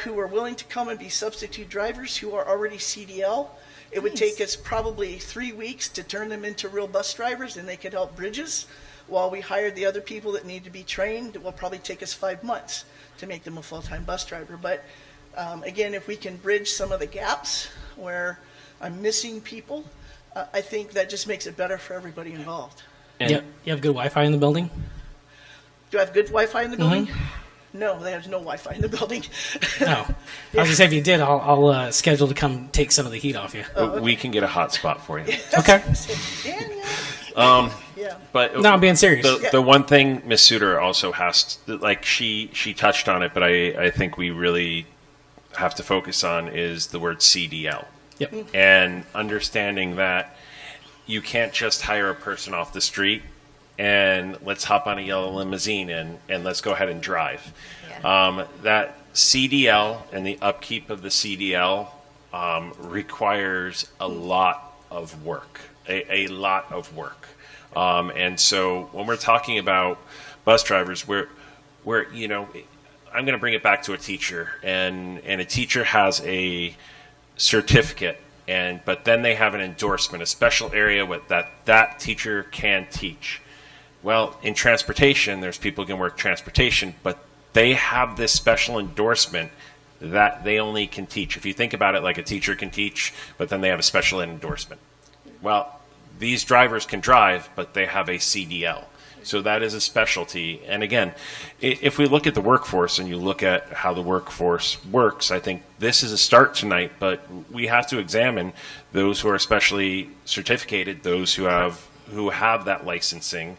who are willing to come and be substitute drivers who are already CDL. It would take us probably 3 weeks to turn them into real bus drivers, and they could help bridges. While we hired the other people that need to be trained, it will probably take us 5 months to make them a full-time bus driver. But again, if we can bridge some of the gaps where I'm missing people, I think that just makes it better for everybody involved. You have good Wi-Fi in the building? Do I have good Wi-Fi in the building? No, there's no Wi-Fi in the building. No. I was going to say, if you did, I'll schedule to come take some of the heat off you. We can get a hotspot for you. Okay. Daniel. Yeah. But No, I'm being serious. The one thing Ms. Suter also has, she touched on it, but I think we really have to focus on is the word CDL. Yep. And understanding that you can't just hire a person off the street and let's hop on a yellow limousine and let's go ahead and drive. That CDL and the upkeep of the CDL requires a lot of work, a lot of work. And so when we're talking about bus drivers, we're I'm going to bring it back to a teacher, and a teacher has a certificate, but then they have an endorsement, a special area that teacher can teach. Well, in transportation, there's people who can work transportation, but they have this special endorsement that they only can teach. If you think about it like a teacher can teach, but then they have a special endorsement. Well, these drivers can drive, but they have a CDL. So that is a specialty. And again, if we look at the workforce and you look at how the workforce works, I think this is a start tonight, but we have to examine those who are specially certificated, those who have that licensing.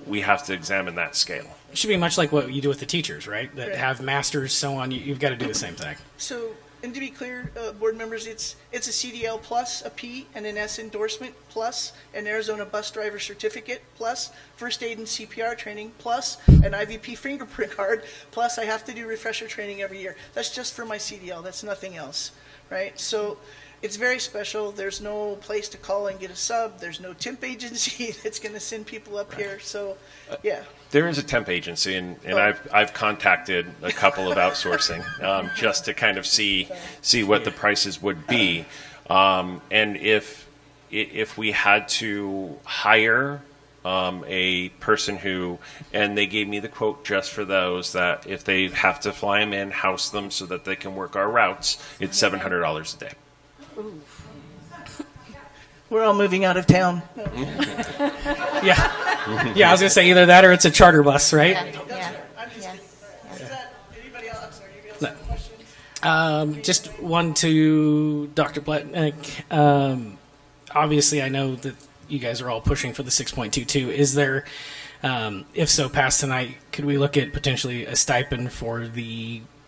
We have to examine that scale. It should be much like what you do with the teachers, right? That have masters, so on. You've got to do the same thing. So, and to be clear, board members, it's a CDL plus, a P and an S endorsement plus, an Arizona bus driver certificate plus, first aid and CPR training plus, an IVP fingerprint card plus. I have to do refresher training every year. That's just for my CDL. That's nothing else, right? So it's very special. There's no place to call and get a sub. There's no temp agency that's going to send people up here. So, yeah. There is a temp agency, and I've contacted a couple of outsourcing just to kind of see what the prices would be, and if we had to hire a person who, and they gave me the quote just for those, that if they have to fly them in, house them so that they can work our routes, it's $700 a day. Ooh. We're all moving out of town. Yeah, I was going to say either that or it's a charter bus, right? Yeah. Is that anybody else? I'm sorry, you guys have questions? Just one to Dr. Pletnick. Obviously, I know that you guys are all pushing for the 6.22. Is there, if so, past tonight, could we look at potentially a stipend for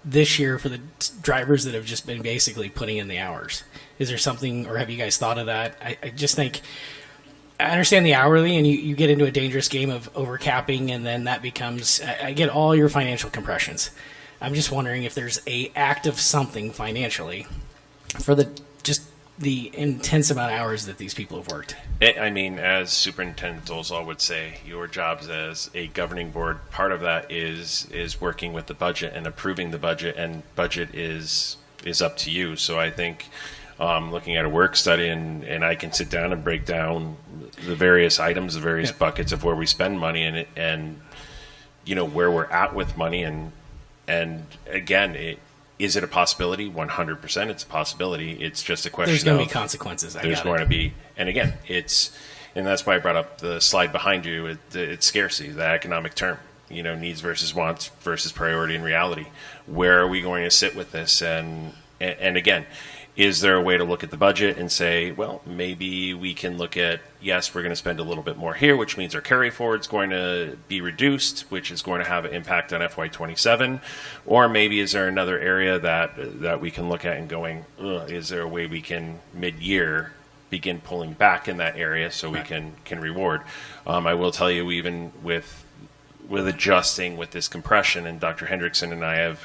this year for the drivers that have just been basically putting in the hours? Is there something, or have you guys thought of that? I just think, I understand the hourly, and you get into a dangerous game of overcapping, and then that becomes, I get all your financial compressions. I'm just wondering if there's a act of something financially for the just the intense amount of hours that these people have worked. I mean, as Superintendent Dolezal would say, your jobs as a governing board, part of that is working with the budget and approving the budget, and budget is up to you. So I think looking at a work study, and I can sit down and break down the various items, the various buckets of where we spend money, and you know where we're at with money, and again, is it a possibility? 100%, it's a possibility. It's just a question. There's going to be consequences. There's going to be, and again, and that's why I brought up the slide behind you. It's scarcity, the economic term. You know, needs versus wants versus priority and reality. Where are we going to sit with this? And again, is there a way to look at the budget and say, well, maybe we can look at, yes, we're going to spend a little bit more here, which means our carry forward is going to be reduced, which is going to have an impact on FY27. Or maybe is there another area that we can look at and going, is there a way we can mid-year begin pulling back in that area so we can reward? I will tell you, even with adjusting with this compression, and Dr. Hendrickson and I have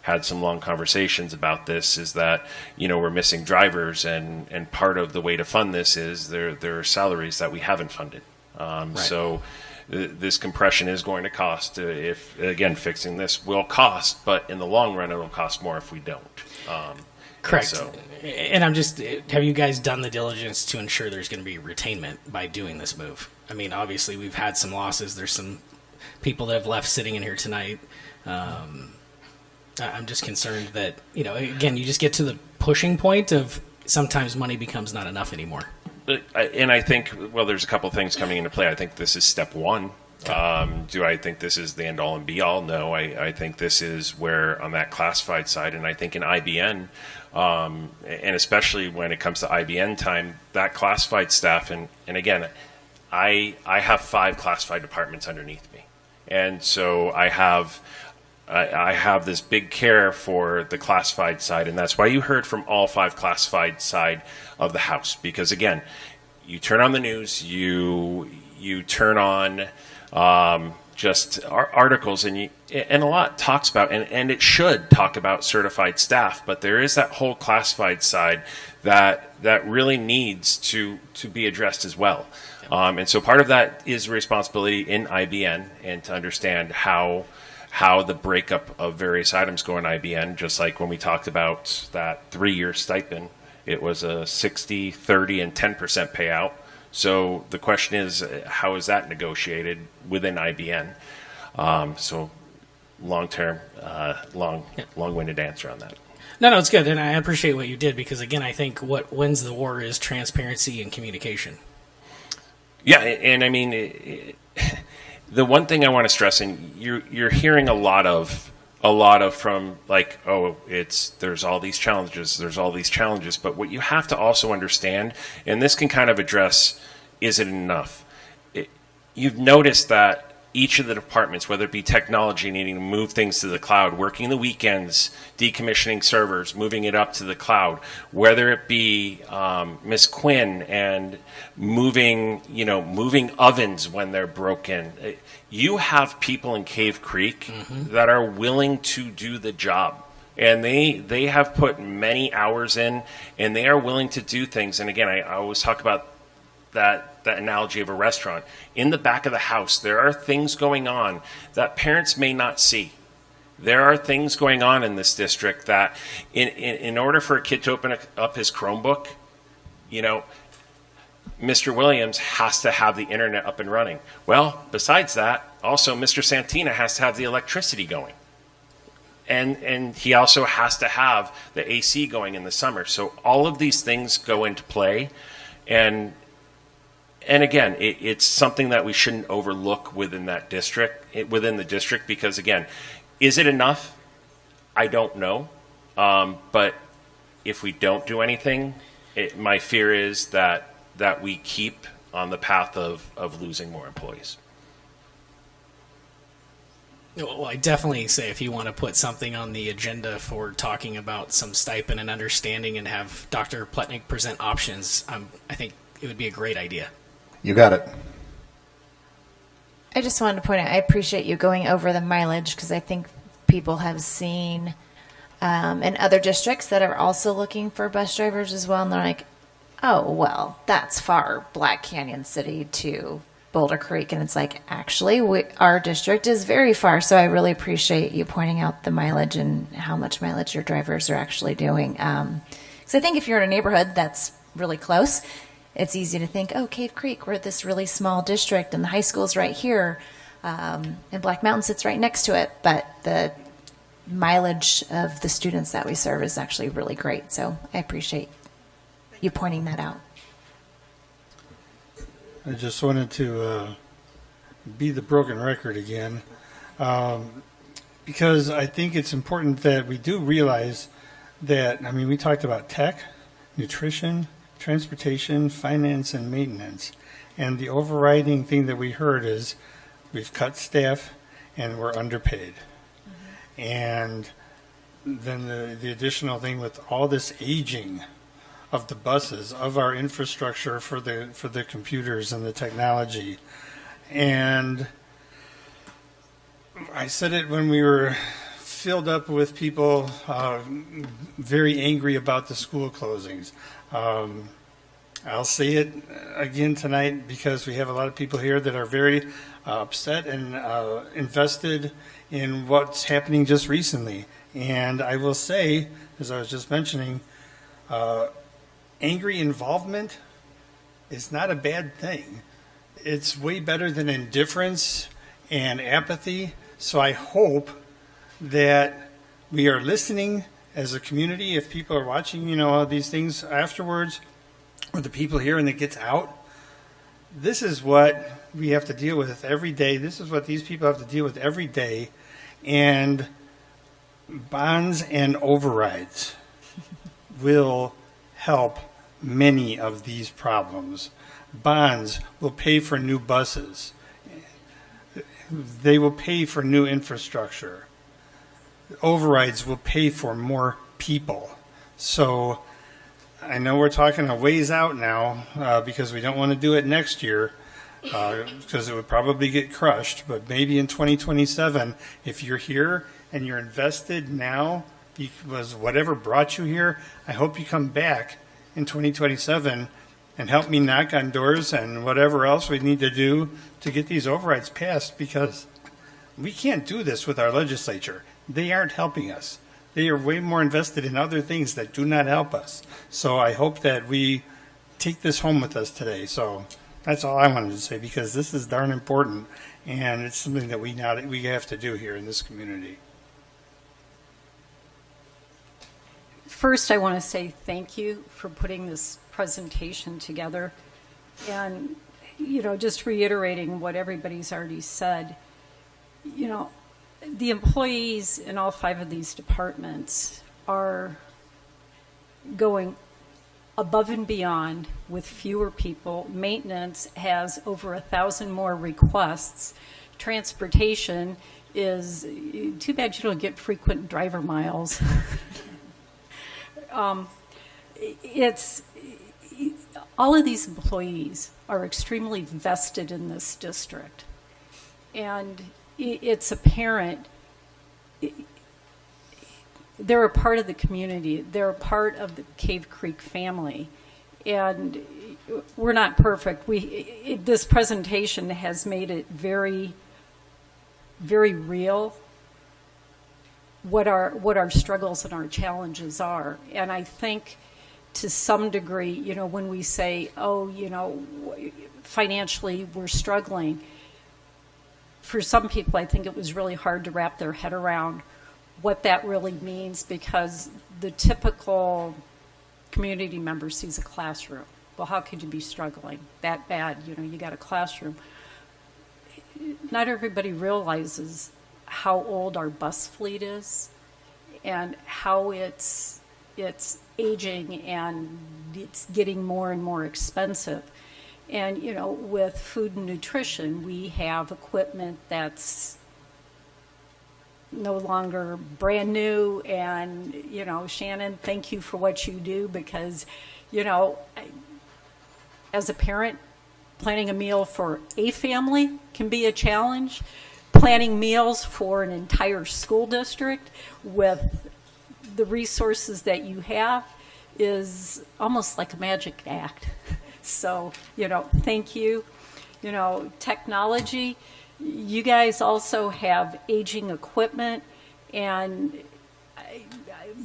had some long conversations about this, is that, you know, we're missing drivers, and part of the way to fund this is there are salaries that we haven't funded. So this compression is going to cost. If, again, fixing this will cost, but in the long run, it'll cost more if we don't. Correct. And have you guys done the diligence to ensure there's going to be retainment by doing this move? I mean, obviously, we've had some losses. There's some people that have left sitting in here tonight. I'm just concerned that, you know, again, you just get to the pushing point of sometimes money becomes not enough anymore. And I think, well, there's a couple things coming into play. I think this is step one. Do I think this is the end all and be all? No, I think this is where on that classified side, and I think in IBN, and especially when it comes to IBN time, that classified staff, and again, I have 5 classified departments underneath me. And so I have this big care for the classified side, and that's why you heard from all 5 classified side of the house. Because again, you turn on the news, you turn on just articles, and a lot talks about, and it should talk about certified staff, but there is that whole classified side that really needs to be addressed as well. And so part of that is responsibility in IBN, and to understand how the breakup of various items go in IBN, just like when we talked about that 3-year stipend, it was a 60, 30, and 10% payout. So the question is, how is that negotiated within IBN? So long-term, long-winded answer on that. No, it's good, and I appreciate what you did, because again, I think what wins the war is transparency and communication. Yeah, and I mean, the one thing I want to stress, and you're hearing a lot of from like, there's all these challenges, but what you have to also understand, and this can kind of address, is it enough? You've noticed that each of the departments, whether it be technology, needing to move things to the cloud, working the weekends, decommissioning servers, moving it up to the cloud, whether it be Miss Quinn and moving ovens when they're broken. You have people in Cave Creek that are willing to do the job. And they have put many hours in, and they are willing to do things. And again, I always talk about that analogy of a restaurant. In the back of the house, there are things going on that parents may not see. There are things going on in this district that in order for a kid to open up his Chromebook, you know, Mr. Williams has to have the internet up and running. Well, besides that, also Mr. Santina has to have the electricity going. And he also has to have the AC going in the summer. So all of these things go into play. And again, it's something that we shouldn't overlook within the district, because again, is it enough? I don't know. But if we don't do anything, my fear is that we keep on the path of losing more employees. Well, I definitely say if you want to put something on the agenda for talking about some stipend and understanding and have Dr. Pletnick present options, I think it would be a great idea. You got it. I just wanted to point out, I appreciate you going over the mileage, because I think people have seen and other districts that are also looking for bus drivers as well. And they're like, oh, well, that's far, Black Canyon City to Boulder Creek. And it's like, actually, our district is very far. So I really appreciate you pointing out the mileage and how much mileage your drivers are actually doing. Because I think if you're in a neighborhood that's really close, it's easy to think, oh, Cave Creek, we're this really small district and the high school's right here. And Black Mountain sits right next to it. But the mileage of the students that we serve is actually really great. So I appreciate you pointing that out. I just wanted to be the broken record again, because I think it's important that we do realize that, I mean, we talked about tech, nutrition, transportation, finance, and maintenance. And the overriding thing that we heard is we've cut staff and we're underpaid. Mm-hmm. And then the additional thing with all this aging of the buses, of our infrastructure for the computers and the technology. And I said it when we were filled up with people very angry about the school closings. I'll say it again tonight because we have a lot of people here that are very upset and invested in what's happening just recently. And I will say, as I was just mentioning, angry involvement is not a bad thing. It's way better than indifference and apathy. So I hope that we are listening as a community. If people are watching, all these things afterwards, or the people here and it gets out, this is what we have to deal with every day. This is what these people have to deal with every day. And bonds and overrides will help many of these problems. Bonds will pay for new buses. They will pay for new infrastructure. Overrides will pay for more people. So I know we're talking a ways out now because we don't want to do it next year because it would probably get crushed. But maybe in 2027, if you're here and you're invested now because whatever brought you here, I hope you come back in 2027 and help me knock on doors and whatever else we need to do to get these overrides passed, because we can't do this with our legislature. They aren't helping us. They are way more invested in other things that do not help us. So I hope that we take this home with us today. So that's all I wanted to say, because this is darn important, and it's something that we have to do here in this community. First, I want to say thank you for putting this presentation together. And, just reiterating what everybody's already said, the employees in all 5 of these departments are going above and beyond with fewer people. Maintenance has over 1,000 more requests. Transportation is too bad you don't get frequent driver miles. It's all of these employees are extremely vested in this district, and it's apparent they're a part of the community. They're a part of the Cave Creek family, and we're not perfect. This presentation has made it very, very real what our struggles and our challenges are. And I think to some degree, when we say, financially we're struggling, for some people I think it was really hard to wrap their head around what that really means, because the typical community member sees a classroom. Well, how could you be struggling that bad? You got a classroom. Not everybody realizes how old our bus fleet is and how it's aging and it's getting more and more expensive. And, with food and nutrition, we have equipment that's no longer brand new. And, Shannon, thank you for what you do, because, as a parent, planning a meal for a family can be a challenge. Planning meals for an entire school district with the resources that you have is almost like a magic act. So, thank you. Technology, you guys also have aging equipment, and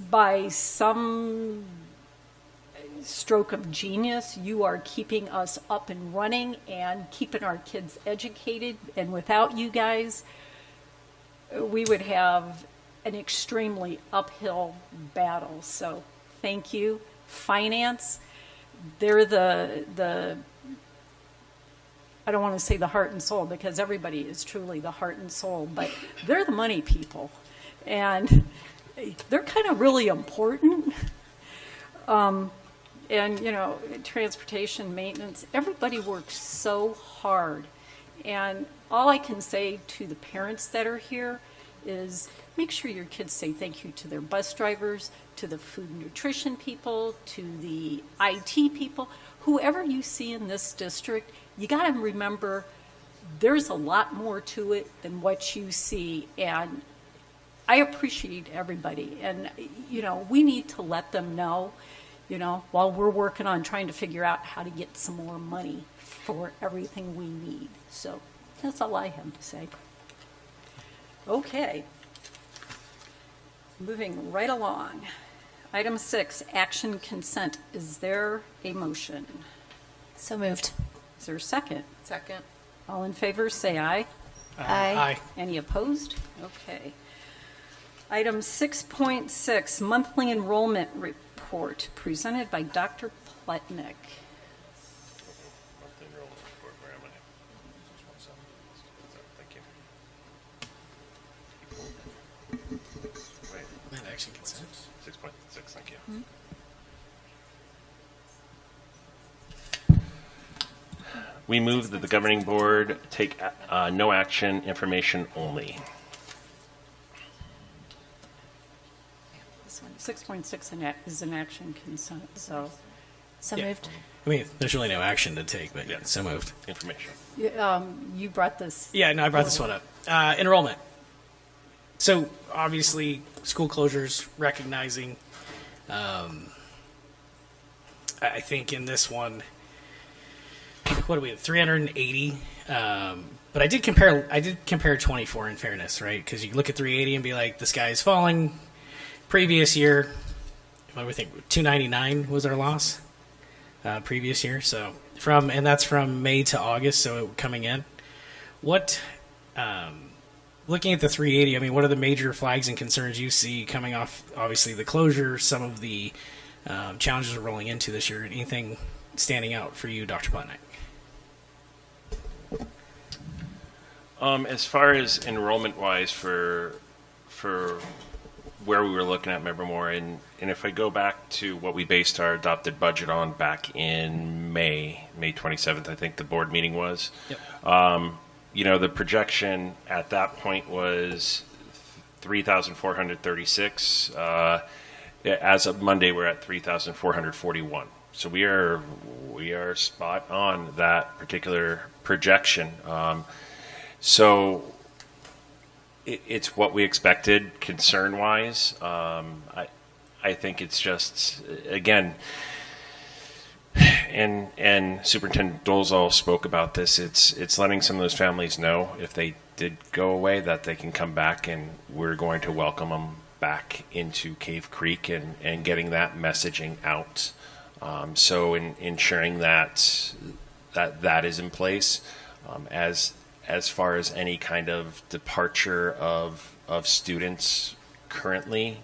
by some stroke of genius, you are keeping us up and running and keeping our kids educated. And without you guys, we would have an extremely uphill battle. So thank you. Finance, they're the I don't want to say the heart and soul, because everybody is truly the heart and soul, but they're the money people. And they're kind of really important. And, transportation, maintenance, everybody works so hard. And all I can say to the parents that are here is make sure your kids say thank you to their bus drivers, to the food and nutrition people, to the IT people, whoever you see in this district. You got to remember there's a lot more to it than what you see. And I appreciate everybody. And, we need to let them know, while we're working on trying to figure out how to get some more money for everything we need. So that's all I have to say. Okay. Moving right along. Item 6, action consent. Is there a motion? So moved. Is there a second? Second. All in favor, say aye. Aye. Any opposed? Okay. Item 6.6, monthly enrollment report, presented by Dr. Pletnick. That action consent. 6.6, thank you. We move that the governing board take no action, information only. This one, 6.6 is an action consent, so So Yeah. moved. I mean, there's really no action to take, but Yeah. so moved. Information. you brought this. Yeah, no, I brought this one up. Enrollment. So obviously, school closures, recognizing. I think in this one, what do we have? 380. But I did compare 24 in fairness, right? Because you look at 380 and be like, the sky is falling. Previous year, what do we think? 299 was our loss. Previous year, so and that's from May to August, so coming in. What, looking at the 380, I mean, what are the major flags and concerns you see coming off, obviously, the closure, some of the challenges we're rolling into this year? Anything standing out for you, Dr. Plotnick? As far as enrollment-wise for where we were looking at Membermore, and if I go back to what we based our adopted budget on back in May 27th, I think the board meeting was. Yep. The projection at that point was 3,436. As of Monday, we're at 3,441. So we are spot on that particular projection. So it's what we expected concern-wise. I think it's just, again, and Superintendent Dolezal spoke about this. It's letting some of those families know if they did go away that they can come back, and we're going to welcome them back into Cave Creek and getting that messaging out. So in ensuring that is in place, as far as any kind of departure of students currently,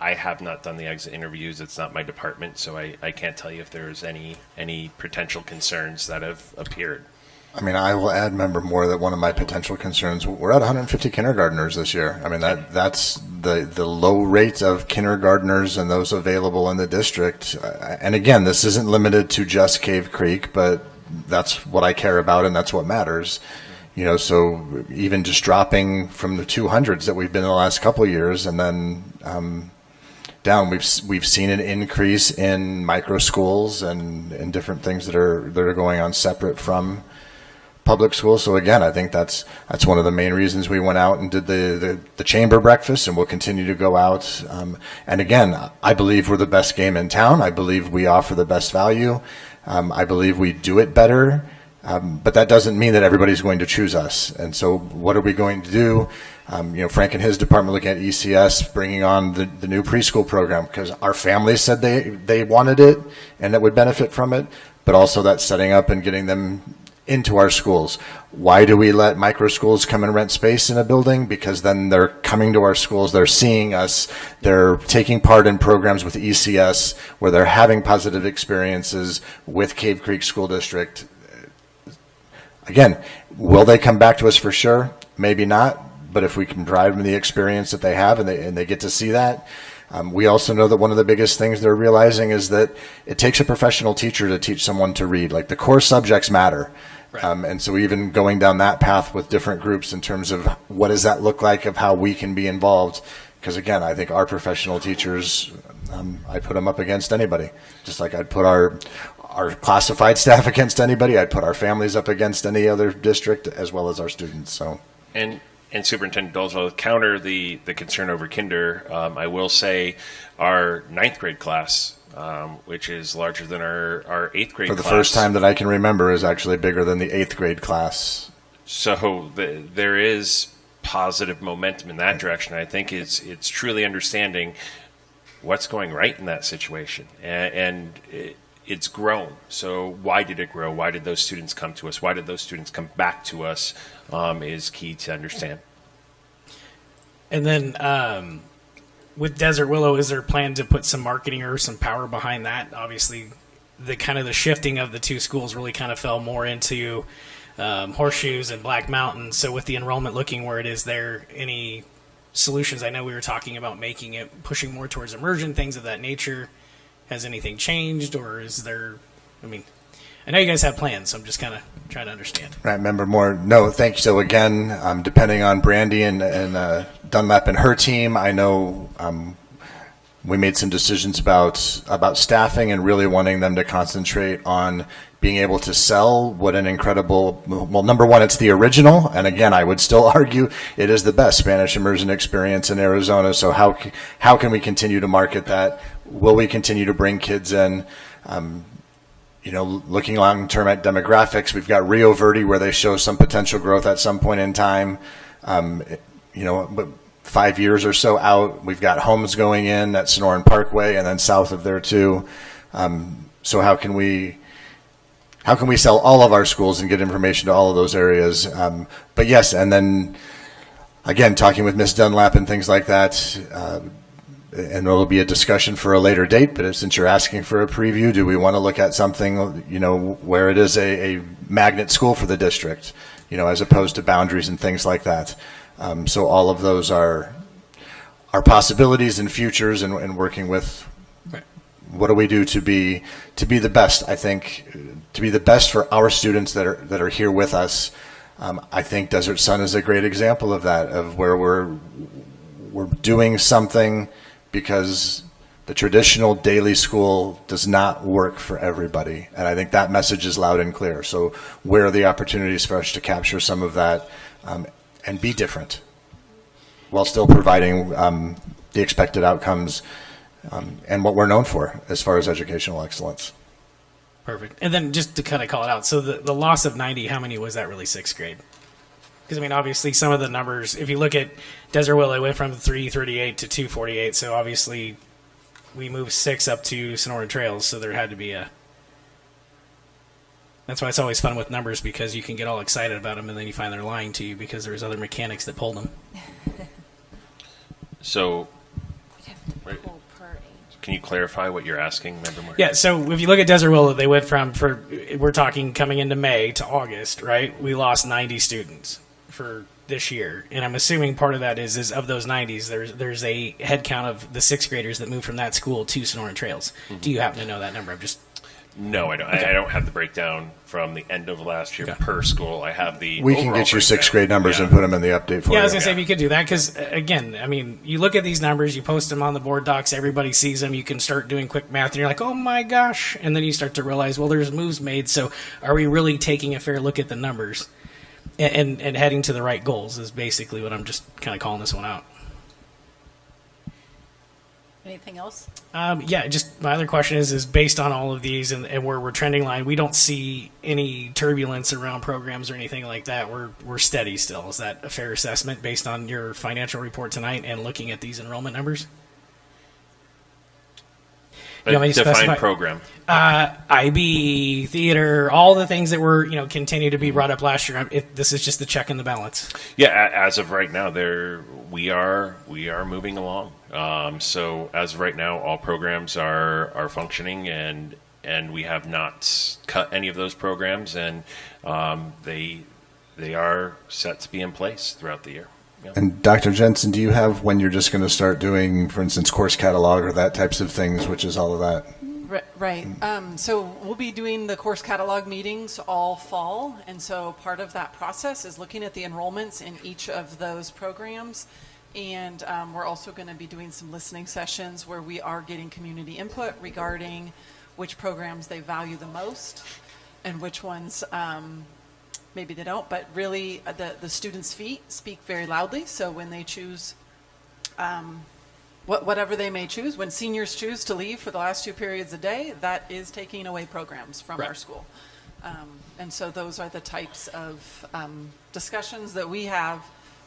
I have not done the exit interviews. It's not my department, so I can't tell you if there's any potential concerns that have appeared. I mean, I will add, member Moore, that one of my potential concerns, we're at 150 kindergartners this year. I mean, that's the low rate of kindergartners and those available in the district. And again, this isn't limited to just Cave Creek, but that's what I care about, and that's what matters. So even just dropping from the 200s that we've been in the last couple of years, and then down, we've seen an increase in micro schools and different things that are going on separate from public schools. So again, I think that's one of the main reasons we went out and did the chamber breakfast, and we'll continue to go out. And again, I believe we're the best game in town. I believe we offer the best value. I believe we do it better. But that doesn't mean that everybody's going to choose us. And so what are we going to do? Frank and his department looking at ECS, bringing on the new preschool program, because our families said they wanted it and that would benefit from it, but also that's setting up and getting them into our schools. Why do we let micro schools come and rent space in a building? Because then they're coming to our schools, they're seeing us, they're taking part in programs with ECS where they're having positive experiences with Cave Creek School District. Again, will they come back to us for sure? Maybe not, but if we can provide them the experience that they have and they get to see that. We also know that one of the biggest things they're realizing is that it takes a professional teacher to teach someone to read. Like, the core subjects matter. Right. And so even going down that path with different groups in terms of what does that look like, of how we can be involved. Because again, I think our professional teachers, I put them up against anybody, just like I'd put our classified staff against anybody. I'd put our families up against any other district, as well as our students. So, and Superintendent Dolezal, to counter the concern over kinder, I will say our 9th grade class, which is larger than our 8th grade class. For the first time that I can remember, is actually bigger than the 8th grade class. So there is positive momentum in that direction. I think it's truly understanding what's going right in that situation, and it's grown. So why did it grow? Why did those students come to us? Why did those students come back to us? Is key to understand. And then with Desert Willow, is there a plan to put some marketing or some power behind that? Obviously, the shifting of the two schools really kind of fell more into Horseshoes and Black Mountain. So with the enrollment looking where it is there, any solutions? I know we were talking about making it, pushing more towards immersion, things of that nature. Has anything changed, or is there, I know you guys have plans, so I'm just kind of trying to understand. Right, remember more. No, thank you. So again, depending on Brandy and Dunlap and her team, I know we made some decisions about staffing and really wanting them to concentrate on being able to sell what an incredible, well, number one, it's the original. And again, I would still argue it is the best Spanish immersion experience in Arizona. So how can we continue to market that? Will we continue to bring kids in? Looking long-term at demographics, we've got Rio Verde where they show some potential growth at some point in time. But 5 years or so out, we've got homes going in at Sonoran Parkway and then south of there too. So how can we sell all of our schools and get information to all of those areas? But yes, and then again, talking with Miss Dunlap and things like that, and it'll be a discussion for a later date, but since you're asking for a preview, do we want to look at something, where it is a magnet school for the district, as opposed to boundaries and things like that? So all of those are possibilities and futures, and working with what do we do to be the best. I think to be the best for our students that are here with us. I think Desert Sun is a great example of that, of where we're doing something because the traditional daily school does not work for everybody. And I think that message is loud and clear. So where are the opportunities for us to capture some of that and be different while still providing the expected outcomes and what we're known for as far as educational excellence? Perfect. And then just to kind of call it out, so the loss of 90, how many was that really 6th grade? Because, obviously some of the numbers, if you look at Desert Willow, it went from 338 to 248. So obviously we moved 6 up to Sonoran Trails. So there had to be that's why it's always fun with numbers, because you can get all excited about them and then you find they're lying to you because there's other mechanics that pulled them. So can you clarify what you're asking, Member Moore? Yeah, so if you look at Desert Willow, they went we're talking coming into May to August, right? We lost 90 students for this year. And I'm assuming part of that is of those 90s, there's a head count of the 6th graders that moved from that school to Sonoran Trails. Mm-hmm. Do you happen to know that number? No, I don't. Okay. I don't have the breakdown from the end of last year per school. I have the We can get you 6th grade numbers and put them in the update for you. Yeah, I was going to say, if you could do that, because, again, you look at these numbers, you post them on the board docs, everybody sees them, you can start doing quick math, and you're like, oh my gosh, and then you start to realize, well, there's moves made, so are we really taking a fair look at the numbers? and heading to the right goals is basically what I'm just kind of calling this one out. Anything else? Yeah, just my other question is based on all of these and where we're trending line, we don't see any turbulence around programs or anything like that. We're steady still. Is that a fair assessment based on your financial report tonight and looking at these enrollment numbers? You want me to Define specify? program. IB, theater, all the things that were, continue to be brought up last year. This is just the check and the balance. Yeah, as of right now, we are moving along. So as of right now, all programs are functioning, and we have not cut any of those programs, and they are set to be in place throughout the year. Yeah. And Dr. Jensen, do you have when you're just going to start doing, for instance, course catalog or that types of things, which is all of that? Right. So we'll be doing the course catalog meetings all fall, and so part of that process is looking at the enrollments in each of those programs. And we're also going to be doing some listening sessions where we are getting community input regarding which programs they value the most and which ones maybe they don't. But really, the students' feet speak very loudly. So when they choose whatever they may choose, when seniors choose to leave for the last 2 periods a day, that is taking away programs from our school. And so those are the types of discussions that we have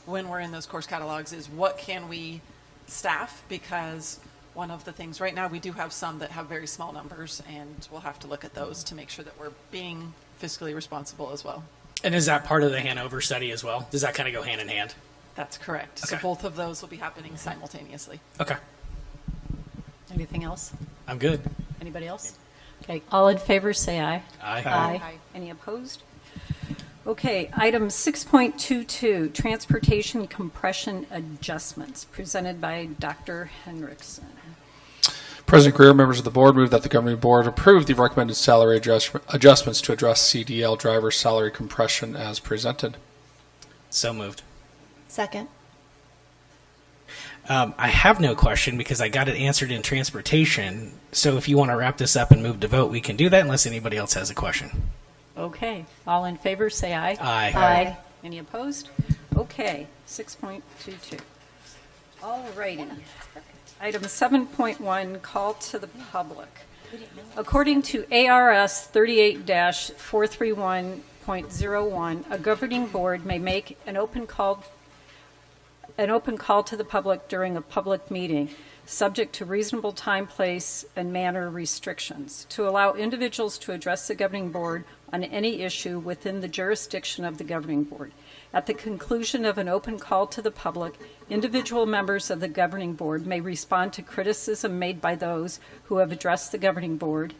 when we're in those course catalogs is what can we staff, because one of the things right now we do have some that have very small numbers, and we'll have to look at those to make sure that we're being fiscally responsible as well. And is that part of the Hanover study as well? Does that kind of go hand in hand? That's correct. Okay. So both of those will be happening simultaneously. Okay. Anything else? I'm good. Anybody else? Okay, all in favor, say aye. Aye. Aye. Any opposed? Okay, item 6.22, transportation compression adjustments, presented by Dr. Henriksen. President Greer, members of the board, move that the governing board approve the recommended salary adjustments to address CDL driver salary compression as presented. So moved. Second. I have no question because I got it answered in transportation. So if you want to wrap this up and move to vote, we can do that unless anybody else has a question. Okay, all in favor, say aye. Aye. Aye. Any opposed? Okay, 6.22. All righty. Item 7.1, call to the public. According to ARS 38-431.01, a governing board may make an open call to the public during a public meeting, subject to reasonable time, place, and manner restrictions, to allow individuals to address the governing board on any issue within the jurisdiction of the governing board. At the conclusion of an open call to the public, individual members of the governing board may respond to criticism made by those who have addressed the governing board,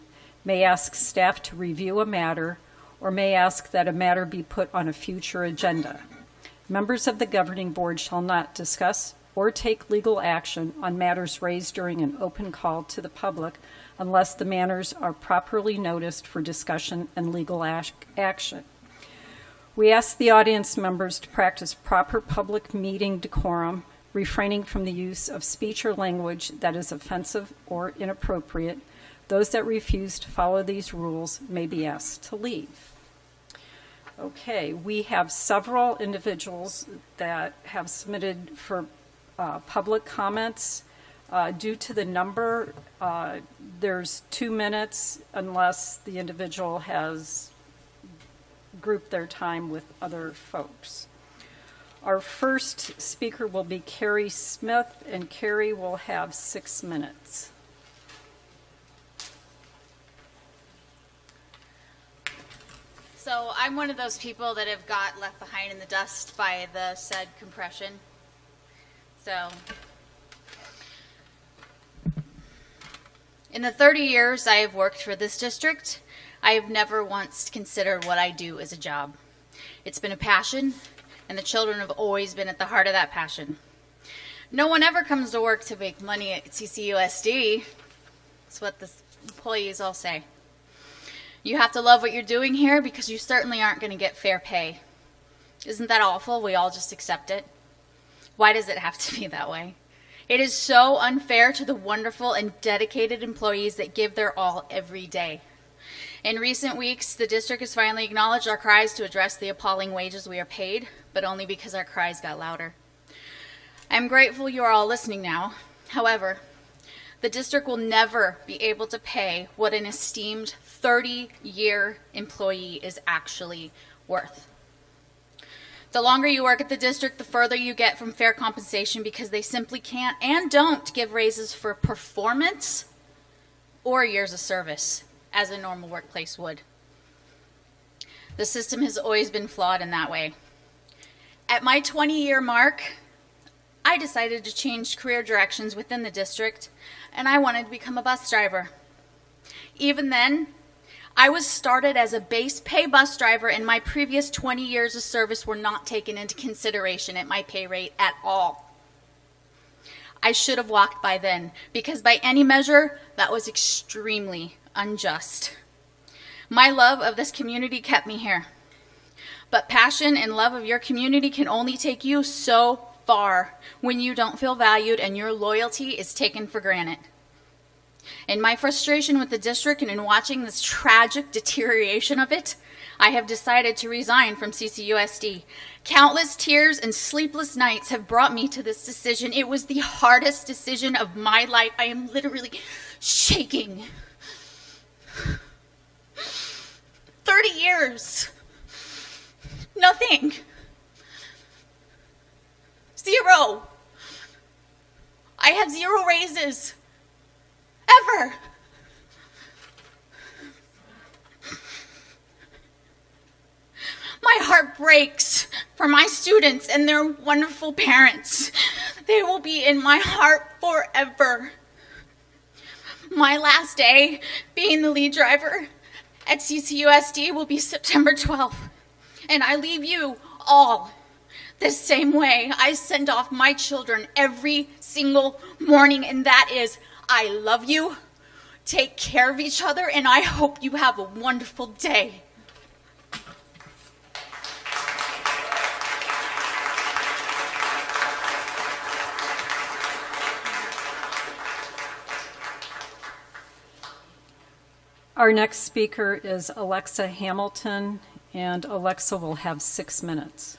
may ask staff to review a matter, or may ask that a matter be put on a future agenda. Members of the governing board shall not discuss or take legal action on matters raised during an open call to the public unless the matters are properly noticed for discussion and legal action. We ask the audience members to practice proper public meeting decorum, refraining from the use of speech or language that is offensive or inappropriate. Those that refuse to follow these rules may be asked to leave. Okay, we have several individuals that have submitted for public comments. Due to the number, there's 2 minutes unless the individual has grouped their time with other folks. Our first speaker will be Carrie Smith, and Carrie will have 6 minutes. So I'm one of those people that have got left behind in the dust by the said compression. So in the 30 years I have worked for this district, I have never once considered what I do as a job. It's been a passion, and the children have always been at the heart of that passion. No one ever comes to work to make money at CCUSD. That's what the employees all say. You have to love what you're doing here because you certainly aren't going to get fair pay. Isn't that awful? We all just accept it. Why does it have to be that way? It is so unfair to the wonderful and dedicated employees that give their all every day. In recent weeks, the district has finally acknowledged our cries to address the appalling wages we are paid, but only because our cries got louder. I'm grateful you are all listening now. However, the district will never be able to pay what an esteemed 30-year employee is actually worth. The longer you work at the district, the further you get from fair compensation because they simply can't and don't give raises for performance or years of service, as a normal workplace would. The system has always been flawed in that way. At my 20-year mark, I decided to change career directions within the district, and I wanted to become a bus driver. Even then, I was started as a base pay bus driver, and my previous 20 years of service were not taken into consideration at my pay rate at all. I should have walked by then, because by any measure, that was extremely unjust. My love of this community kept me here. But passion and love of your community can only take you so far when you don't feel valued and your loyalty is taken for granted. In my frustration with the district and in watching this tragic deterioration of it, I have decided to resign from CCUSD. Countless tears and sleepless nights have brought me to this decision. It was the hardest decision of my life. I am literally shaking. 30 years. Nothing. Zero. I have 0 raises. Ever. My heart breaks for my students and their wonderful parents. They will be in my heart forever. My last day being the lead driver at CCUSD will be September 12th. And I leave you all the same way I send off my children every single morning, and that is, I love you, take care of each other, and I hope you have a wonderful day. Our next speaker is Alexa Hamilton, and Alexa will have 6 minutes.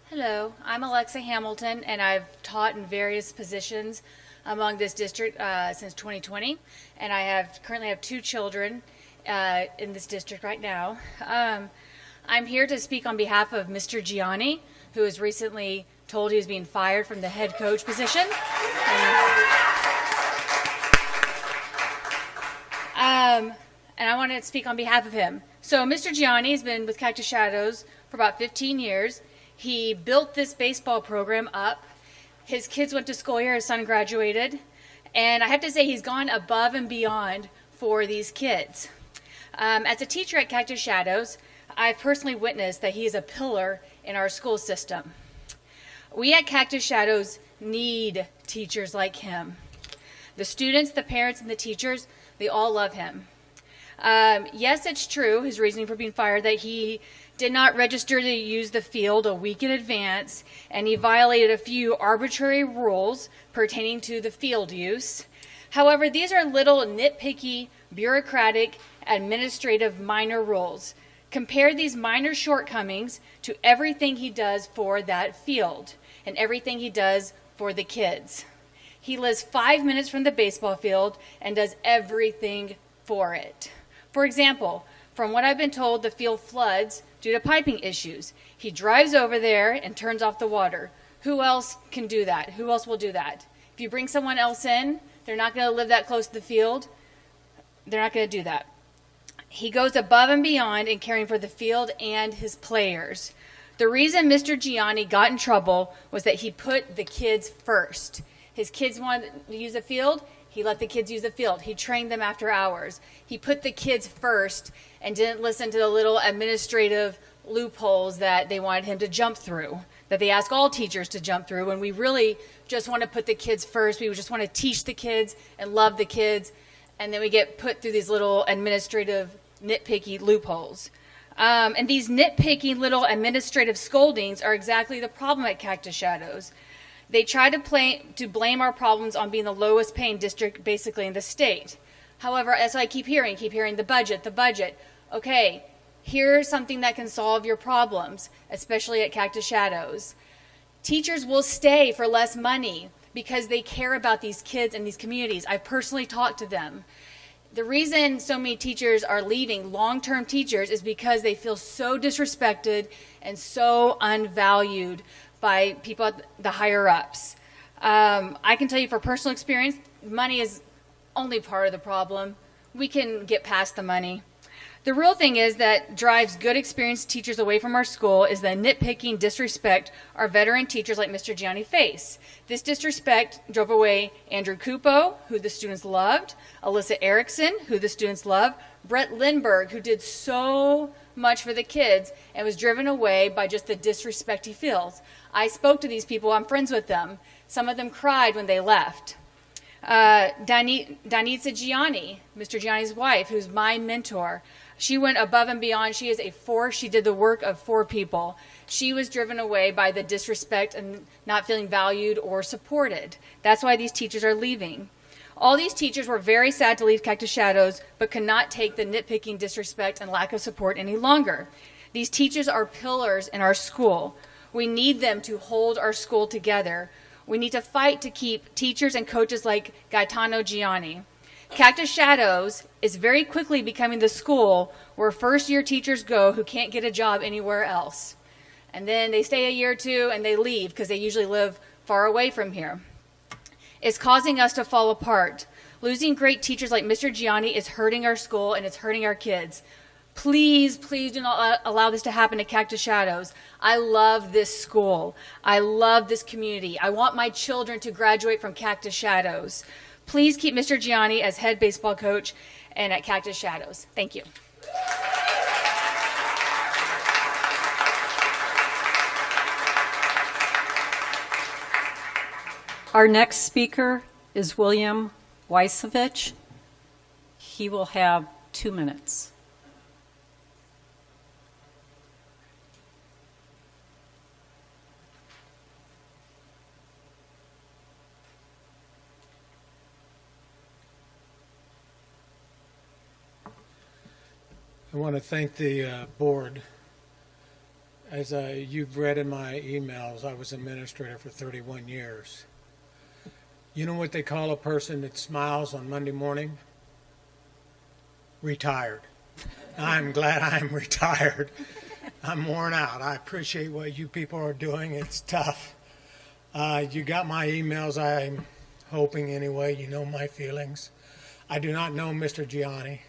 Hello, I'm Alexa Hamilton, and I've taught in various positions among this district since 2020, and I currently have 2 children in this district right now. I'm here to speak on behalf of Mr. Gianni, who was recently told he was being fired from the head coach position. And I want to speak on behalf of him. So Mr. Gianni has been with Cactus Shadows for about 15 years. He built this baseball program up. His kids went to school here. His son graduated. And I have to say he's gone above and beyond for these kids. As a teacher at Cactus Shadows, I've personally witnessed that he is a pillar in our school system. We at Cactus Shadows need teachers like him. The students, the parents, and the teachers, they all love him. Yes, it's true, his reasoning for being fired, that he did not register to use the field a week in advance, and he violated a few arbitrary rules pertaining to the field use. However, these are little nitpicky, bureaucratic, administrative minor rules. Compare these minor shortcomings to everything he does for that field and everything he does for the kids. He lives 5 minutes from the baseball field and does everything for it. For example, from what I've been told, the field floods due to piping issues. He drives over there and turns off the water. Who else can do that? Who else will do that? If you bring someone else in, they're not going to live that close to the field. They're not going to do that. He goes above and beyond in caring for the field and his players. The reason Mr. Gianni got in trouble was that he put the kids first. His kids wanted to use the field. He let the kids use the field. He trained them after hours. He put the kids first and didn't listen to the little administrative loopholes that they wanted him to jump through, that they ask all teachers to jump through. And we really just want to put the kids first. We just want to teach the kids and love the kids. And then we get put through these little administrative nitpicky loopholes. And these nitpicky little administrative scoldings are exactly the problem at Cactus Shadows. They try to blame our problems on being the lowest paying district basically in the state. However, as I keep hearing the budget. Okay, here's something that can solve your problems, especially at Cactus Shadows. Teachers will stay for less money because they care about these kids and these communities. I've personally talked to them. The reason so many teachers are leaving, long-term teachers, is because they feel so disrespected and so unvalued by people at the higher-ups. I can tell you from personal experience, money is only part of the problem. We can get past the money. The real thing is that drives good experienced teachers away from our school is the nitpicking disrespect our veteran teachers like Mr. Gianni face. This disrespect drove away Andrew Cupo, who the students loved, Alyssa Erickson, who the students loved, Brett Lindbergh, who did so much for the kids and was driven away by just the disrespect he feels. I spoke to these people. I'm friends with them. Some of them cried when they left. Danitza Gianni, Mr. Gianni's wife, who's my mentor, she went above and beyond. She is a force. She did the work of 4 people. She was driven away by the disrespect and not feeling valued or supported. That's why these teachers are leaving. All these teachers were very sad to leave Cactus Shadows, but could not take the nitpicking disrespect and lack of support any longer. These teachers are pillars in our school. We need them to hold our school together. We need to fight to keep teachers and coaches like Gaetano Gianni. Cactus Shadows is very quickly becoming the school where first-year teachers go who can't get a job anywhere else. And then they stay a year or two and they leave because they usually live far away from here. It's causing us to fall apart. Losing great teachers like Mr. Gianni is hurting our school and it's hurting our kids. Please, please do not allow this to happen at Cactus Shadows. I love this school. I love this community. I want my children to graduate from Cactus Shadows. Please keep Mr. Gianni as head baseball coach and at Cactus Shadows. Thank you. Our next speaker is William Weisovich. He will have 2 minutes. I want to thank the board. As you've read in my emails, I was administrator for 31 years. You know what they call a person that smiles on Monday morning? Retired. I'm glad I'm retired. I'm worn out. I appreciate what you people are doing. It's tough. You got my emails, I'm hoping anyway. You know my feelings. I do not know Mr. Gianni.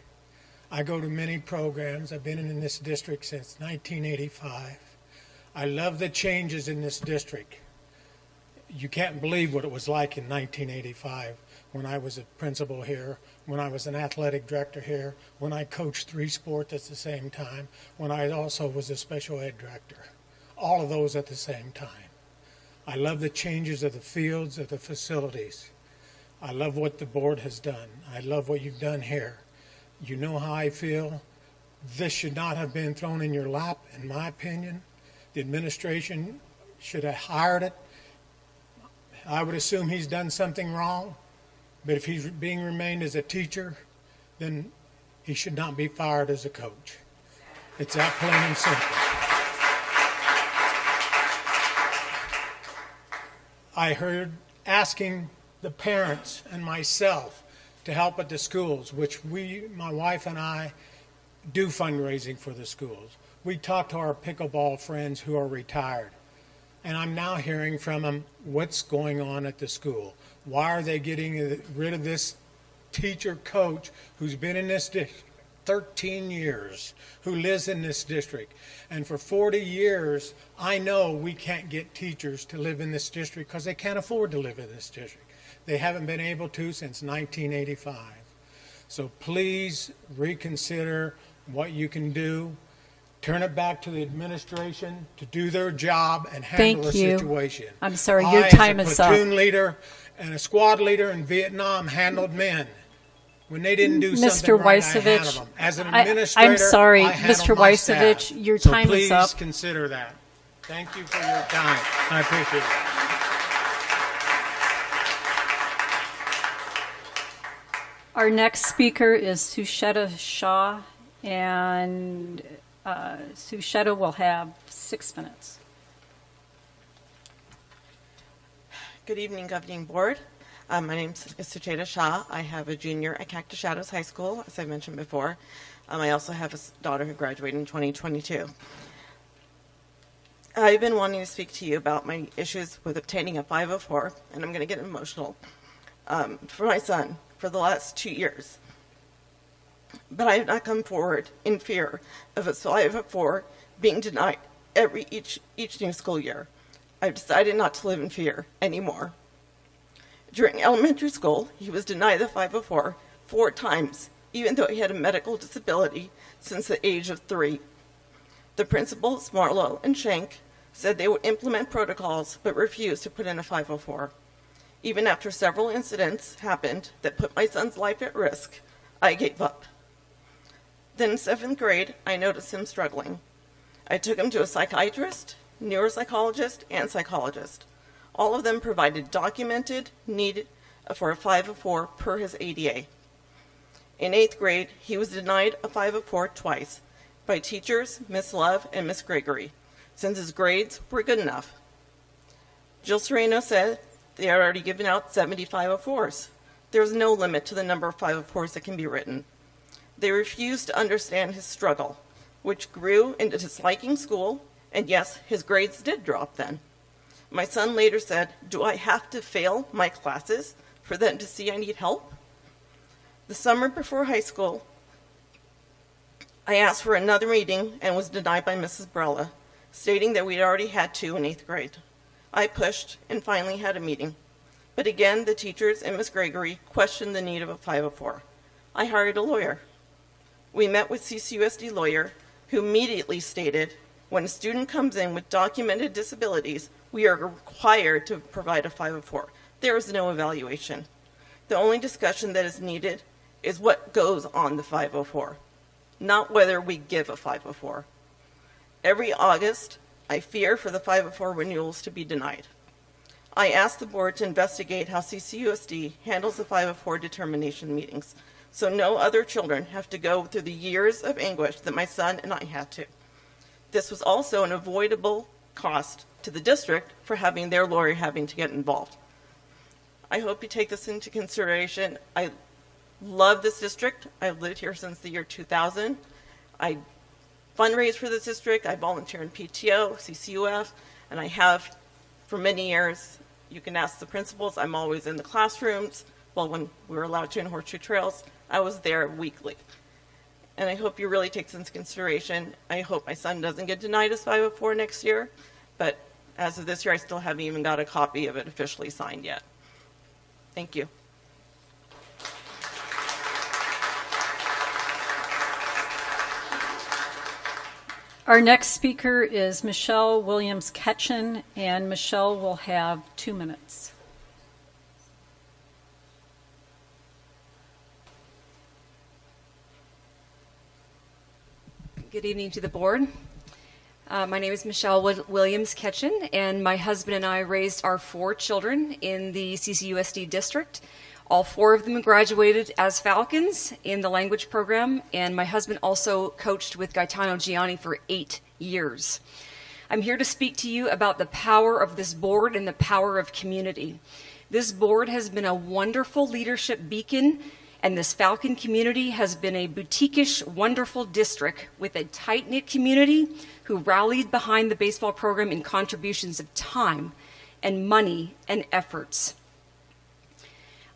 I go to many programs. I've been in this district since 1985. I love the changes in this district. You can't believe what it was like in 1985 when I was a principal here, when I was an athletic director here, when I coached 3 sports at the same time, when I also was a special ed director. All of those at the same time. I love the changes of the fields, of the facilities. I love what the board has done. I love what you've done here. You know how I feel. This should not have been thrown in your lap, in my opinion. The administration should have hired it. I would assume he's done something wrong, but if he's being remained as a teacher, then he should not be fired as a coach. It's that plain and simple. I heard asking the parents and myself to help at the schools, which my wife and I, do fundraising for the schools. We talk to our pickleball friends who are retired. And I'm now hearing from them what's going on at the school. Why are they getting rid of this teacher coach who's been in this district 13 years, who lives in this district? And for 40 years, I know we can't get teachers to live in this district because they can't afford to live in this district. They haven't been able to since 1985. So please reconsider what you can do. Turn it back to the administration to do their job and handle the situation. I'm sorry, your time is up. As a platoon leader and a squad leader in Vietnam handled men. When they didn't do something right, I handled them. As an administrator, I'm sorry, I handled Mr. my Weisovich, staff. your So time is up. please consider that. Thank you for your time. I appreciate it. Our next speaker is Susheta Shah, and Susheta will have 6 minutes. Good evening, Governing Board. My name is Sucheta Shah. I have a junior at Cactus Shadows High School, as I mentioned before. I also have a daughter who graduated in 2022. I've been wanting to speak to you about my issues with obtaining a 504, and I'm going to get emotional, for my son for the last 2 years. But I have not come forward in fear of a 504 being denied each new school year. I've decided not to live in fear anymore. During elementary school, he was denied the 504 4 times, even though he had a medical disability since the age of 3. The principals, Marlowe and Schenk, said they would implement protocols but refused to put in a 504. Even after several incidents happened that put my son's life at risk, I gave up. Then in 7th grade, I noticed him struggling. I took him to a psychiatrist, neuropsychologist, and psychologist. All of them provided documented need for a 504 per his ADA. In 8th grade, he was denied a 504 twice by teachers, Miss Love and Miss Gregory, since his grades were good enough. Jill Sereno said they had already given out 70 504s. There was no limit to the number of 504s that can be written. They refused to understand his struggle, which grew into disliking school. And yes, his grades did drop then. My son later said, "Do I have to fail my classes for them to see I need help?" The summer before high school, I asked for another meeting and was denied by Mrs. Brella, stating that we'd already had 2 in 8th grade. I pushed and finally had a meeting. But again, the teachers and Miss Gregory questioned the need of a 504. I hired a lawyer. We met with CCUSD lawyer, who immediately stated, when a student comes in with documented disabilities, we are required to provide a 504. There is no evaluation. The only discussion that is needed is what goes on the 504, not whether we give a 504. Every August, I fear for the 504 renewals to be denied. I asked the board to investigate how CCUSD handles the 504 determination meetings, so no other children have to go through the years of anguish that my son and I had to. This was also an avoidable cost to the district for having their lawyer having to get involved. I hope you take this into consideration. I love this district. I've lived here since the year 2000. I fundraise for this district. I volunteer in PTO, CCUF, and I have for many years. You can ask the principals. I'm always in the classrooms. Well, when we were allowed to in Horseshoe Trails, I was there weekly. And I hope you really take this into consideration. I hope my son doesn't get denied his 504 next year, but as of this year, I still haven't even got a copy of it officially signed yet. Thank you. Our next speaker is Michelle Williams-Ketchen, and Michelle will have 2 minutes. Good evening to the board. My name is Michelle Williams-Ketchen, and my husband and I raised our 4 children in the CCUSD district. All 4 of them graduated as Falcons in the language program, and my husband also coached with Gaetano Gianni for 8 years. I'm here to speak to you about the power of this board and the power of community. This board has been a wonderful leadership beacon, and this Falcon community has been a boutique-ish, wonderful district with a tight-knit community who rallied behind the baseball program in contributions of time and money and efforts.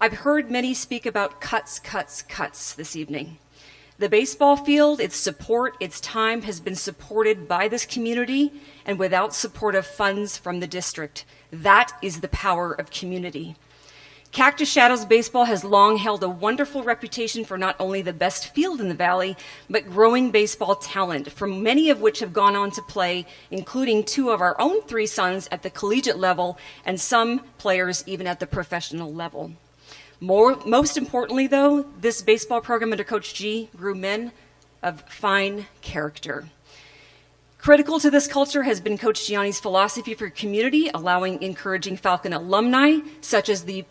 I've heard many speak about cuts this evening. The baseball field, its support, its time has been supported by this community and without supportive funds from the district. That is the power of community. Cactus Shadows baseball has long held a wonderful reputation for not only the best field in the valley, but growing baseball talent, from many of which have gone on to play, including 2 of our own 3 sons at the collegiate level and some players even at the professional level. Most importantly, though, this baseball program under Coach G grew men of fine character. Critical to this culture has been Coach Gianni's philosophy for community, encouraging Falcon alumni, such as the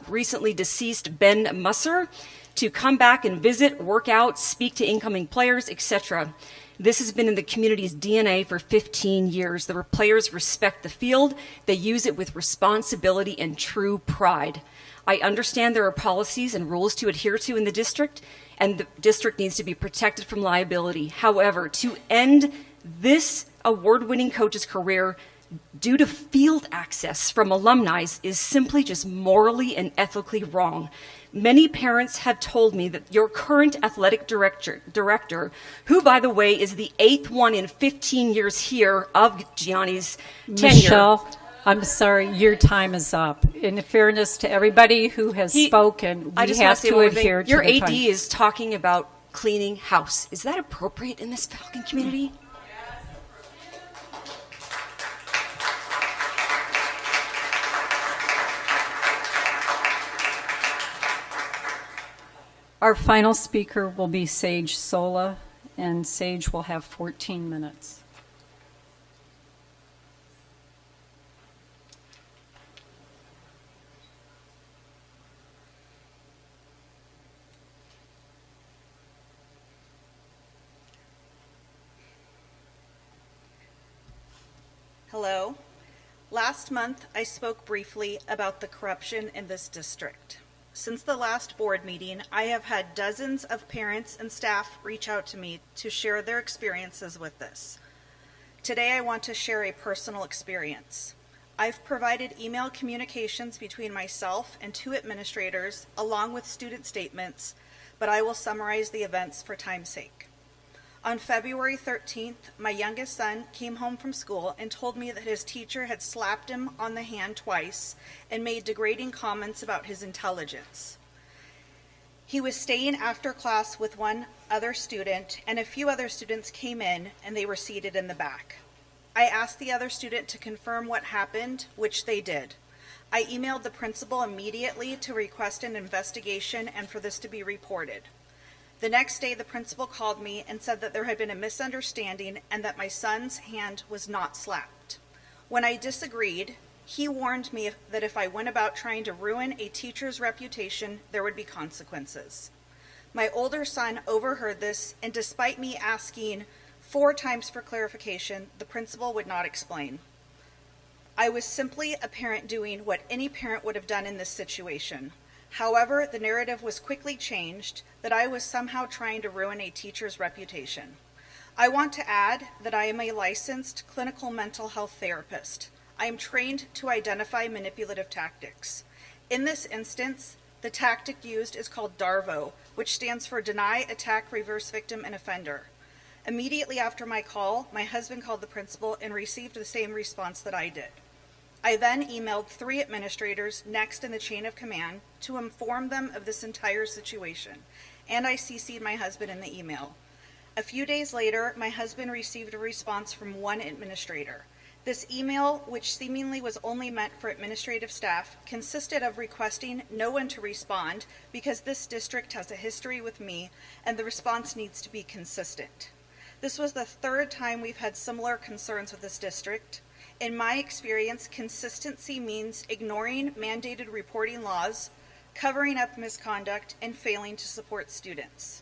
recently deceased Ben Musser, to come back and visit, work out, speak to incoming players, etc. This has been in the community's DNA for 15 years. The players respect the field. They use it with responsibility and true pride. I understand there are policies and rules to adhere to in the district, and the district needs to be protected from liability. However, to end this award-winning coach's career due to field access from alumni is simply just morally and ethically wrong. Many parents have told me that your current athletic director, who, by the way, is the 8th one in 15 years here of Gianni's tenure. Michelle, I'm sorry, your time is up. In fairness to everybody who has spoken, I we just want have to say to one thing. adhere to Your the AD time. is talking about cleaning house. Is that appropriate in this Falcon community? Our final speaker will be Sage Sola, and Sage will have 14 minutes. Hello. Last month, I spoke briefly about the corruption in this district. Since the last board meeting, I have had dozens of parents and staff reach out to me to share their experiences with this. Today, I want to share a personal experience. I've provided email communications between myself and 2 administrators, along with student statements, but I will summarize the events for time's sake. On February 13th, my youngest son came home from school and told me that his teacher had slapped him on the hand twice and made degrading comments about his intelligence. He was staying after class with one other student, and a few other students came in, and they were seated in the back. I asked the other student to confirm what happened, which they did. I emailed the principal immediately to request an investigation and for this to be reported. The next day, the principal called me and said that there had been a misunderstanding and that my son's hand was not slapped. When I disagreed, he warned me that if I went about trying to ruin a teacher's reputation, there would be consequences. My older son overheard this, and despite me asking 4 times for clarification, the principal would not explain. I was simply a parent doing what any parent would have done in this situation. However, the narrative was quickly changed that I was somehow trying to ruin a teacher's reputation. I want to add that I am a licensed clinical mental health therapist. I am trained to identify manipulative tactics. In this instance, the tactic used is called DARVO, which stands for Deny, Attack, Reverse Victim, and Offender. Immediately after my call, my husband called the principal and received the same response that I did. I then emailed 3 administrators next in the chain of command to inform them of this entire situation, and I CC'd my husband in the email. A few days later, my husband received a response from 1 administrator. This email, which seemingly was only meant for administrative staff, consisted of requesting no one to respond because this district has a history with me and the response needs to be consistent. This was the 3rd time we've had similar concerns with this district. In my experience, consistency means ignoring mandated reporting laws, covering up misconduct, and failing to support students.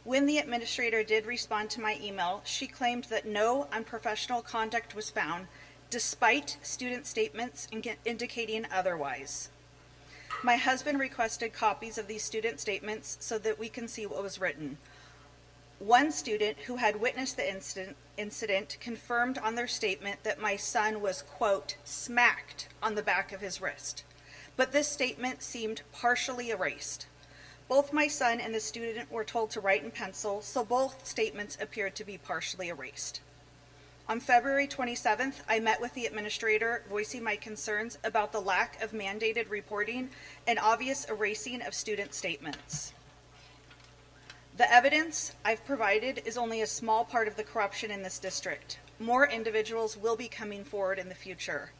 When the administrator did respond to my email, she claimed that no unprofessional conduct was found, despite student statements indicating otherwise. My husband requested copies of these student statements so that we can see what was written. One student who had witnessed the incident confirmed on their statement that my son was, quote, smacked on the back of his wrist. But this statement seemed partially erased. Both my son and the student were told to write in pencil, so both statements appeared to be partially erased. On February 27th, I met with the administrator, voicing my concerns about the lack of mandated reporting and obvious erasing of student statements. The evidence I've provided is only a small part of the corruption in this district. More individuals will be coming forward in the future.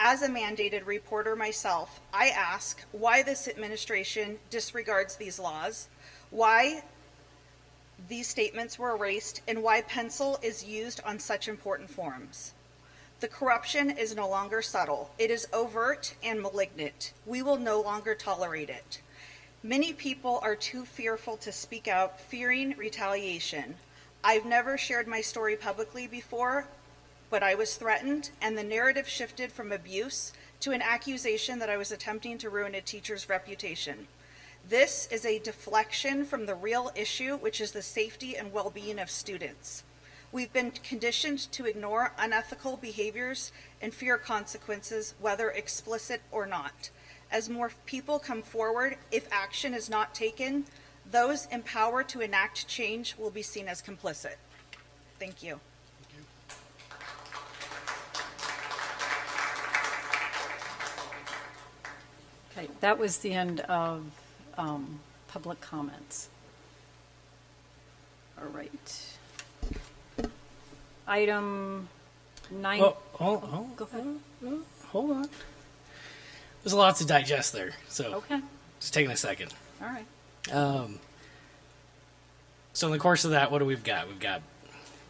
As a mandated reporter myself, I ask why this administration disregards these laws, why these statements were erased, and why pencil is used on such important forms. The corruption is no longer subtle. It is overt and malignant. We will no longer tolerate it. Many people are too fearful to speak out, fearing retaliation. I've never shared my story publicly before, but I was threatened, and the narrative shifted from abuse to an accusation that I was attempting to ruin a teacher's reputation. This is a deflection from the real issue, which is the safety and well-being of students. We've been conditioned to ignore unethical behaviors and fear consequences, whether explicit or not. As more people come forward, if action is not taken, those empowered to enact change will be seen as complicit. Thank you. Okay, that was the end of public comments. All right. Item 9. Go ahead. Hold on. There's a lot to digest there, so Okay. just taking a second. All right. So in the course of that, what do we've got? We've got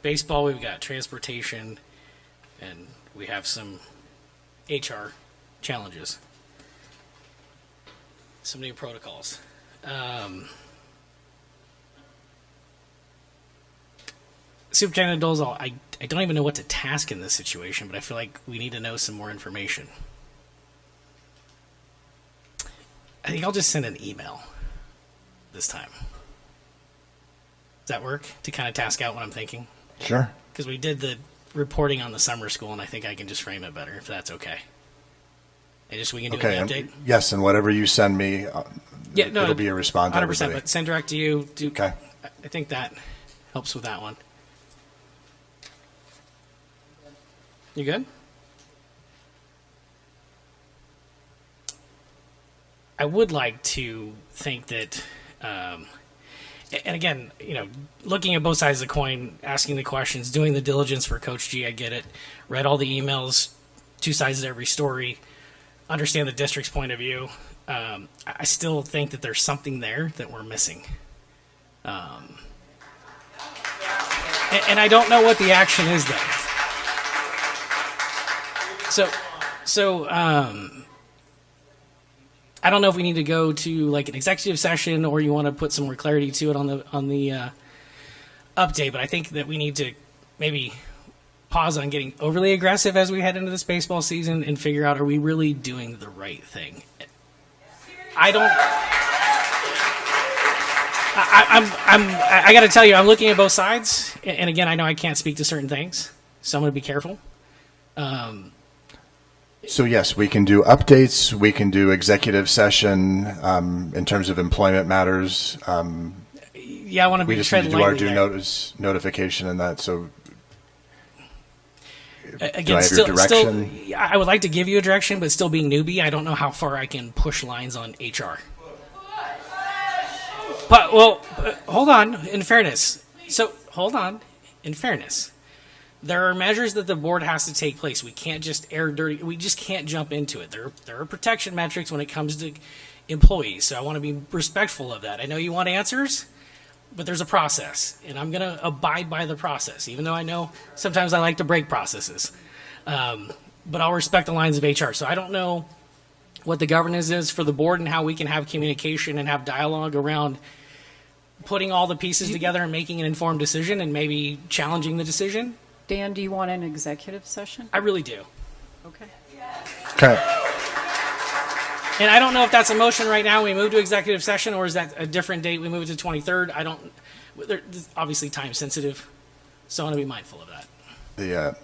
baseball, we've got transportation, and we have some HR challenges. Some new protocols. Superintendent Dolezal, I don't even know what to task in this situation, but I feel like we need to know some more information. I think I'll just send an email this time. Does that work to kind of task out what I'm thinking? Sure. Because we did the reporting on the summer school, and I think I can just frame it better if that's okay. And just we can do Okay. an update. Yes, and whatever you send me, it'll be a response to 100%, everybody. but send direct to you. Okay. I think that helps with that one. You good? I would like to think that, and again, looking at both sides of the coin, asking the questions, doing the diligence for Coach G, I get it. Read all the emails, two sides of every story, understand the district's point of view. I still think that there's something there that we're missing. And I don't know what the action is there. So I don't know if we need to go to like an executive session or you want to put some more clarity to it on the update. But I think that we need to maybe pause on getting overly aggressive as we head into this baseball season and figure out, are we really doing the right thing? I got to tell you, I'm looking at both sides. And again, I know I can't speak to certain things, so I'm going to be careful. So yes, we can do updates. We can do executive session in terms of employment matters. Yeah, I want to be we just tread need to do our lightly due there. notification and that. So Again, do I have still, your direction? I would like to give you a direction, but still being newbie, I don't know how far I can push lines on HR. But hold on. In fairness, there are measures that the board has to take place. We can't just air dirty. We just can't jump into it. There are protection metrics when it comes to employees. So I want to be respectful of that. I know you want answers, but there's a process, and I'm going to abide by the process, even though I know sometimes I like to break processes. But I'll respect the lines of HR. So I don't know what the governance is for the board and how we can have communication and have dialogue around putting all the pieces together and making an informed decision and maybe challenging the decision. Dan, do you want an executive session? I really do. Okay. Okay. And I don't know if that's a motion right now. We move to executive session, or is that a different date? We move it to 23rd. It's obviously time sensitive, so I want to be mindful of that.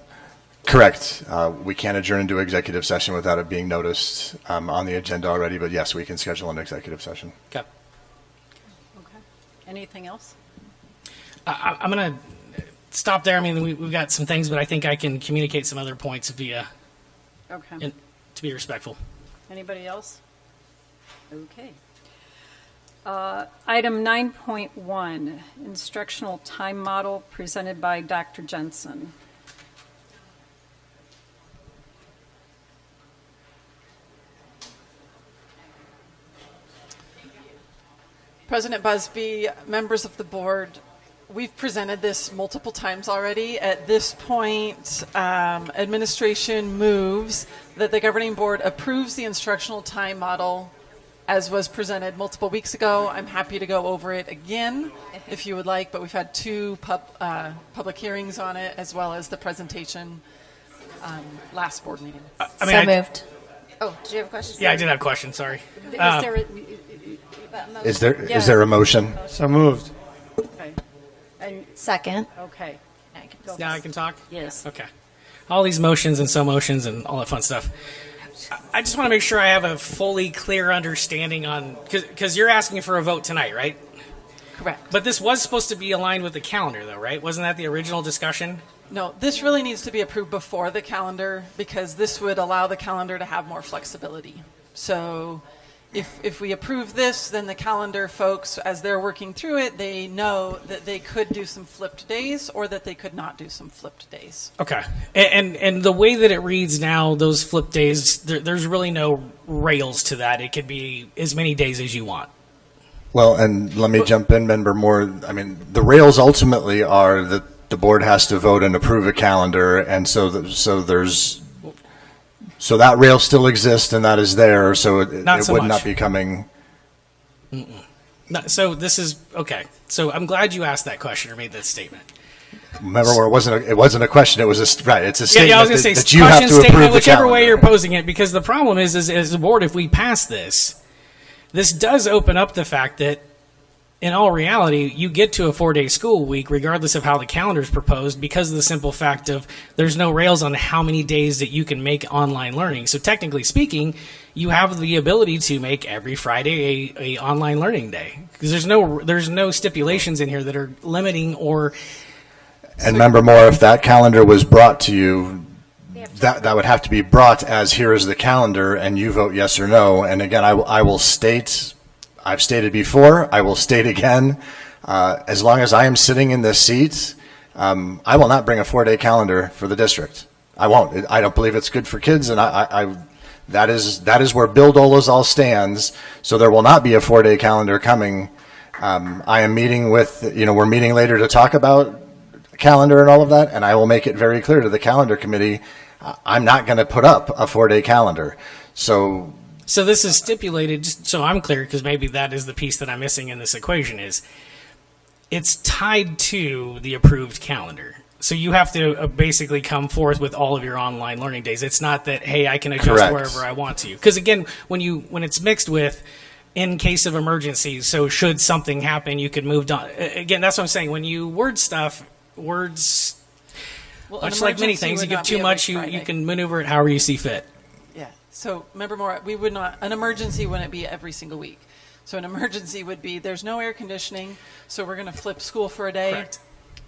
Correct. We can't adjourn into executive session without it being noticed on the agenda already. But yes, we can schedule an executive session. Okay. Anything else? I'm going to stop there. I mean, we've got some things, but I think I can communicate some other points via, Okay. and to be respectful. Anybody else? Okay. Item 9.1, instructional time model presented by Dr. Jensen. President Busby, members of the board, we've presented this multiple times already. At this point, administration moves that the governing board approves the instructional time model as was presented multiple weeks ago. I'm happy to go over it again if you would like, but we've had two public hearings on it as well as the presentation last board meeting. Moved. Oh, did you have a question? Yeah, I did have a question. Sorry. Is there a motion? So moved. Okay. And Second. okay. Now I can talk? Yes. Okay. All these motions and so motions and all that fun stuff. I just want to make sure I have a fully clear understanding on, because you're asking for a vote tonight, right? Correct. But this was supposed to be aligned with the calendar, though, right? Wasn't that the original discussion? No, this really needs to be approved before the calendar because this would allow the calendar to have more flexibility. So if we approve this, then the calendar folks, as they're working through it, they know that they could do some flipped days or that they could not do some flipped days. Okay. And the way that it reads now, those flip days, there's really no rails to that. It could be as many days as you want. Well, and let me jump in, Member Moore. I mean, the rails ultimately are that the board has to vote and approve a calendar, and so that rail still exists and that is there, so it would not be coming. No, so this is okay. So I'm glad you asked that question or made that statement. Remember, where it wasn't a question. It was it's a statement yeah, I was going to say that you have to statement, approve the whichever calendar. way you're posing it, because the problem is as a board, if we pass this does open up the fact that in all reality, you get to a 4-day school week regardless of how the calendar is proposed because of the simple fact of there's no rails on how many days that you can make online learning. So technically speaking, you have the ability to make every Friday a online learning day because there's no stipulations in here that are limiting or. And Member Moore, if that calendar was brought to you, that would have to be brought as here is the calendar, and you vote yes or no. And again, I will state. I've stated before, I will state again, as long as I am sitting in this seat, I will not bring a 4-day calendar for the district. I won't. I don't believe it's good for kids, and that is where Bill Dolezal stands, so there will not be a 4-day calendar coming. I am meeting we're meeting later to talk about calendar and all of that, and I will make it very clear to the calendar committee, I'm not going to put up a 4-day calendar. So this is stipulated, just so I'm clear, because maybe that is the piece that I'm missing in this equation, is it's tied to the approved calendar. So you have to basically come forth with all of your online learning days. It's not that, hey, I can adjust Correct. wherever I want to. Because again, when it's mixed with in case of emergency, so should something happen, you could move on. Again, that's what I'm saying. When you word stuff, words, much like many things, you give too much, you can maneuver it however you see fit. Yeah. So remember more, an emergency wouldn't be every single week. So an emergency would be there's no air conditioning, so we're going to flip school for a day. Correct.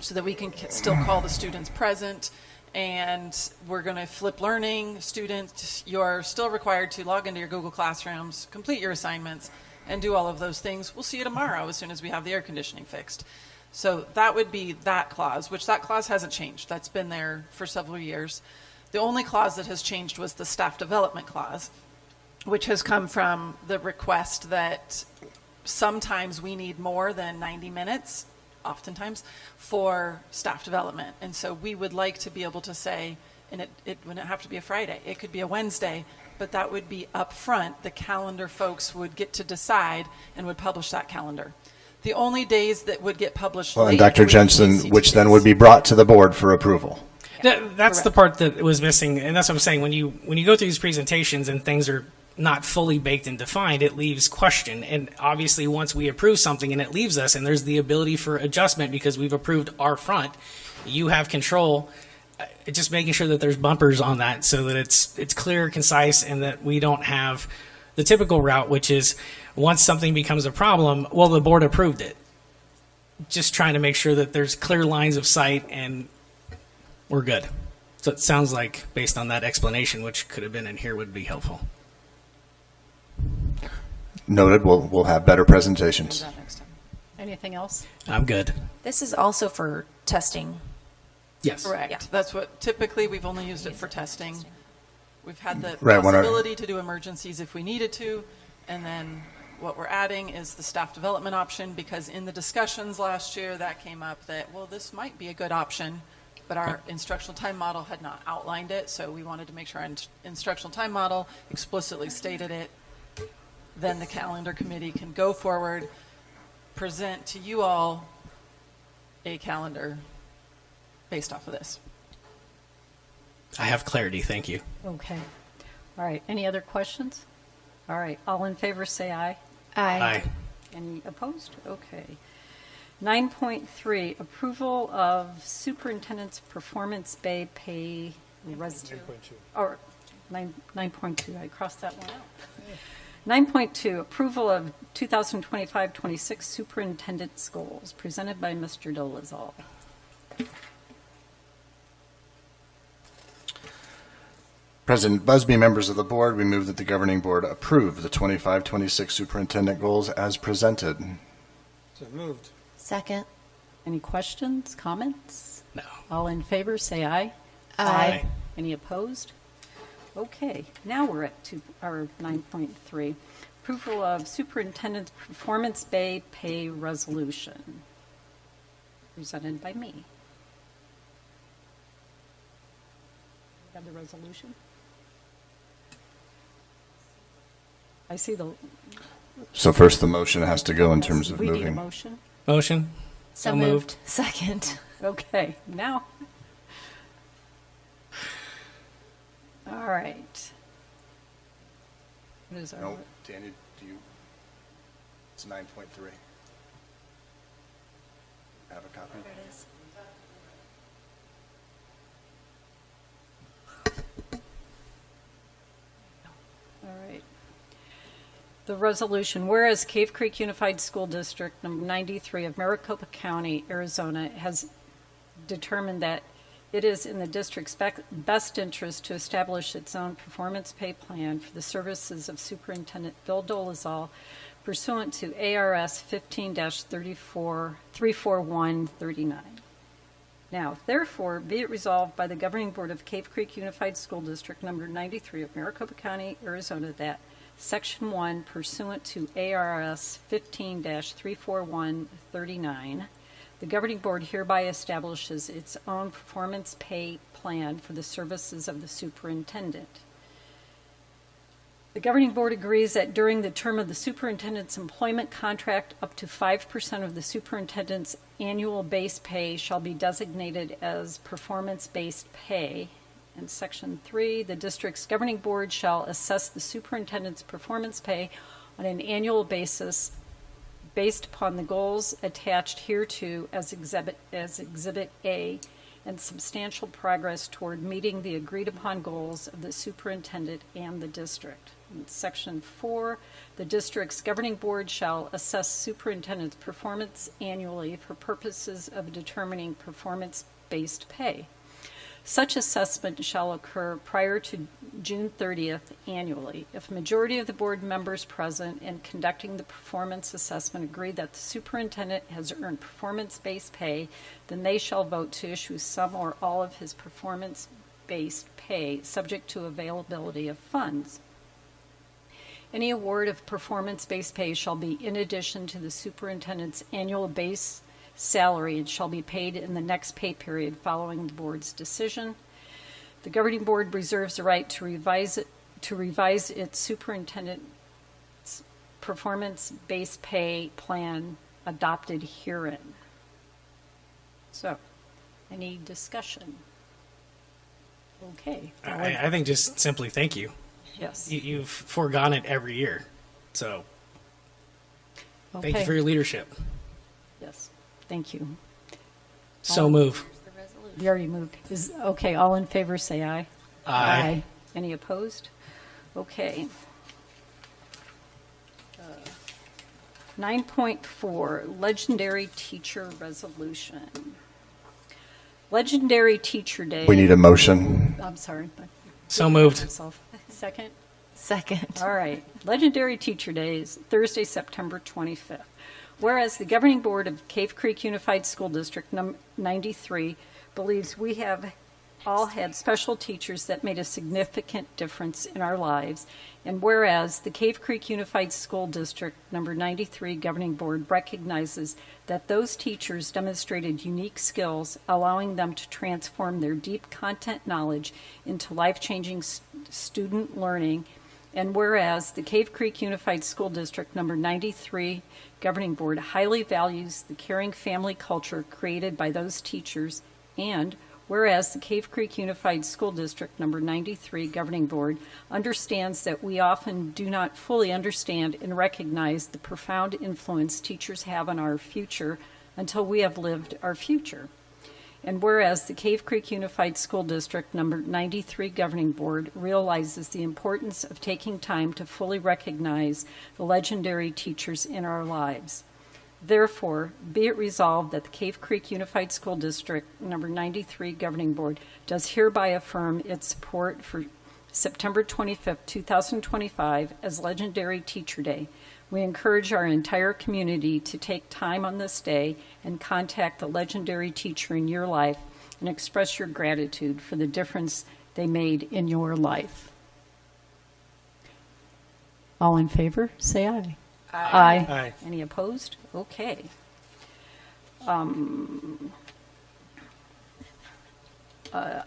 So that we can still call the students present, and we're going to flip learning. Students, you're still required to log into your Google Classrooms, complete your assignments, and do all of those things. We'll see you tomorrow as soon as we have the air conditioning fixed. So that would be that clause, which that clause hasn't changed. That's been there for several years. The only clause that has changed was the staff development clause, which has come from the request that sometimes we need more than 90 minutes, oftentimes, for staff development. And so we would like to be able to say, and it wouldn't have to be a Friday, it could be a Wednesday, but that would be up front. The calendar folks would get to decide and would publish that calendar. The only days that would get published and late Dr. would be Jensen, CCTVs. which then would be brought to the board for approval. That's the part that was missing, and that's what I'm saying. When you go through these presentations and things are not fully baked and defined, it leaves question. And obviously, once we approve something and it leaves us, and there's the ability for adjustment because we've approved our front, you have control. Just making sure that there's bumpers on that so that it's clear, concise, and that we don't have the typical route, which is once something becomes a problem, well, the board approved it. Just trying to make sure that there's clear lines of sight and we're good. So it sounds like, based on that explanation, which could have been in here, would be helpful. Noted. We'll have better presentations. Anything else? I'm good. This is also for testing. Yes. Correct. Yeah. That's what typically we've only used it for testing. We've had the Right, possibility to do emergencies if we needed to, and then what we're adding is the staff development option because in the discussions last year that came up that, well, this might be a good option, but our instructional time model had not outlined it, so we wanted to make sure our instructional time model explicitly stated it. then the calendar committee can go forward, present to you all a calendar based off of this. I have clarity. Thank you. Okay. All right. Any other questions? All right. All in favor say aye. Aye. Any opposed? Okay. 9.3, approval of superintendent's performance pay or 9.2, I crossed that one out. 9.2, approval of 2025-26 superintendent's goals, presented by Mr. Dolezal. President Busby, members of the board, we move that the governing board approve the 25-26 superintendent goals as presented. So moved. Second. Any questions, comments? No. All in favor, say aye. Aye. Any opposed? Okay, now we're at our 9.3, approval of superintendent's performance pay resolution, presented by me. Have the resolution? I see the. So first, the motion has to go in terms of We need a moving. motion. Motion. So moved. Second. Okay, now. All right. What is our? No, Danny, do you? It's 9.3. I have a copy. There it is. All right. The resolution, whereas Cave Creek Unified School District number 93 of Maricopa County, Arizona, has determined that it is in the district's best interest to establish its own performance pay plan for the services of Superintendent Bill Dolezal pursuant to ARS 15-34139. Now, therefore, be it resolved by the Governing Board of Cave Creek Unified School District number 93 of Maricopa County, Arizona, that Section 1 pursuant to ARS 15-34139, the Governing Board hereby establishes its own performance pay plan for the services of the superintendent. The Governing Board agrees that during the term of the superintendent's employment contract, up to 5% of the superintendent's annual base pay shall be designated as performance-based pay. And Section 3, the district's Governing Board shall assess the superintendent's performance pay on an annual basis based upon the goals attached hereto as Exhibit A and substantial progress toward meeting the agreed-upon goals of the superintendent and the district. In Section 4, the district's Governing Board shall assess superintendent's performance annually for purposes of determining performance-based pay. Such assessment shall occur prior to June 30th annually. If a majority of the board members present and conducting the performance assessment agree that the superintendent has earned performance-based pay, then they shall vote to issue some or all of his performance-based pay, subject to availability of funds. Any award of performance-based pay shall be in addition to the superintendent's annual base salary and shall be paid in the next pay period following the board's decision. The Governing Board reserves the right to revise its superintendent's performance-based pay plan adopted herein. So, any discussion? Okay. I think just simply thank you. Yes. You've foregone it every year. So thank you Okay. for your leadership. Yes. Thank you. So move. We already moved. Okay, all in favor say aye. Aye. Any opposed? Okay. 9.4, Legendary Teacher Resolution. Legendary Teacher Day. We need a motion. I'm sorry. So moved. Second? Second. All right. Legendary Teacher Day is Thursday, September 25th. Whereas the Governing Board of Cave Creek Unified School District 93 believes we have all had special teachers that made a significant difference in our lives, and whereas the Cave Creek Unified School District number 93 Governing Board recognizes that those teachers demonstrated unique skills, allowing them to transform their deep content knowledge into life-changing student learning And whereas the Cave Creek Unified School District Number 93 Governing Board highly values the caring family culture created by those teachers, and whereas the Cave Creek Unified School District Number 93 Governing Board understands that we often do not fully understand and recognize the profound influence teachers have on our future until we have lived our future. And whereas the Cave Creek Unified School District Number 93 Governing Board realizes the importance of taking time to fully recognize the legendary teachers in our lives. Therefore, be it resolved that the Cave Creek Unified School District Number 93 Governing Board does hereby affirm its support for September 25th, 2025 as Legendary Teacher Day. We encourage our entire community to take time on this day and contact the legendary teacher in your life and express your gratitude for the difference they made in your life. All in favor, say aye. Aye. Aye. Any opposed? Okay.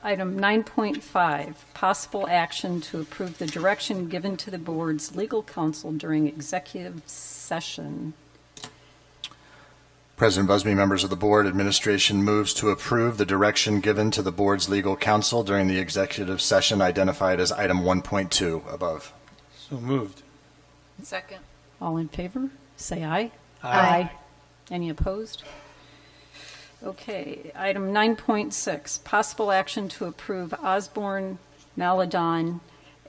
Item 9.5, possible action to approve the direction given to the board's legal counsel during executive session. President Busby, members of the board, administration moves to approve the direction given to the board's legal counsel during the executive session identified as item 1.2 above. So moved. Second. All in favor, say aye. Aye. Any opposed? Okay, item 9.6, possible action to approve Osborne Maladon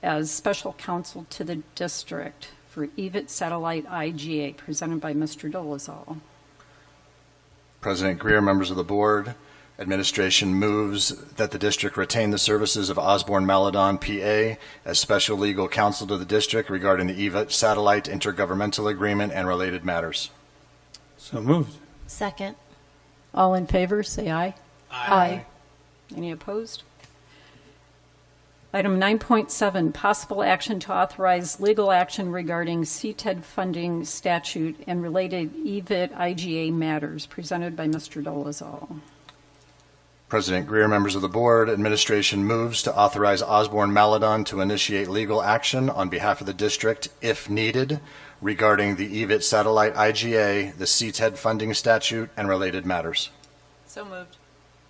as special counsel to the district for EVIT Satellite IGA, presented by Mr. Dolezal. President Greer, members of the board, administration moves that the district retain the services of Osborne Maladon, PA, as special legal counsel to the district regarding the EVIT Satellite Intergovernmental Agreement and related matters. So moved. Second. All in favor, say aye. Aye. Any opposed? Item 9.7, possible action to authorize legal action regarding CTED funding statute and related EVIT IGA matters, presented by Mr. Dolezal. President Greer, members of the board, administration moves to authorize Osborne Maladon to initiate legal action on behalf of the district, if needed, regarding the EVIT Satellite IGA, the CTED funding statute, and related matters. So moved.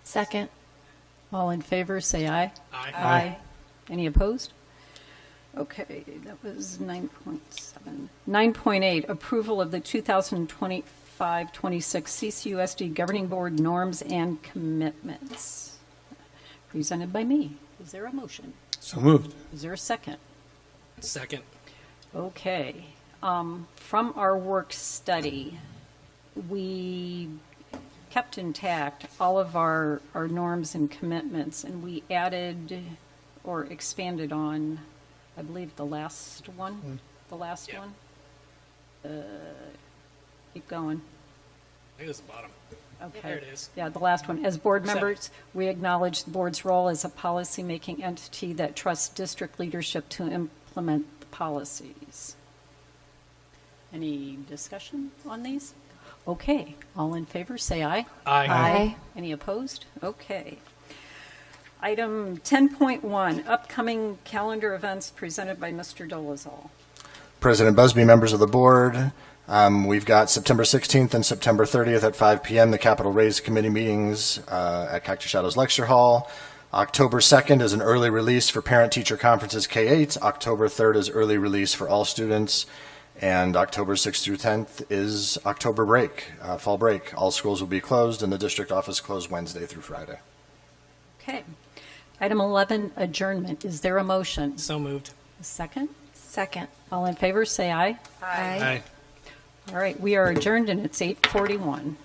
Second. All in favor, say aye. Aye. Aye. Any opposed? Okay, that was 9.7. 9.8, approval of the 2025-26 CCUSD Governing Board norms and commitments, presented by me. Is there a motion? So moved. Is there a second? Second. Okay. From our work study, we kept intact all of our norms and commitments, and we added or expanded on, I believe, the last one. The last one. Keep going. I think it's the bottom. Okay. There it is. Yeah, the last one. As board Seven. members, we acknowledge the board's role as a policy-making entity that trusts district leadership to implement the policies. Any discussion on these? Okay, all in favor, say aye. Aye. Aye. Any opposed? Okay. Item 10.1, upcoming calendar events, presented by Mr. Dolezal. President Busby, members of the board, we've got September 16th and September 30th at 5 p.m. the Capital Raise Committee meetings at Cactus Shadows Lecture Hall. October 2nd is an early release for parent-teacher conferences K-8. October 3rd is early release for all students. And October 6th through 10th is October break, fall break. All schools will be closed and the district office closed Wednesday through Friday. Okay. Item 11, adjournment. Is there a motion? So moved. A second? Second. All in favor, say aye. Aye. All right, we are adjourned and it's 8:41.